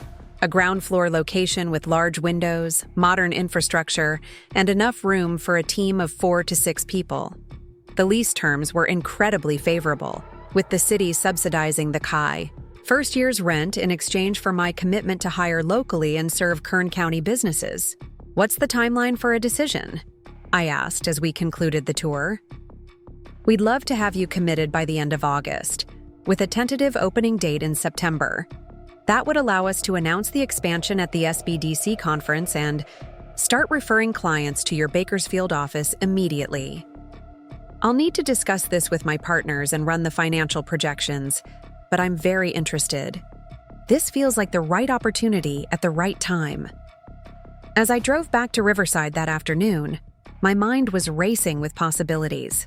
A ground floor location with large windows, modern infrastructure, and enough room for a team of 4 to 6 people. The lease terms were incredibly favorable, with the city subsidizing the CAI, first year's rent, in exchange for my commitment to hire locally and serve Kern County businesses. What's the timeline for a decision? I asked as we concluded the tour. We'd love to have you committed by the end of August, with a tentative opening date in September. That would allow us to announce the expansion at the SBDC conference and start referring clients to your Bakersfield office immediately. I'll need to discuss this with my partners and run the financial projections, but I'm very interested. This feels like the right opportunity at the right time. As I drove back to Riverside that afternoon, My mind was racing with possibilities.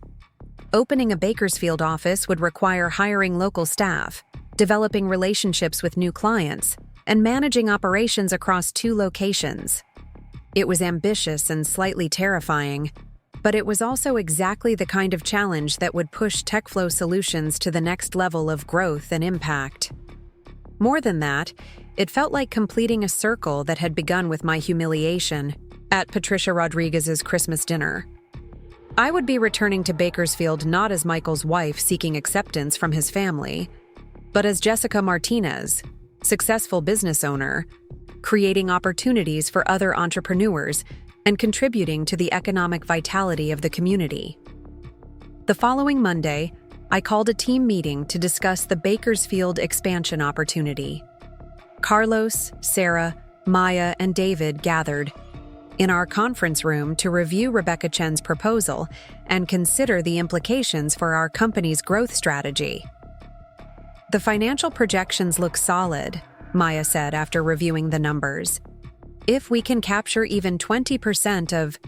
Opening a Bakersfield office would require hiring local staff, developing relationships with new clients, and managing operations across 2 locations. It was ambitious and slightly terrifying, but it was also exactly the kind of challenge that would push TechFlow Solutions to the next level of growth and impact. More than that, it felt like completing a circle that had begun with my humiliation at Patricia Rodriguez's Christmas dinner. I would be returning to Bakersfield not as Michael's wife seeking acceptance from his family, but as Jessica Martinez, successful business owner, creating opportunities for other entrepreneurs and contributing to the economic vitality of the community. The following Monday, I called a team meeting to discuss the Bakersfield expansion opportunity. Carlos, Sarah, Maya, and David gathered in our conference room to review Rebecca Chen's proposal and consider the implications for our company's growth strategy. "The financial projections look solid," Maya said after reviewing the numbers. "If we can capture even 20% of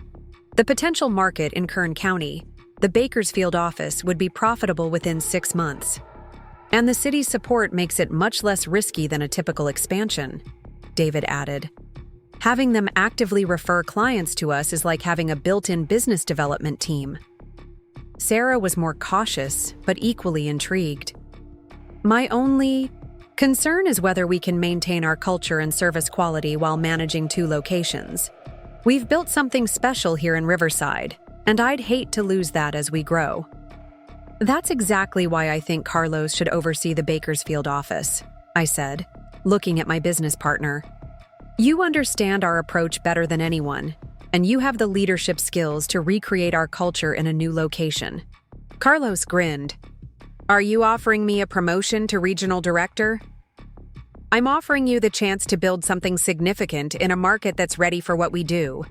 the potential market in Kern County, the Bakersfield office would be profitable within 6 months. And the city's support makes it much less risky than a typical expansion," David added. "Having them actively refer clients to us is like having a built-in business development team." Sarah was more cautious, but equally intrigued. "My only concern is whether we can maintain our culture and service quality while managing 2 locations. We've built something special here in Riverside, and I'd hate to lose that as we grow." "That's exactly why I think Carlos should oversee the Bakersfield office," I said, looking at my business partner. "You understand our approach better than anyone, and you have the leadership skills to recreate our culture in a new location." Carlos grinned. "Are you offering me a promotion to regional director?" "I'm offering you the chance to build something significant in a market that's ready for what we do.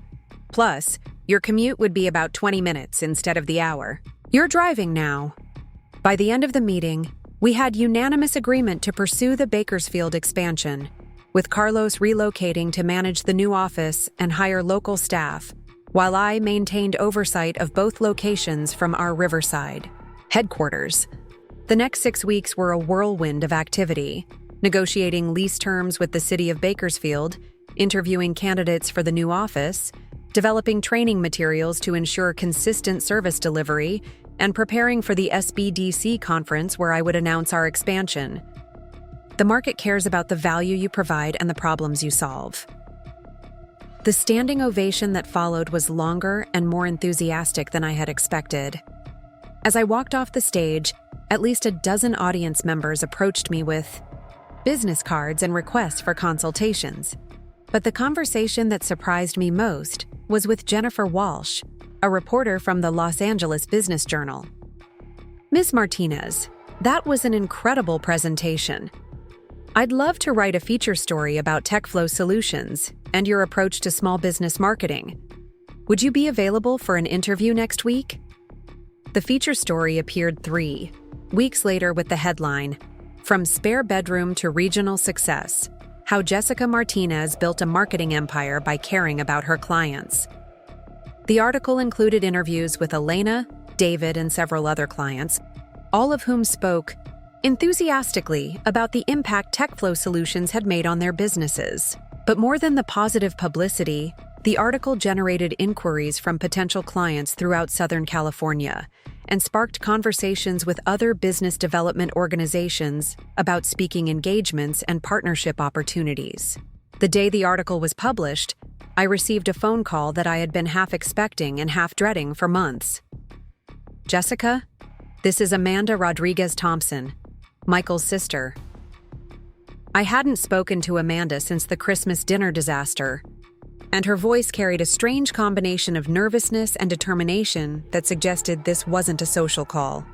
Plus, your commute would be about 20 minutes instead of the hour. You're driving now." By the end of the meeting, we had unanimous agreement to pursue the Bakersfield expansion, with Carlos relocating to manage the new office and hire local staff, while I maintained oversight of both locations from our Riverside headquarters. The next 6 weeks were a whirlwind of activity, negotiating lease terms with the city of Bakersfield, interviewing candidates for the new office, developing training materials to ensure consistent service delivery, and preparing for the SBDC conference where I would announce our expansion. The market cares about the value you provide and the problems you solve. The standing ovation that followed was longer and more enthusiastic than I had expected. As I walked off the stage, at least a dozen audience members approached me with business cards and requests for consultations. But the conversation that surprised me most was with Jennifer Walsh, a reporter from the Los Angeles Business Journal. "Ms. Martinez, that was an incredible presentation. I'd love to write a feature story about TechFlow Solutions and your approach to small business marketing. Would you be available for an interview next week?" The feature story appeared 3 weeks later with the headline, "From Spare Bedroom to Regional Success: How Jessica Martinez Built a Marketing Empire by Caring About Her Clients." The article included interviews with Elena, David, and several other clients, all of whom spoke enthusiastically about the impact TechFlow Solutions had made on their businesses. But more than the positive publicity, the article generated inquiries from potential clients throughout Southern California and sparked conversations with other business development organizations about speaking engagements and partnership opportunities. The day the article was published, I received a phone call that I had been half expecting and half dreading for months. "Jessica, this is Amanda Rodriguez Thompson, Michael's sister." I hadn't spoken to Amanda since the Christmas dinner disaster, and her voice carried a strange combination of nervousness and determination that suggested this wasn't a social call.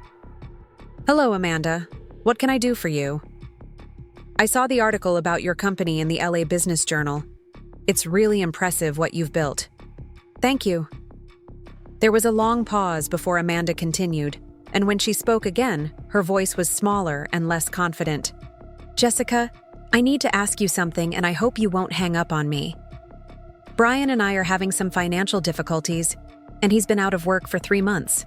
"Hello, Amanda. What can I do for you?" "I saw the article about your company in the LA Business Journal. It's really impressive what you've built." "Thank you." There was a long pause before Amanda continued, and when she spoke again, her voice was smaller and less confident. "Jessica, I need to ask you something, and I hope you won't hang up on me. Brian and I are having some financial difficulties, and he's been out of work for 3 months.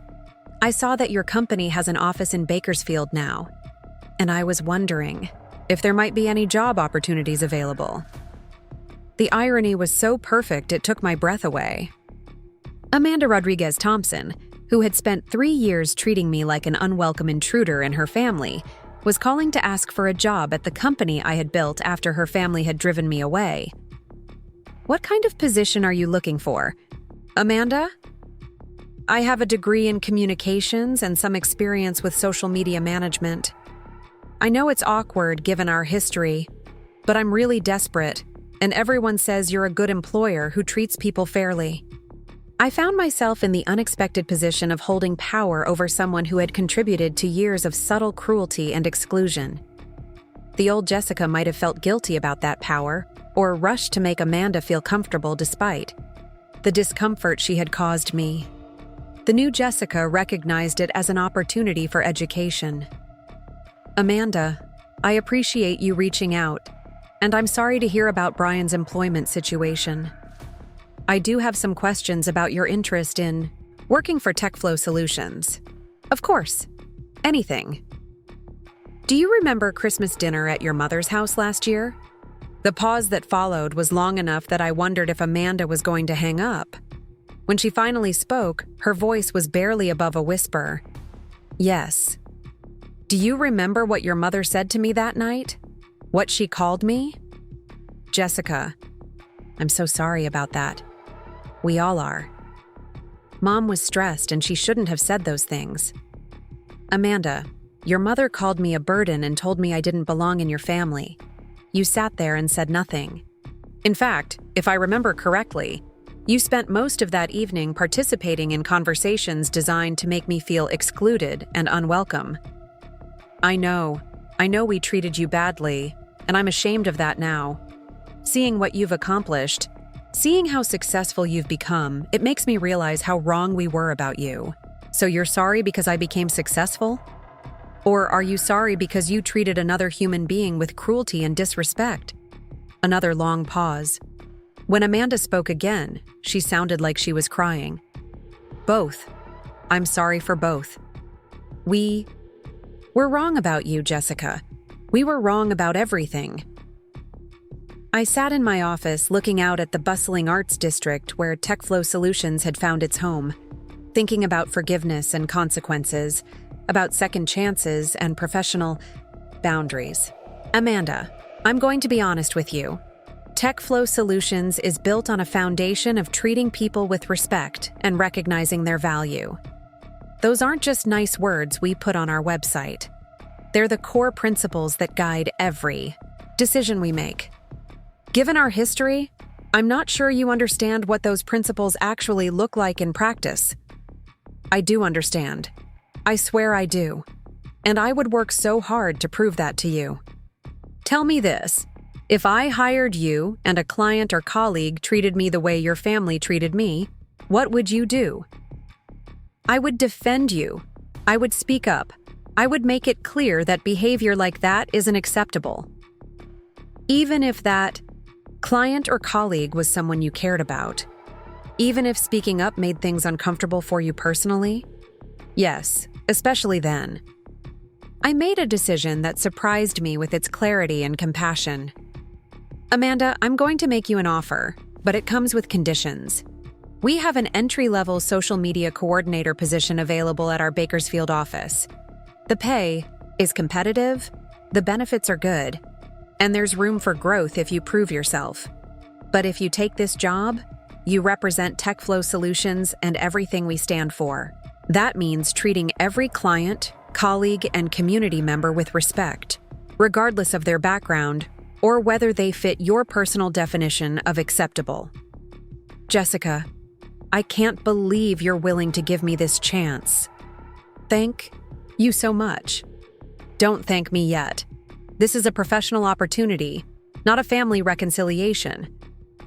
I saw that your company has an office in Bakersfield now, and I was wondering if there might be any job opportunities available. The irony was so perfect it took my breath away. Amanda Rodriguez Thompson, who had spent 3 years treating me like an unwelcome intruder in her family, was calling to ask for a job at the company I had built after her family had driven me away. What kind of position are you looking for, Amanda? I have a degree in communications and some experience with social media management. I know it's awkward given our history, but I'm really desperate, and everyone says you're a good employer who treats people fairly. I found myself in the unexpected position of holding power over someone who had contributed to years of subtle cruelty and exclusion. The old Jessica might have felt guilty about that power, or rushed to make Amanda feel comfortable despite the discomfort she had caused me. The new Jessica recognized it as an opportunity for education. Amanda, I appreciate you reaching out, and I'm sorry to hear about Brian's employment situation. I do have some questions about your interest in working for TechFlow Solutions. Of course, anything. Do you remember Christmas dinner at your mother's house last year? The pause that followed was long enough that I wondered if Amanda was going to hang up. When she finally spoke, her voice was barely above a whisper. Yes. Do you remember what your mother said to me that night? What she called me? Jessica. I'm so sorry about that. We all are. Mom was stressed and she shouldn't have said those things. Amanda, your mother called me a burden and told me I didn't belong in your family. You sat there and said nothing. In fact, if I remember correctly, you spent most of that evening participating in conversations designed to make me feel excluded and unwelcome. I know we treated you badly, and I'm ashamed of that now. Seeing what you've accomplished, seeing how successful you've become, it makes me realize how wrong we were about you. So you're sorry because I became successful? Or are you sorry because you treated another human being with cruelty and disrespect? Another long pause. When Amanda spoke again, she sounded like she was crying. Both. I'm sorry for both. We're wrong about you, Jessica. We were wrong about everything. I sat in my office looking out at the bustling arts district where TechFlow Solutions had found its home, thinking about forgiveness and consequences, about second chances and professional boundaries. Amanda, I'm going to be honest with you. TechFlow Solutions is built on a foundation of treating people with respect and recognizing their value. Those aren't just nice words we put on our website. They're the core principles that guide every decision we make. Given our history, I'm not sure you understand what those principles actually look like in practice. I do understand. I swear I do. And I would work so hard to prove that to you. Tell me this. If I hired you and a client or colleague treated me the way your family treated me, what would you do? I would defend you. I would speak up. I would make it clear that behavior like that isn't acceptable. Even if that client or colleague was someone you cared about. Even if speaking up made things uncomfortable for you personally. Yes, especially then. I made a decision that surprised me with its clarity and compassion. Amanda, I'm going to make you an offer, but it comes with conditions. We have an entry-level social media coordinator position available at our Bakersfield office. The pay is competitive, the benefits are good, and there's room for growth if you prove yourself. But if you take this job, you represent TechFlow Solutions and everything we stand for. That means treating every client, colleague, and community member with respect, regardless of their background or whether they fit your personal definition of acceptable. Jessica, I can't believe you're willing to give me this chance. Thank you so much. Don't thank me yet. This is a professional opportunity, not a family reconciliation.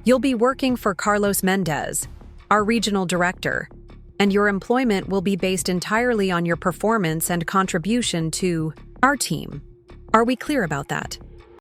You'll be working for Carlos Mendez, our regional director, and your employment will be based entirely on your performance and contribution to our team. Are we clear about that?